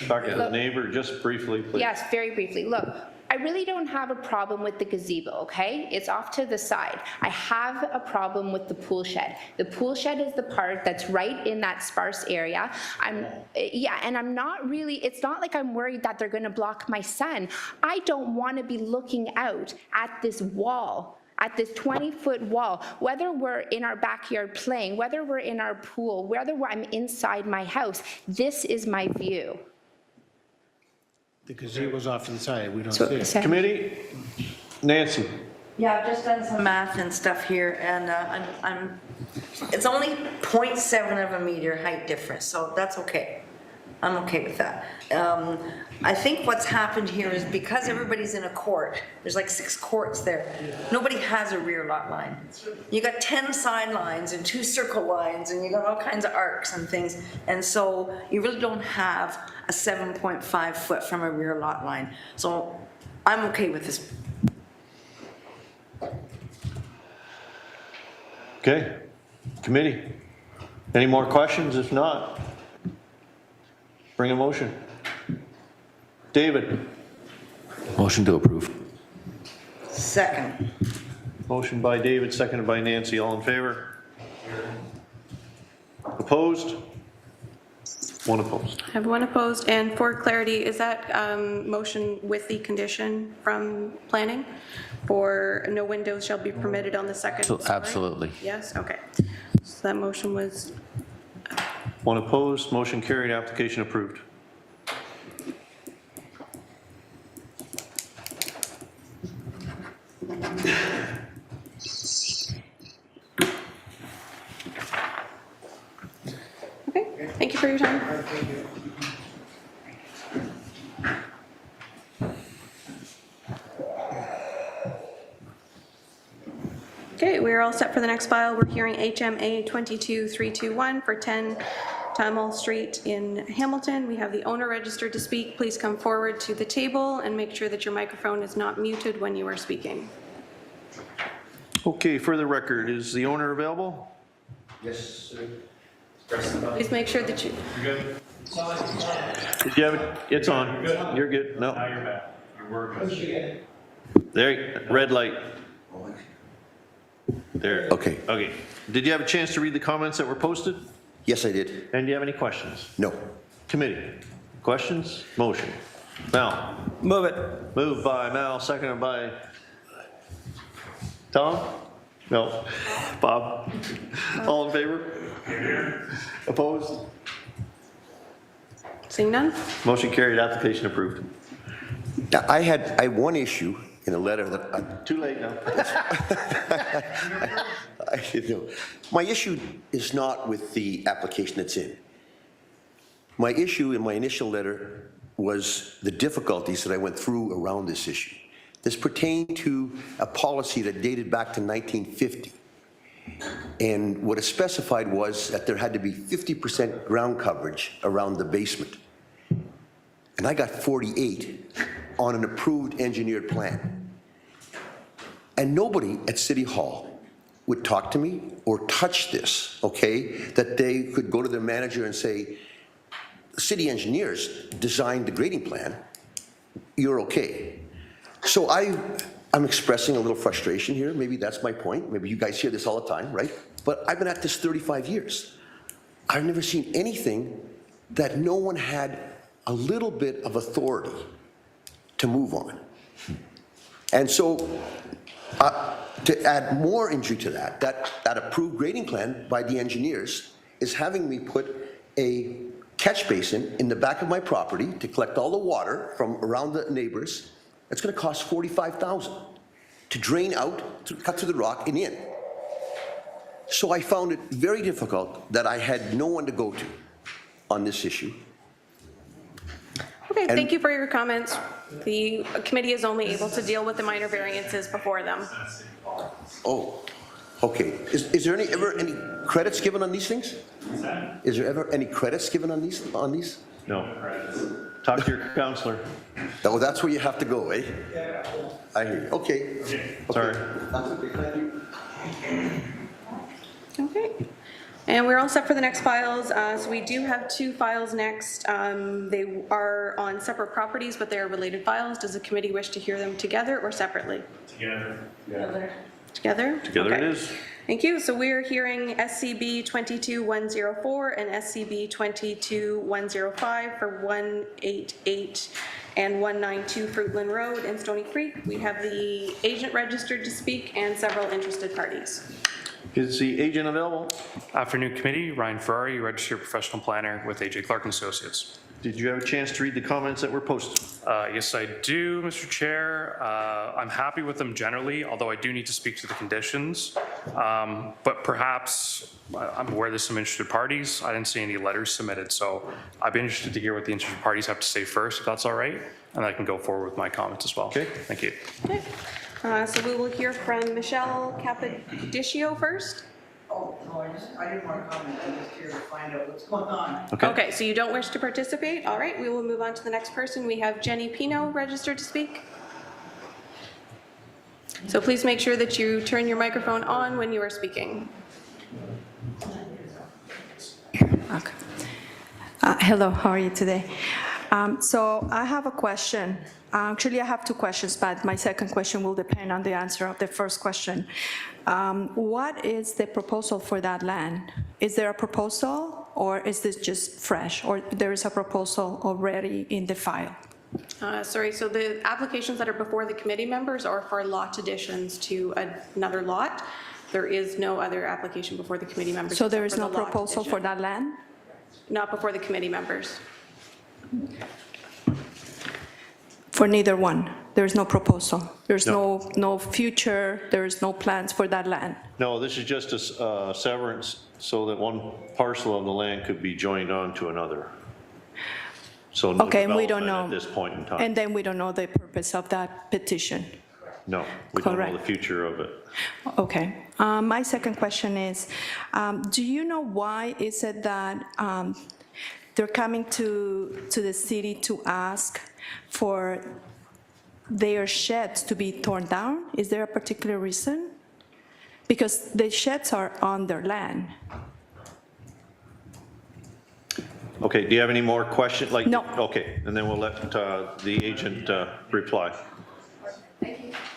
Back to the neighbor, just briefly, please. Yes, very briefly. Look, I really don't have a problem with the gazebo, okay? It's off to the side. I have a problem with the pool shed. The pool shed is the part that's right in that sparse area. And I'm not really, it's not like I'm worried that they're gonna block my sun. I don't wanna be looking out at this wall, at this 20-foot wall, whether we're in our backyard playing, whether we're in our pool, whether I'm inside my house, this is my view. The gazebo's off to the side, we don't So- see it. so- Committee, Nancy. Yeah, I've just done some math and stuff here, and it's only 0.7 of a meter height difference, so that's okay. I'm okay with that. I think what's happened here is because everybody's in a court, there's like 6 courts there, nobody has a rear lot line. You got 10 side lines and 2 circle lines, and you got all kinds of arcs and things, and so you really don't have a 7.5 foot from a rear lot line. So I'm okay with this. Okay. Committee, any more questions? If not, bring a motion. David. Motion to approve. Second. Motion by David, seconded by Nancy. All in favor? Opposed? One opposed. I have one opposed, and for clarity, is that motion with the condition from planning for no windows shall be permitted on the second story? Absolutely. Yes, okay. So that motion was, One opposed, motion carried, application approved. okay, thank you for your time. Okay, we are all set for the next file. We're hearing HMA 22321 for 10 Tamil Street in Hamilton. We have the owner registered to speak. Please come forward to the table and make sure that your microphone is not muted when you are speaking. Okay, for the record, is the owner available? Yes, sir. Please make sure that you, Did you have it? It's on. You're good. No. Now you're back. You're working. There, red light. There. Okay. Okay. Did you have a chance to read the comments that were posted? Yes, I did. And do you have any questions? No. Committee, questions? Motion. Mal. Move it. Moved by Mal, seconded by Tom? No. Bob? All in favor? Opposed? seeing none? Motion carried, application approved. Now, I had one issue in a letter that Too late now. I didn't know. My issue is not with the application that's in. My issue in my initial letter was the difficulties that I went through around this issue. This pertained to a policy that dated back to 1950. And what it specified was that there had to be 50% ground coverage around the basement. and I got 48 on an approved engineered plan. And nobody at City Hall would talk to me or touch this, okay? That they could go to their manager and say, city engineers designed the grading plan, you're okay. So I'm expressing a little frustration here. Maybe that's my point. Maybe you guys hear this all the time, right? But I've been at this 35 years. I've never seen anything that no one had a little bit of authority to move on. And so to add more injury to that approved grading plan by the engineers is having me put a catch basin in the back of my property to collect all the water from around the neighbors. It's going to cost $45,000 to drain out, to cut through the rock and in. So I found it very difficult that I had no one to go to on this issue. Okay, thank you for your comments. The committee is only able to deal with the minor variances before them. Oh, okay. Is there ever any credits given on these things? Is there ever any credits given on these? No. Talk to your counselor. Oh, that's where you have to go, eh? I hear you. Okay. Sorry. That's okay, thank you. Okay. And we're all set for the next files. So we do have 2 files next. They are on separate properties, but they are related files. Does the committee wish to hear them together or separately? Together. Together? Together Okay. it is. Thank you. So we're hearing SCB 22104 and SCB 22105 for 188 and 192 Fruitland Road in Stony Creek. We have the agent registered to speak and several interested parties. Is the agent available? Afternoon committee, Ryan Ferrari, registered professional planner with AJ Clark & Associates. Did you have a chance to read the comments that were posted? Yes, I do, Mr. Chair. I'm happy with them generally, although I do need to speak to the conditions. But perhaps, I'm aware there's some interested parties. I didn't see any letters submitted, so I'd be interested to hear what the interested parties have to say first, if that's all right, and I can go forward with my comments as well. Okay. Thank you. Okay. So we will hear from Michelle Capodicio first. Oh, no, I didn't want to comment, I'm just here to find out what's going on. Okay, so you don't wish to participate? All right, we will move on to the next person. We have Jenny Pino registered to speak. So please make sure that you turn your microphone on when you are speaking. Okay. Hello, how are you today? So I have a question. Actually, I have 2 questions, but my second question will depend on the answer of the first question. What is the proposal for that land? Is there a proposal, or is this just fresh, or there is a proposal already in the file? Sorry, so the applications that are before the committee members are for lot additions to another lot. There is no other application before the committee members. So there is except no for the lot proposal for addition. that land? Not before the committee members. For neither one? There's no proposal? There's no future, there's no plans for that land? No, this is just a severance so that one parcel of the land could be joined on to another. So no Okay, and we don't development know. at this point in time. And then we don't know the purpose of that petition? No, we don't know Correct. the future of it. Okay. My second question is, do you know why is it that they're coming to the city to ask for their sheds to be torn down? Is there a particular reason? Because the sheds are on their land. Okay, do you have any more questions? No. Okay, and then we'll let the agent reply.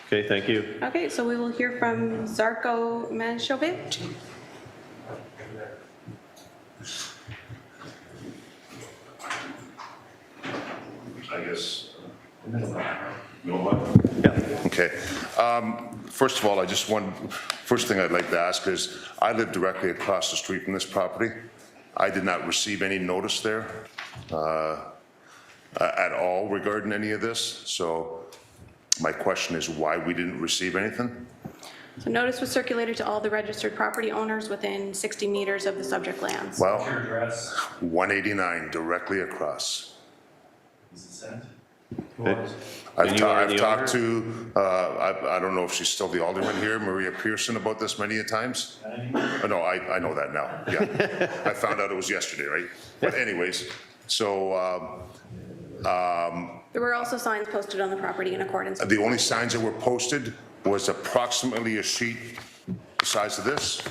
Okay, thank you. Okay, so we will hear from Zarko Manshovic. I guess. Okay. First of all, first thing I'd like to ask is, I live directly across the street from this property. I did not receive any notice there at all regarding any of this. So my question is why we didn't receive anything? So notice was circulated to all the registered property owners within 60 meters of the subject lands. Well, 189 directly across. I've talked to, I don't know if she's still the alderman here, Maria Pearson, about this many a times. Oh, no, I know that now, yeah. I found out it was yesterday, right? But anyways, so There were also signs posted on the property in accordance. The only signs that were posted was approximately a sheet the size of this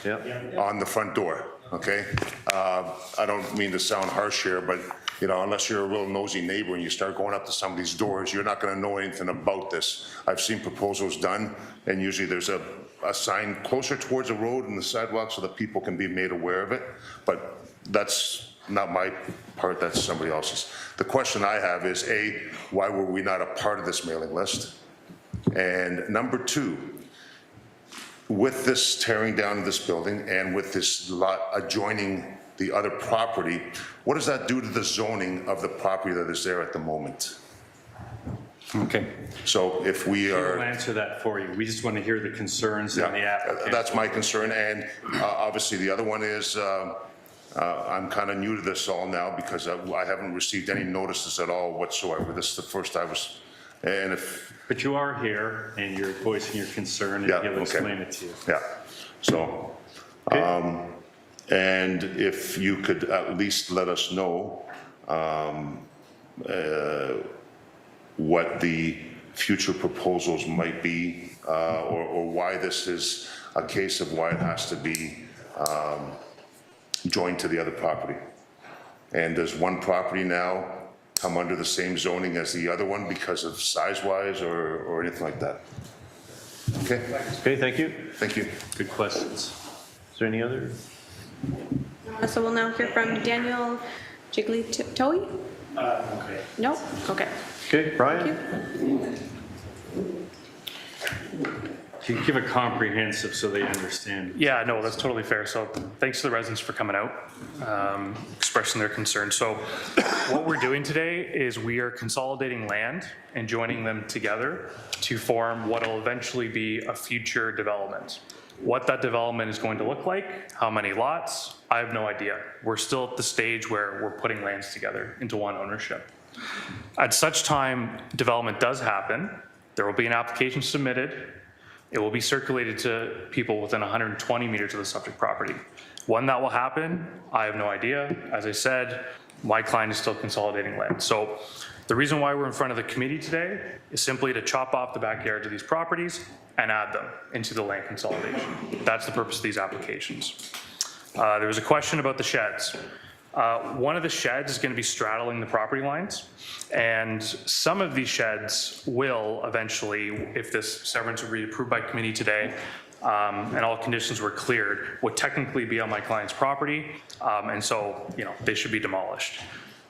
on the front door, okay? I don't mean to sound harsh here, but, you know, unless you're a real nosy neighbor and you start going up to some of these doors, you're not gonna know anything about this. I've seen proposals done, and usually there's a sign closer towards the road and the sidewalk so that people can be made aware of it, but that's not my part, that's somebody else's. The question I have is, A, why were we not a part of this mailing list? And number two, with this tearing down of this building and with this lot adjoining the other property, what does that do to the zoning of the property that is there at the moment? Okay. So if we We'll are, answer that for you. We just want to hear the concerns and the applicant. that's my concern, and obviously the other one is, I'm kind of new to this all now because I haven't received any notices at all whatsoever. This is the first I was, and if, But you are here and you're voicing your concern and Yeah, he'll okay. explain it to you. yeah, so, and if you could at least let us know what the future proposals might be, or why this is a case of why it has to be joined to the other property. And does one property now come under the same zoning as the other one because of size-wise or anything like that? Okay, Okay, thank you. thank you. Good questions. Is there any other? So we'll now hear from Daniel Jiglitoe? Okay. No? Okay. Okay, Brian? Can you give a comprehensive so they understand? Yeah, no, that's totally fair. So thanks to the residents for coming out, expressing their concerns. So what we're doing today is we are consolidating land and joining them together to form what will eventually be a future development. What that development is going to look like, how many lots, I have no idea. We're still at the stage where we're putting lands together into one ownership. At such time development does happen, there will be an application submitted. It will be circulated to people within 120 meters of the subject property. When that will happen, I have no idea. As I said, my client is still consolidating land. So the reason why we're in front of the committee today is simply to chop off the backyards of these properties and add them into the land consolidation. That's the purpose of these applications. There was a question about the sheds. One of the sheds is going to be straddling the property lines, and some of these sheds will eventually, if this severance would be approved by committee today, and all conditions were cleared, would technically be on my client's property, and so, you know, they should be demolished.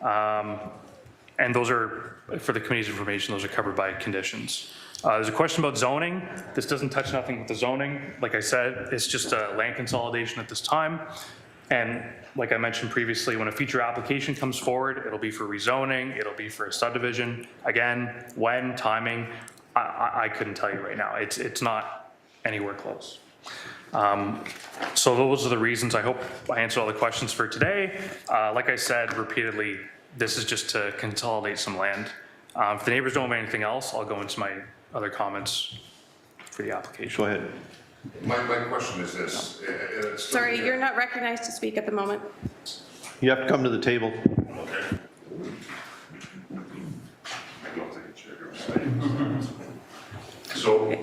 And those are, for the committee's information, those are covered by conditions. There's a question about zoning. This doesn't touch nothing with the zoning. Like I said, it's just a land consolidation at this time. And like I mentioned previously, when a future application comes forward, it'll be for rezoning, it'll be for a subdivision. Again, when, timing, I couldn't tell you right now. It's not anywhere close. So those are the reasons. I hope I answered all the questions for today. Like I said repeatedly, this is just to consolidate some land. If the neighbors don't have anything else, I'll go into my other comments for the application. Go ahead. My question is this. Sorry, you're not recognized to speak at the moment. You have to come to the table. Okay. So,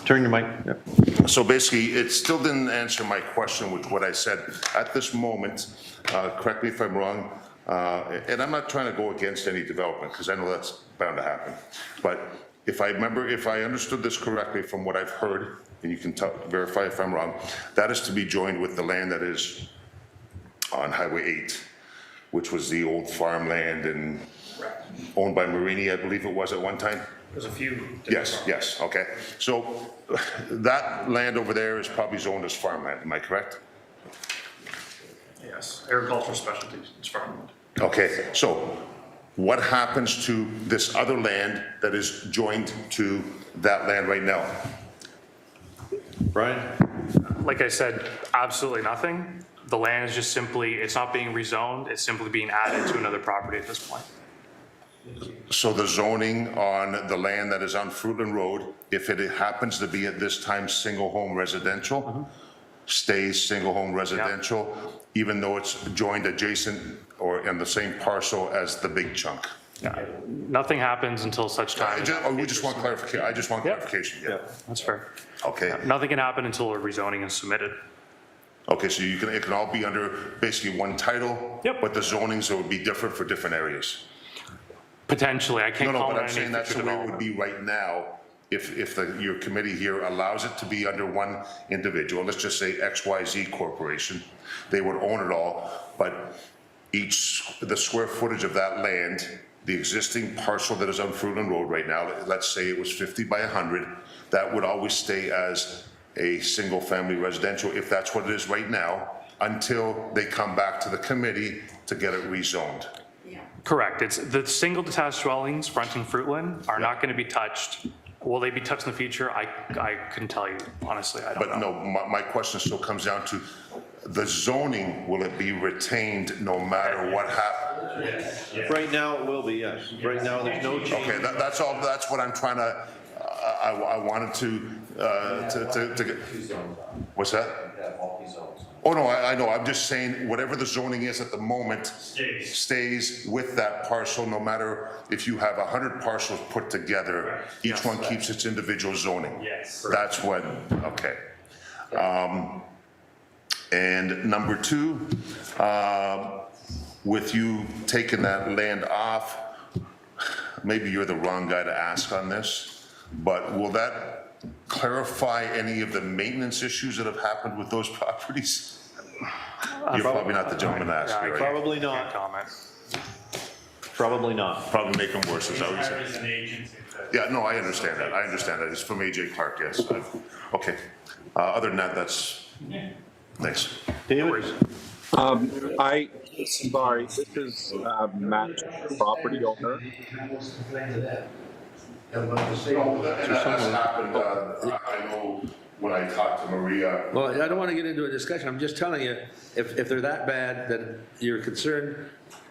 Turn your mic. Yep. so basically, it still didn't answer my question with what I said. At this moment, correct me if I'm wrong, and I'm not trying to go against any development, because I know that's bound to happen. But if I understood this correctly from what I've heard, and you can verify if I'm wrong, that is to be joined with the land that is on Highway 8, which was the old farmland and owned by Marini, I believe it was at one time? There's a few. Yes, okay. So that land over there is probably zoned as farmland, am I correct? Yes, agricultural specialties, it's farmland. Okay, so what happens to this other land that is joined to that land right now? Brian? Like I said, absolutely nothing. The land is just simply, it's not being rezoned, it's simply being added to another property at this point. So the zoning on the land that is on Fruitland Road, if it happens to be at this time single-home residential, stays single-home residential, even though it's joined adjacent or in the same parcel as the big chunk? Nothing happens until such time. We just want clarification, I just want clarification, yeah. That's fair. Okay, Nothing can happen until a rezoning is submitted. okay, so it can all be under basically one title? Yep. But the zonings would be different for different areas? Potentially, I can't No, comment but on I'm saying any that's future the way it would development. be right now, if your committee here allows it to be under one individual, let's just say XYZ Corporation, they would own it all, but the square footage of that land, the existing parcel that is on Fruitland Road right now, let's say it was 50 by 100, that would always stay as a single-family residential, if that's what it is right now, until they come back to the committee to get it rezoned. Correct. It's the single detached dwellings fronting Fruitland are not going to be touched. Will they be touched in the future? I couldn't tell you, honestly, I don't But know. no, my question still comes down to the zoning, will it be retained no matter what happens? Right now, it will be, yes. Right now, there's no change. Okay, that's all, that's what I'm trying to, I wanted to get. What's that? Oh, no, I know, I'm just saying, whatever the zoning is at the moment stays with that parcel, no matter if you have 100 parcels put together, each one keeps its individual zoning. Yes. That's what, okay. And number two, with you taking that land off, maybe you're the wrong guy to ask on this, but will that clarify any of the maintenance issues that have happened with those properties? You're probably not the gentleman to ask, right? Probably not. Comment. Probably not. Probably make them worse, is that what you're saying? Yeah, no, I understand that. I understand that. It's from AJ Clark, yes. Okay. Other than that, that's, thanks. David? Sorry, this is Matt, property owner. That's happened, I know when I talked to Maria. Well, I don't want to get into a discussion. I'm just telling you, if they're that bad that you're concerned,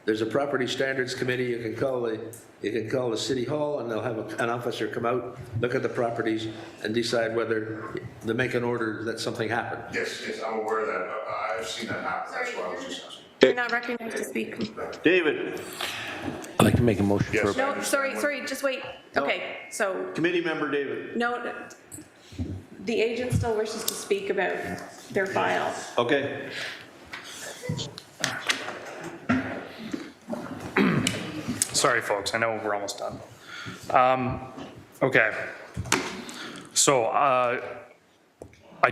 there's a property standards committee. You can call the city hall, and they'll have an officer come out, look at the properties, and decide whether they make an order that something happened. Yes, I'm aware of that. I've seen that happen. That's why I was just asking. You're not recognized to speak. David? I'd like to make a motion Yes. No, sorry, just wait. Okay, so, Committee member David? no, the agent still wishes to speak about their file. Okay. Sorry, folks, I know we're almost done. Okay. So I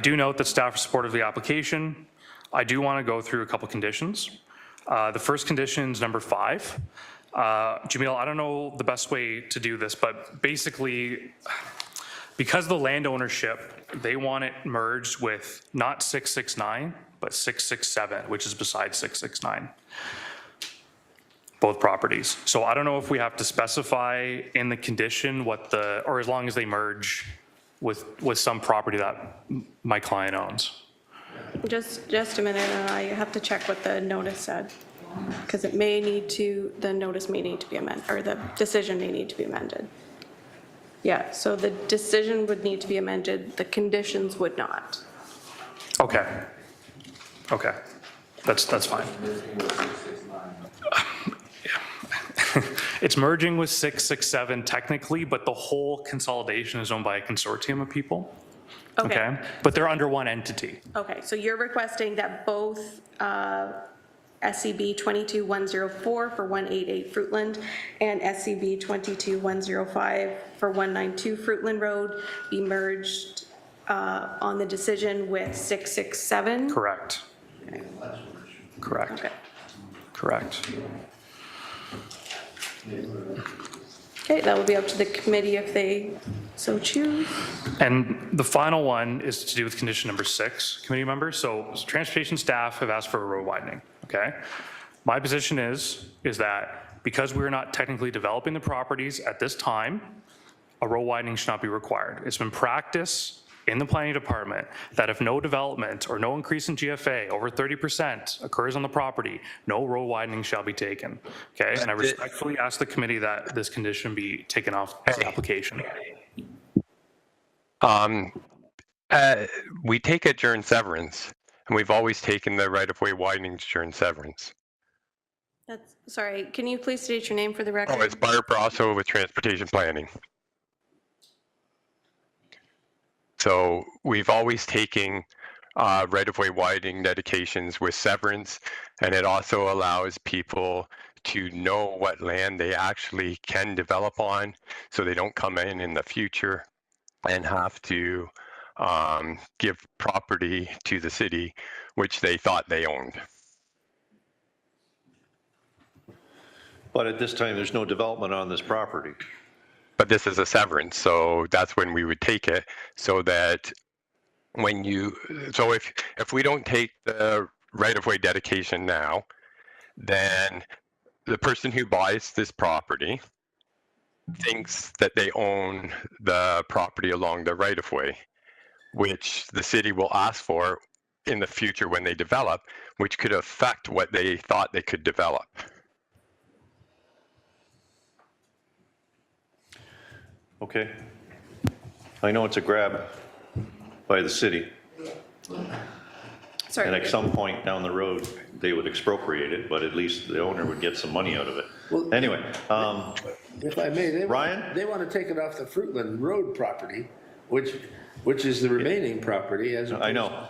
do note that staff are supportive of the application. I do want to go through a couple conditions. The first condition is number 5. Jamil, I don't know the best way to do this, but basically, because of the land ownership, they want it merged with not 669, but 667, which is beside 669. Both properties. So I don't know if we have to specify in the condition what or as long as they merge with some property that my client owns. Just a minute, and I have to check what the notice said, because the notice may need to be amended, or the decision may need to be amended. Yeah, so the decision would need to be amended, the conditions would not. Okay. Okay. That's fine. It's merging with 667 technically, but the whole consolidation is owned by a consortium of people. Okay. But they're under one entity. Okay, so you're requesting that both SCB 22104 for 188 Fruitland and SCB 22105 for 192 Fruitland Road be merged on the decision with 667? Correct. Okay. Correct. Okay. Correct. Okay, that will be up to the committee if they so choose. And the final one is to do with condition number 6, committee members. So transportation staff have asked for a road widening, okay? My position is that because we're not technically developing the properties at this time, a road widening should not be required. It's been practice in the planning department that if no development or no increase in GFA over 30% occurs on the property, no road widening shall be taken, okay? And I respectfully ask the committee that this condition be taken off the application. We take it during severance, and we've always taken the right-of-way widenings during severance. That's, sorry, can you please state your name for the record? Oh, it's Bart Brasso with Transportation Planning. So we've always taken right-of-way widening dedications with severance, and it also allows people to know what land they actually can develop on, so they don't come in the future and have to give property to the city, which they thought they owned. But at this time, there's no development on this property. But this is a severance, so that's when we would take it, so that when you, so if we don't take the right-of-way dedication now, then the person who buys this property thinks that they own the property along the right-of-way, which the city will ask for in the future when they develop, which could affect what they thought they could develop. Okay. I know it's a grab by the city. Sorry. And at some point down the road, they would expropriate it, but at least the owner would get some money out of it. Well, anyway, if I may, Ryan? They want to take it off the Fruitland Road property, which is the remaining property as opposed. I know.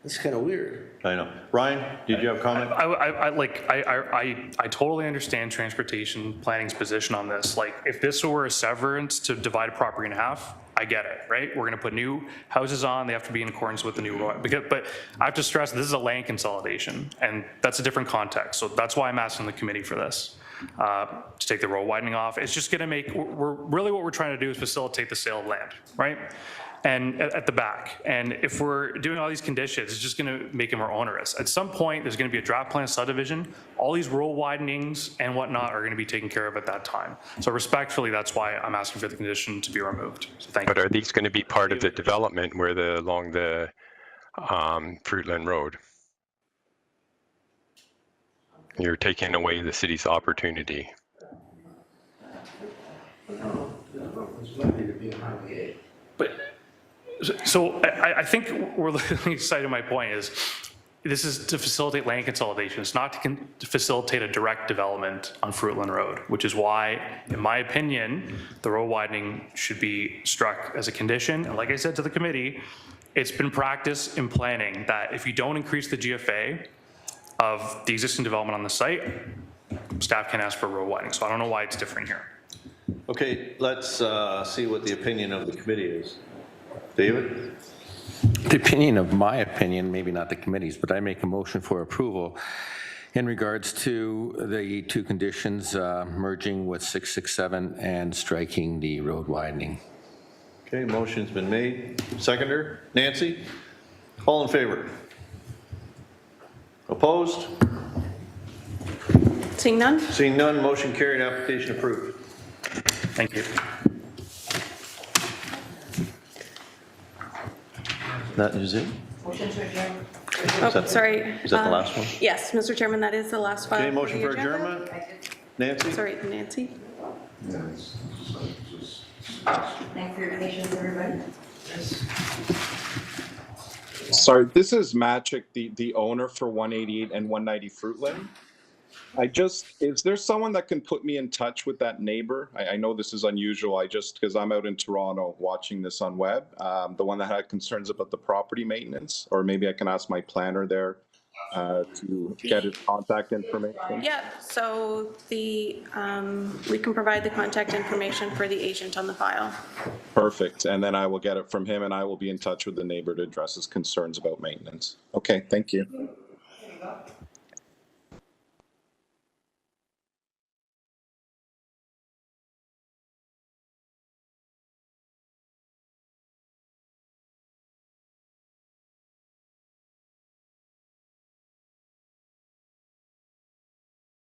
That's kind of weird. I know. Ryan, did you have a comment? I totally understand transportation planning's position on this. Like, if this were a severance to divide a property in half, I get it, right? We're gonna put new houses on, they have to be in accordance with the new, but I have to stress, this is a land consolidation, and that's a different context. So that's why I'm asking the committee for this, to take the road widening off. It's just gonna make, really what we're trying to do is facilitate the sale of land, right? And at the back. And if we're doing all these conditions, it's just gonna make it more onerous. At some point, there's gonna be a draft plan subdivision. All these road widenings and whatnot are gonna be taken care of at that time. So respectfully, that's why I'm asking for the condition to be removed. So thank you. But are these going to be part of the development where along the Fruitland Road? You're taking away the city's opportunity. But, so I think we're excited. My point is, this is to facilitate land consolidation. It's not to facilitate a direct development on Fruitland Road, which is why, in my opinion, the road widening should be struck as a condition. And like I said to the committee, it's been practice in planning that if you don't increase the GFA of the existing development on the site, staff can ask for road widening. So I don't know why it's different here. Okay, let's see what the opinion of the committee is. David? The opinion of my opinion, maybe not the committee's, but I make a motion for approval in regards to the two conditions, merging with 667 and striking the road widening. Okay, motion's been made. Seconder, Nancy? All in favor? Opposed? Seeing none? Seeing none, motion carried, application approved. Thank you. That is it? Motion to adjourn. Oh, sorry. Is that the last one? Yes, Mr. Chairman, that is the last file. Okay, motion the for agenda. adjournment? Nancy? Sorry, Nancy. Thanks for your patience, everybody. Sorry, this is Magic, the owner for 188 and 190 Fruitland. Is there someone that can put me in touch with that neighbor? I know this is unusual, because I'm out in Toronto watching this on web, the one that had concerns about the property maintenance, or maybe I can ask my planner there to get his contact information. Yeah, so we can provide the contact information for the agent on the file. Perfect, and then I will get it from him, and I will be in touch with the neighbor to address his concerns about maintenance. Okay, thank you.